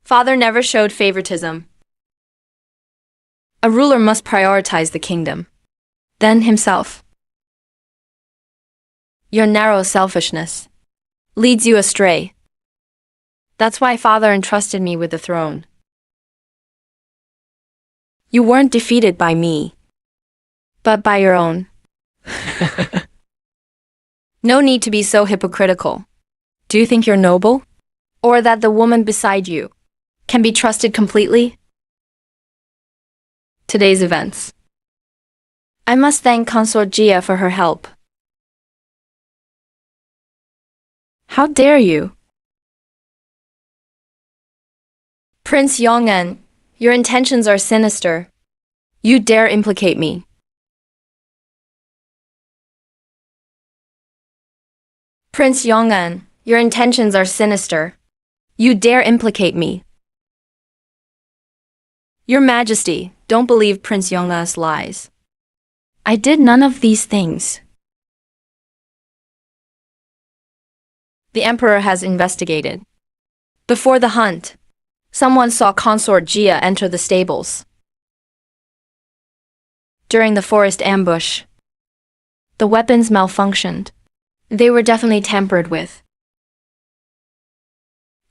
Father never showed favoritism. A ruler must prioritize the kingdom, then himself. Your narrow selfishness leads you astray. That's why Father entrusted me with the throne. You weren't defeated by me, but by your own. No need to be so hypocritical. Do you think you're noble? Or that the woman beside you can be trusted completely? Today's events. I must thank Consort Jia for her help. How dare you? Prince Yong'an, your intentions are sinister. You dare implicate me. Prince Yong'an, your intentions are sinister. You dare implicate me. Your Majesty, don't believe Prince Yong'an's lies. I did none of these things. The Emperor has investigated. Before the hunt, someone saw Consort Jia enter the stables. During the forest ambush, the weapons malfunctioned. They were definitely tampered with.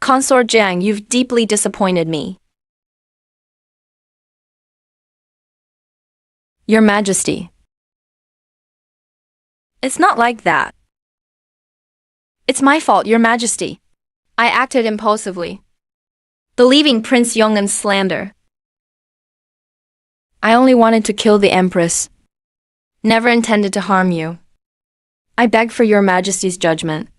Consort Jiang, you've deeply disappointed me. Your Majesty. It's not like that. It's my fault, Your Majesty. I acted impulsively, believing Prince Yong'an's slander. I only wanted to kill the Empress. Never intended to harm you. I beg for Your Majesty's judgment.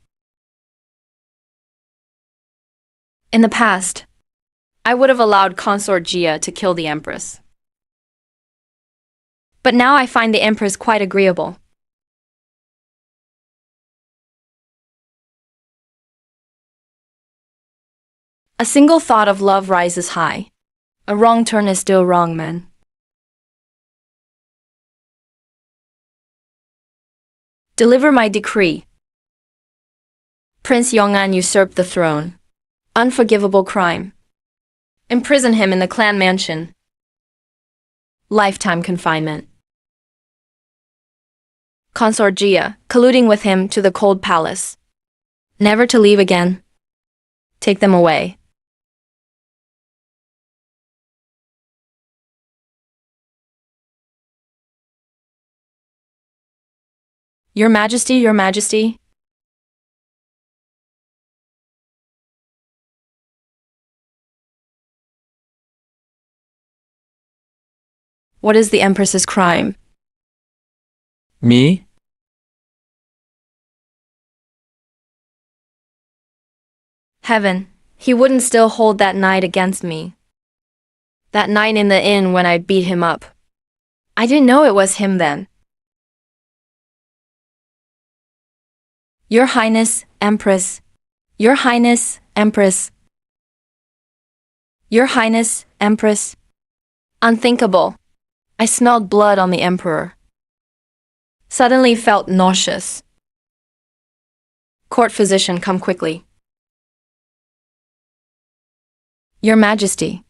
In the past, I would have allowed Consort Jia to kill the Empress. But now I find the Empress quite agreeable. A single thought of love rises high. A wrong turn is still wrong, man. Deliver my decree. Prince Yong'an usurped the throne. Unforgivable crime. Imprison him in the clan mansion. Lifetime confinement. Consort Jia, colluding with him to the cold palace. Never to leave again. Take them away. Your Majesty, Your Majesty. What is the Empress's crime?
Me?
Heaven, he wouldn't still hold that night against me. That night in the inn when I beat him up. I didn't know it was him then. Your Highness, Empress. Your Highness, Empress. Your Highness, Empress. Unthinkable. I smelled blood on the Emperor. Suddenly felt nauseous. Court physician, come quickly. Your Majesty.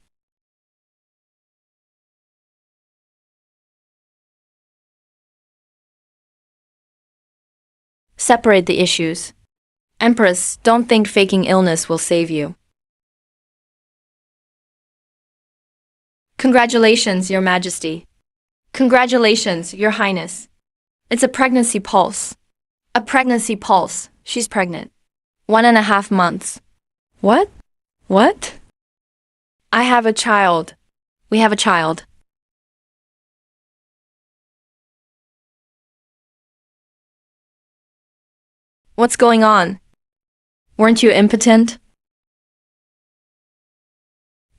Separate the issues. Empress, don't think faking illness will save you. Congratulations, Your Majesty. Congratulations, Your Highness. It's a pregnancy pulse. A pregnancy pulse. She's pregnant. 1.5 months. What? What? I have a child. We have a child. What's going on? Weren't you impotent?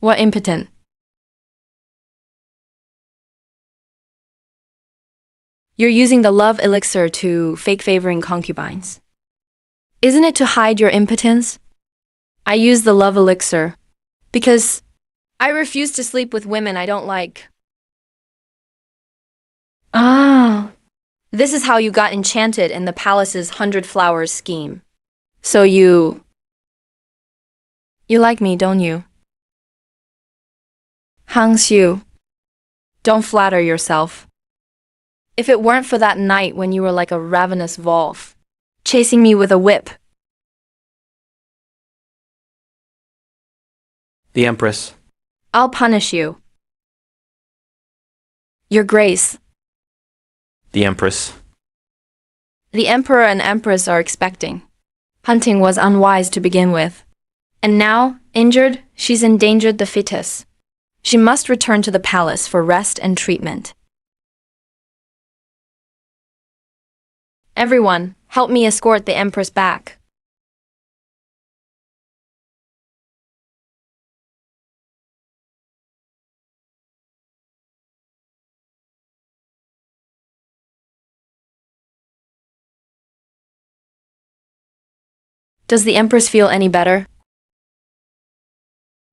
What impotent? You're using the love elixir to fake favoring concubines. Isn't it to hide your impotence? I use the love elixir because I refuse to sleep with women I don't like. Ah. This is how you got enchanted in the palace's 100 flowers scheme. So you like me, don't you? Hangs you. Don't flatter yourself. If it weren't for that night when you were like a ravenous wolf, chasing me with a whip.
The Empress.
I'll punish you. Your Grace.
The Empress.
The Emperor and Empress are expecting. Hunting was unwise to begin with. And now, injured, she's endangered the fetus. She must return to the palace for rest and treatment. Everyone, help me escort the Empress back. Does the Empress feel any better?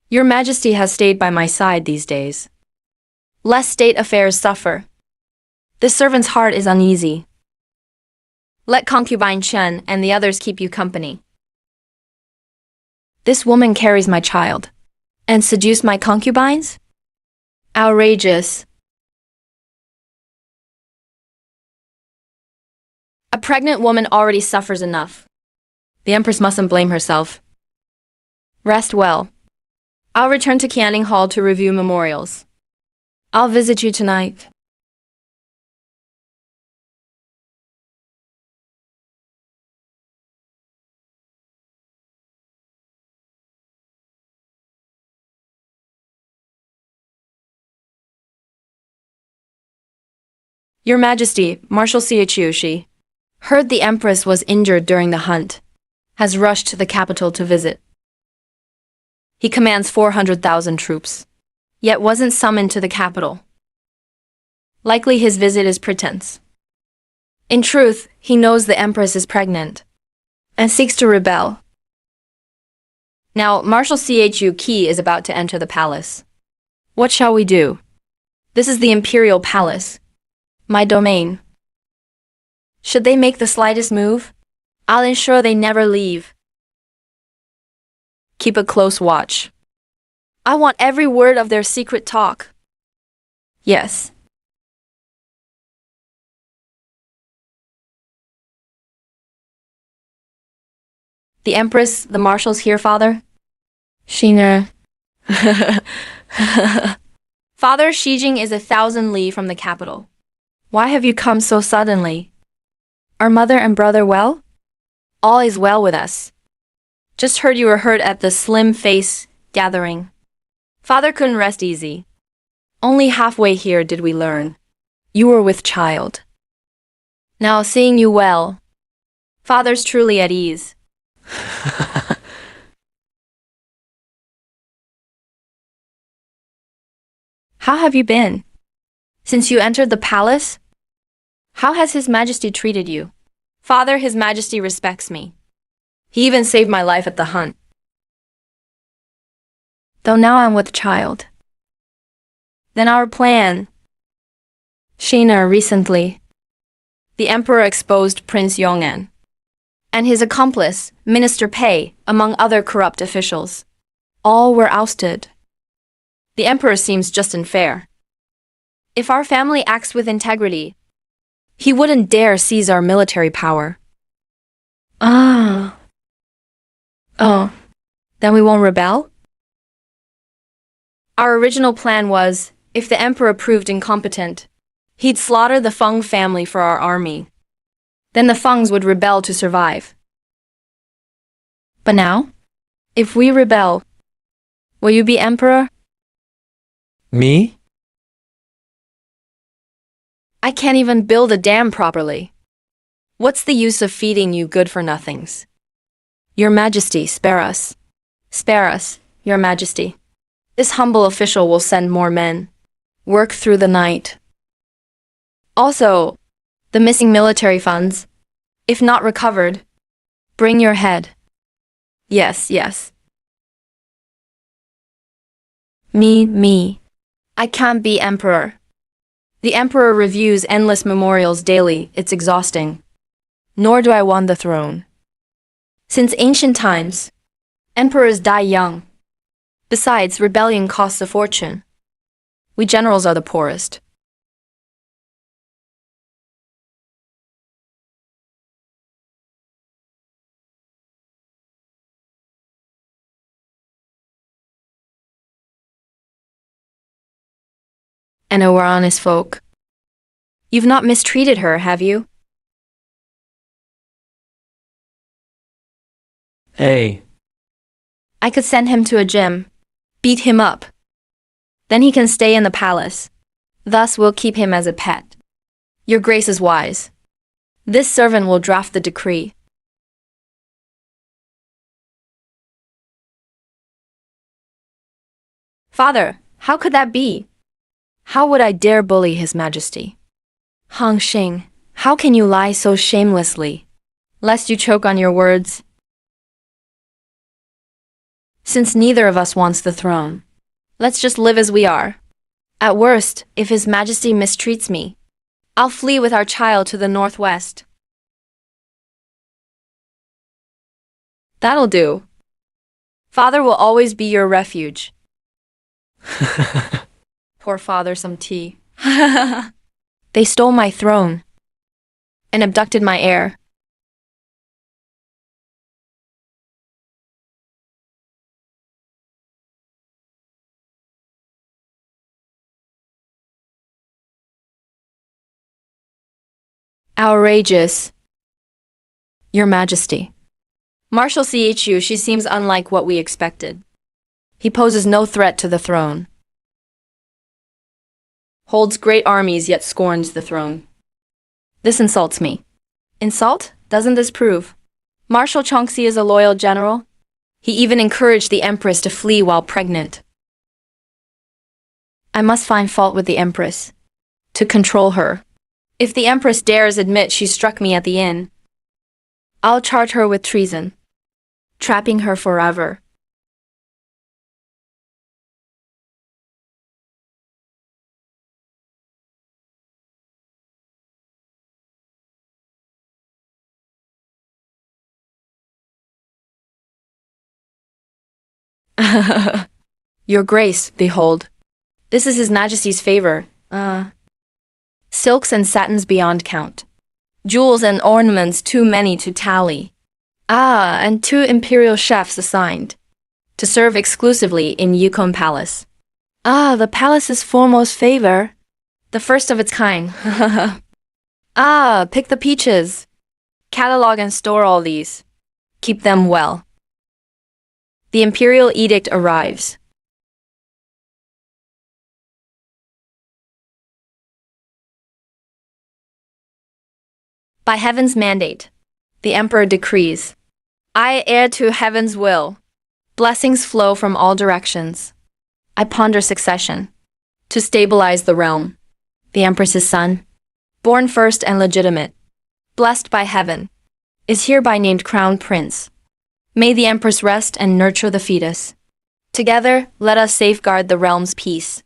Your Majesty has stayed by my side these days. Lest state affairs suffer. This servant's heart is uneasy. Let concubine Chen and the others keep you company. This woman carries my child. And seduce my concubines? Outrageous. A pregnant woman already suffers enough. The Empress mustn't blame herself. Rest well. I'll return to Canning Hall to review memorials. I'll visit you tonight. Your Majesty, Marshal Chu Shi, heard the Empress was injured during the hunt, has rushed to the capital to visit. He commands 400,000 troops, yet wasn't summoned to the capital. Likely his visit is pretense. In truth, he knows the Empress is pregnant and seeks to rebel. Now, Marshal Chu Qi is about to enter the palace. What shall we do? This is the imperial palace, my domain. Should they make the slightest move, I'll ensure they never leave. Keep a close watch. I want every word of their secret talk. Yes. The Empress, the Marshals here, Father? Shiner. Father, Shijing is 1,000 li from the capital. Why have you come so suddenly? Are mother and brother well? All is well with us. Just heard you were hurt at the Slim Face gathering. Father couldn't rest easy. Only halfway here did we learn. You were with child. Now seeing you well, Father's truly at ease. How have you been? Since you entered the palace? How has His Majesty treated you? Father, His Majesty respects me. He even saved my life at the hunt. Though now I'm with child. Then our plan. Shina recently. The Emperor exposed Prince Yong'an and his accomplice, Minister Pei, among other corrupt officials. All were ousted. The Emperor seems just and fair. If our family acts with integrity, he wouldn't dare seize our military power. Ah. Oh. Then we won't rebel? Our original plan was, if the Emperor proved incompetent, he'd slaughter the Feng family for our army. Then the Fengs would rebel to survive. But now, if we rebel, will you be emperor?
Me?
I can't even build a dam properly. What's the use of feeding you good-for-nothings? Your Majesty, spare us. Spare us, Your Majesty. This humble official will send more men. Work through the night. Also, the missing military funds, if not recovered, bring your head. Yes, yes. Me. I can't be emperor. The emperor reviews endless memorials daily, it's exhausting. Nor do I want the throne. Since ancient times, emperors die young. Besides, rebellion costs a fortune. We generals are the poorest. And we're honest folk. You've not mistreated her, have you?
Hey,
I could send him to a gym, beat him up. Then he can stay in the palace. Thus we'll keep him as a pet. Your Grace is wise. This servant will draft the decree. Father, how could that be? How would I dare bully His Majesty? Hong Xing, how can you lie so shamelessly? Lest you choke on your words. Since neither of us wants the throne, let's just live as we are. At worst, if His Majesty mistreats me, I'll flee with our child to the northwest. That'll do. Father will always be your refuge. Pour father some tea. They stole my throne and abducted my heir. Outrageous. Your Majesty. Marshal Chu, she seems unlike what we expected. He poses no threat to the throne. Holds great armies yet scorns the throne. This insults me. Insult? Doesn't this prove? Marshal Chongxi is a loyal general. He even encouraged the Empress to flee while pregnant. I must find fault with the Empress. To control her. If the Empress dares admit she struck me at the inn, I'll charge her with treason. Trapping her forever. Your Grace, behold. This is His Majesty's favor. Silks and satins beyond count. Jewels and ornaments too many to tally. And 2 imperial chefs assigned to serve exclusively in Yukon Palace. The palace's foremost favor. The first of its kind. Pick the peaches. Catalog and store all these. Keep them well. The imperial edict arrives. By heaven's mandate, the emperor decrees, I heir to heaven's will. Blessings flow from all directions. I ponder succession to stabilize the realm. The empress's son, born first and legitimate, blessed by heaven, is hereby named crown prince. May the empress rest and nurture the fetus. Together, let us safeguard the realm's peace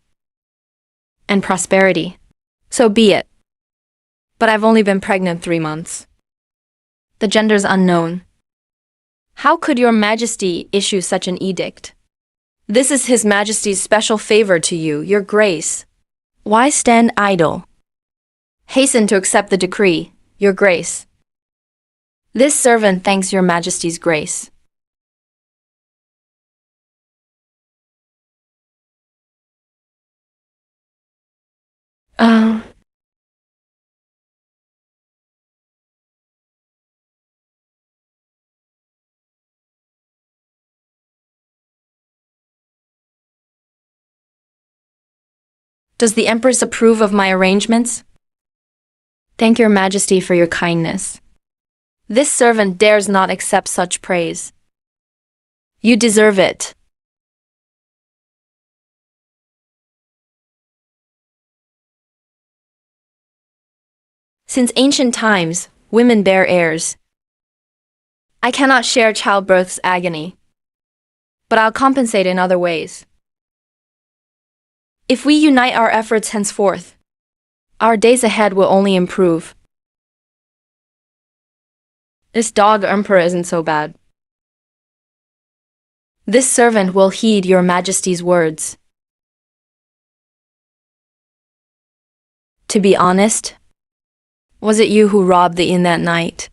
and prosperity. So be it. But I've only been pregnant 3 months. The gender's unknown. How could Your Majesty issue such an edict? This is His Majesty's special favor to you, Your Grace. Why stand idle? Hasten to accept the decree, Your Grace. This servant thanks Your Majesty's grace. Does the Empress approve of my arrangements? Thank your Majesty for your kindness. This servant dares not accept such praise. You deserve it. Since ancient times, women bear heirs. I cannot share childbirth's agony, but I'll compensate in other ways. If we unite our efforts henceforth, our days ahead will only improve. This dog emperor isn't so bad. This servant will heed your Majesty's words. To be honest, was it you who robbed the inn that night?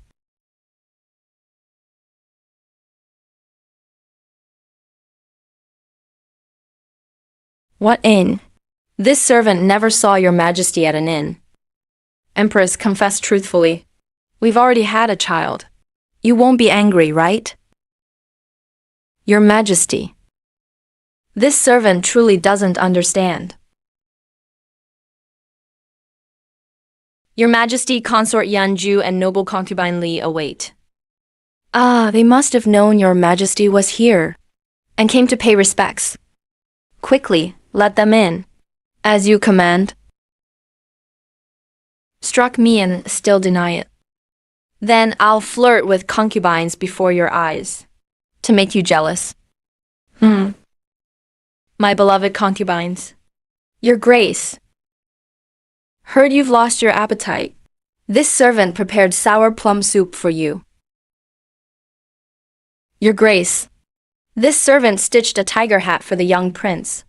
What inn? This servant never saw your Majesty at an inn. Empress, confess truthfully. We've already had a child. You won't be angry, right? Your Majesty. This servant truly doesn't understand. Your Majesty, Consort Yanju and noble concubine Li await. Ah, they must have known your Majesty was here and came to pay respects. Quickly, let them in. As you command. Struck me and still deny it. Then I'll flirt with concubines before your eyes, to make you jealous. My beloved concubines. Your Grace. Heard you've lost your appetite. This servant prepared sour plum soup for you. Your Grace. This servant stitched a tiger hat for the young prince.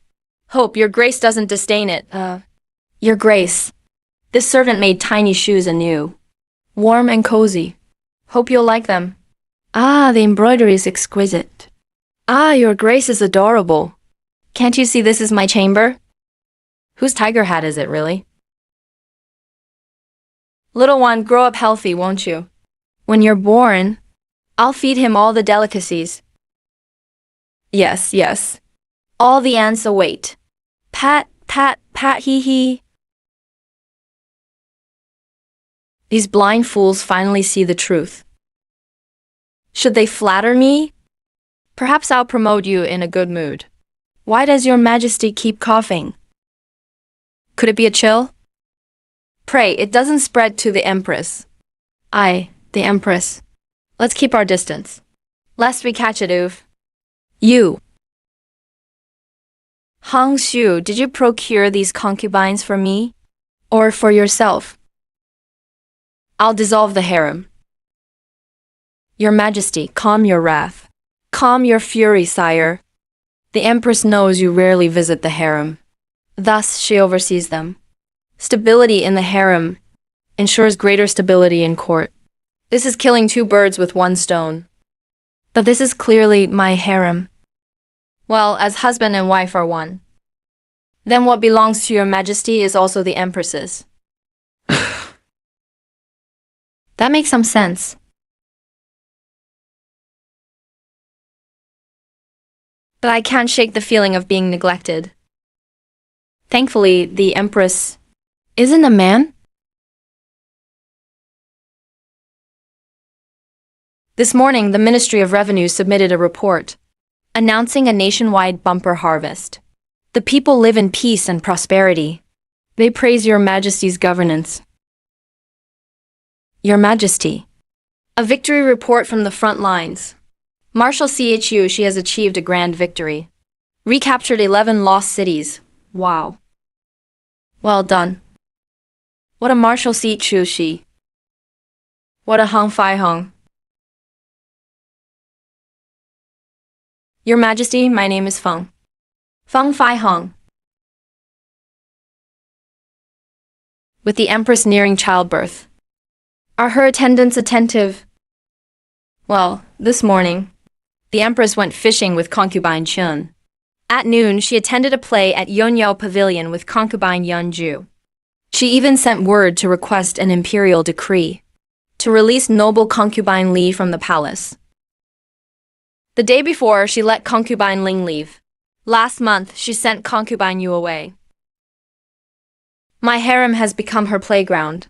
Hope your Grace doesn't disdain it. Your Grace. This servant made tiny shoes anew. Warm and cozy. Hope you'll like them. Ah, the embroidery is exquisite. Ah, your Grace is adorable. Can't you see this is my chamber? Whose tiger hat is it, really? Little one, grow up healthy, won't you? When you're born, I'll feed him all the delicacies. Yes, yes. All the ants await. Pat, pat, pat, hee hee. These blind fools finally see the truth. Should they flatter me? Perhaps I'll promote you in a good mood. Why does your Majesty keep coughing? Could it be a chill? Pray, it doesn't spread to the Empress. I, the Empress. Let's keep our distance. Lest we catch it, Uv. You. Hong Shu, did you procure these concubines for me? Or for yourself? I'll dissolve the harem. Your Majesty, calm your wrath. Calm your fury, sire. The Empress knows you rarely visit the harem. Thus, she oversees them. Stability in the harem ensures greater stability in court. This is killing two birds with one stone. But this is clearly my harem. Well, as husband and wife are one. Then what belongs to your Majesty is also the Empress's. That makes some sense. But I can't shake the feeling of being neglected. Thankfully, the Empress isn't a man. This morning, the Ministry of Revenue submitted a report announcing a nationwide bumper harvest. The people live in peace and prosperity. They praise your Majesty's governance. Your Majesty. A victory report from the front lines. Marshal Chu, she has achieved a grand victory. Recaptured 11 lost cities. Wow. Well done. What a Marshal Chu she. What a Hong Fai Hong. Your Majesty, my name is Feng. Feng Fai Hong. With the Empress nearing childbirth. Are her attendants attentive? Well, this morning, the Empress went fishing with concubine Chun. At noon, she attended a play at Yonyao Pavilion with concubine Yunju. She even sent word to request an imperial decree to release noble concubine Li from the palace. The day before, she let concubine Ling leave. Last month, she sent concubine Yu away. My harem has become her playground.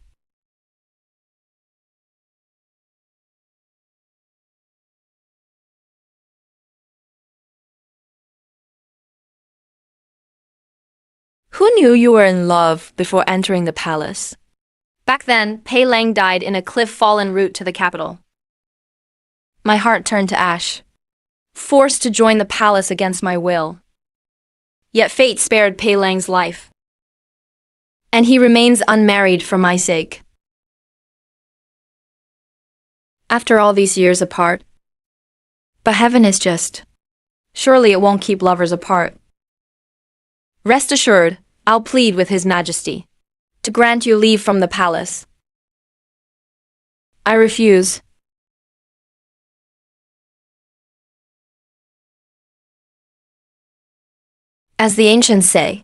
Who knew you were in love before entering the palace? Back then, Pei Lang died in a cliff fall en route to the capital. My heart turned to ash, forced to join the palace against my will. Yet fate spared Pei Lang's life, and he remains unmarried for my sake. After all these years apart, but heaven is just. Surely it won't keep lovers apart. Rest assured, I'll plead with His Majesty to grant you leave from the palace. I refuse. As the ancients say,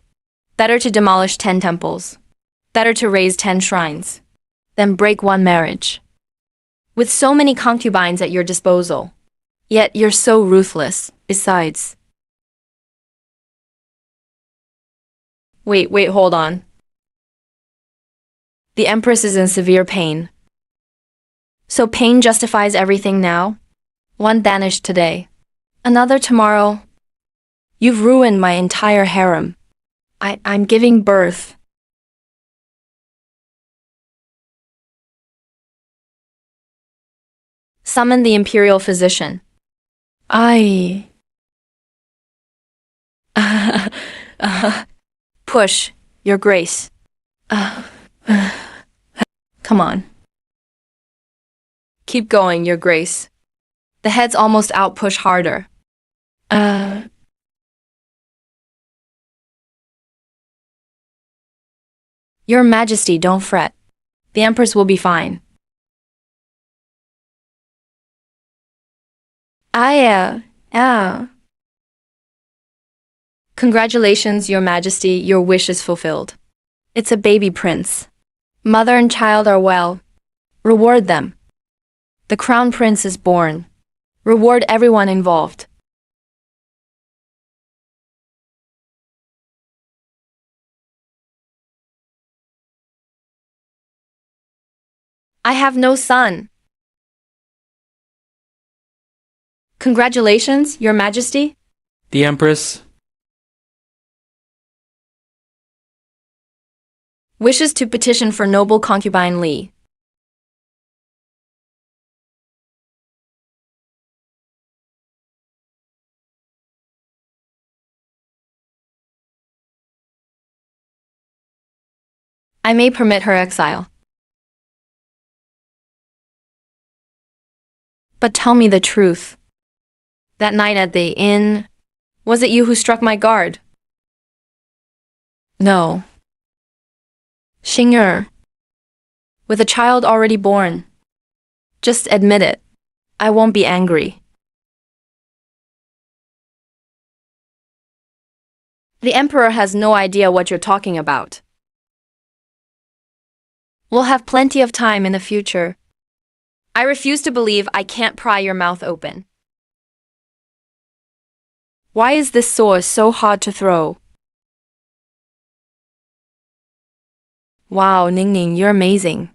better to demolish 10 temples, better to raise 10 shrines, than break one marriage. With so many concubines at your disposal, yet you're so ruthless, besides. Wait, hold on. The Empress is in severe pain. So pain justifies everything now? One banished today, another tomorrow. You've ruined my entire harem. I'm giving birth. Summon the imperial physician. Push, Your Grace. Come on. Keep going, Your Grace. The head's almost out, push harder. Your Majesty, don't fret. The Empress will be fine. Congratulations, Your Majesty, your wish is fulfilled. It's a baby prince. Mother and child are well. Reward them. The crown prince is born. Reward everyone involved. I have no son. Congratulations, Your Majesty.
The Empress.
Wishes to petition for noble concubine Li. I may permit her exile. But tell me the truth. That night at the inn, was it you who struck my guard? No. Xing'er. With a child already born. Just admit it. I won't be angry. The Emperor has no idea what you're talking about. We'll have plenty of time in the future. I refuse to believe I can't pry your mouth open. Why is this sauce so hard to throw? Wow, Ningning, you're amazing.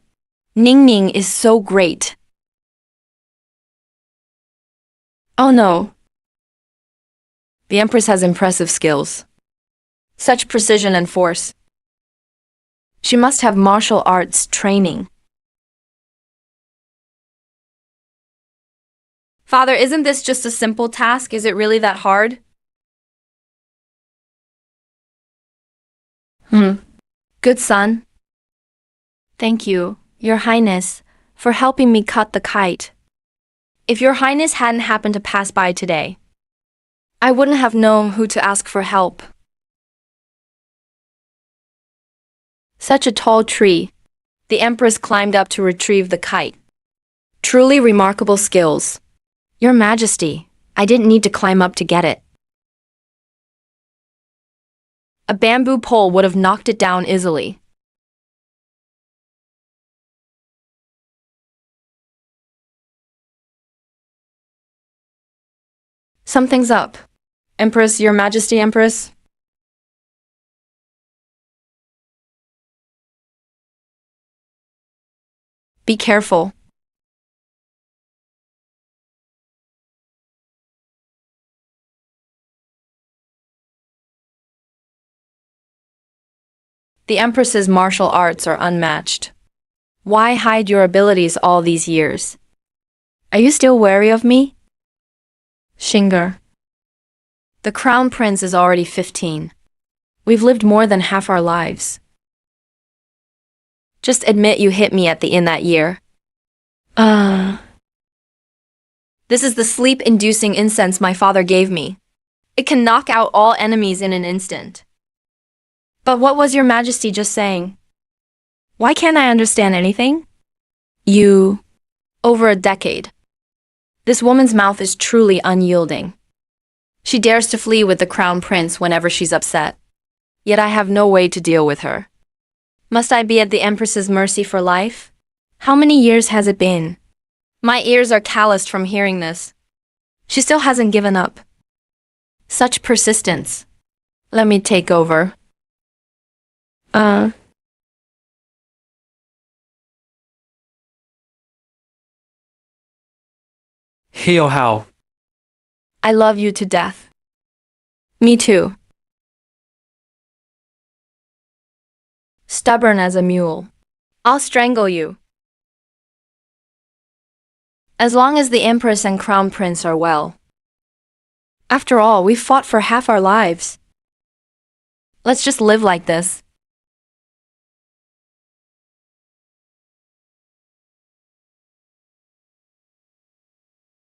Ningning is so great. Oh no. The Empress has impressive skills. Such precision and force. She must have martial arts training. Father, isn't this just a simple task? Is it really that hard? Good son. Thank you, Your Highness, for helping me cut the kite. If Your Highness hadn't happened to pass by today, I wouldn't have known who to ask for help. Such a tall tree. The Empress climbed up to retrieve the kite. Truly remarkable skills. Your Majesty, I didn't need to climb up to get it. A bamboo pole would have knocked it down easily. Something's up. Empress, Your Majesty, Empress. Be careful. The Empress's martial arts are unmatched. Why hide your abilities all these years? Are you still wary of me? Shinger. The Crown Prince is already 15. We've lived more than half our lives. Just admit you hit me at the inn that year. This is the sleep-inducing incense my father gave me. It can knock out all enemies in an instant. But what was your Majesty just saying? Why can't I understand anything? Over a decade. This woman's mouth is truly unyielding. She dares to flee with the Crown Prince whenever she's upset. Yet I have no way to deal with her. Must I be at the Empress's mercy for life? How many years has it been? My ears are calloused from hearing this. She still hasn't given up. Such persistence. Let me take over.
How?
I love you to death. Me too. Stubborn as a mule. I'll strangle you. As long as the Empress and Crown Prince are well. After all, we've fought for half our lives. Let's just live like this.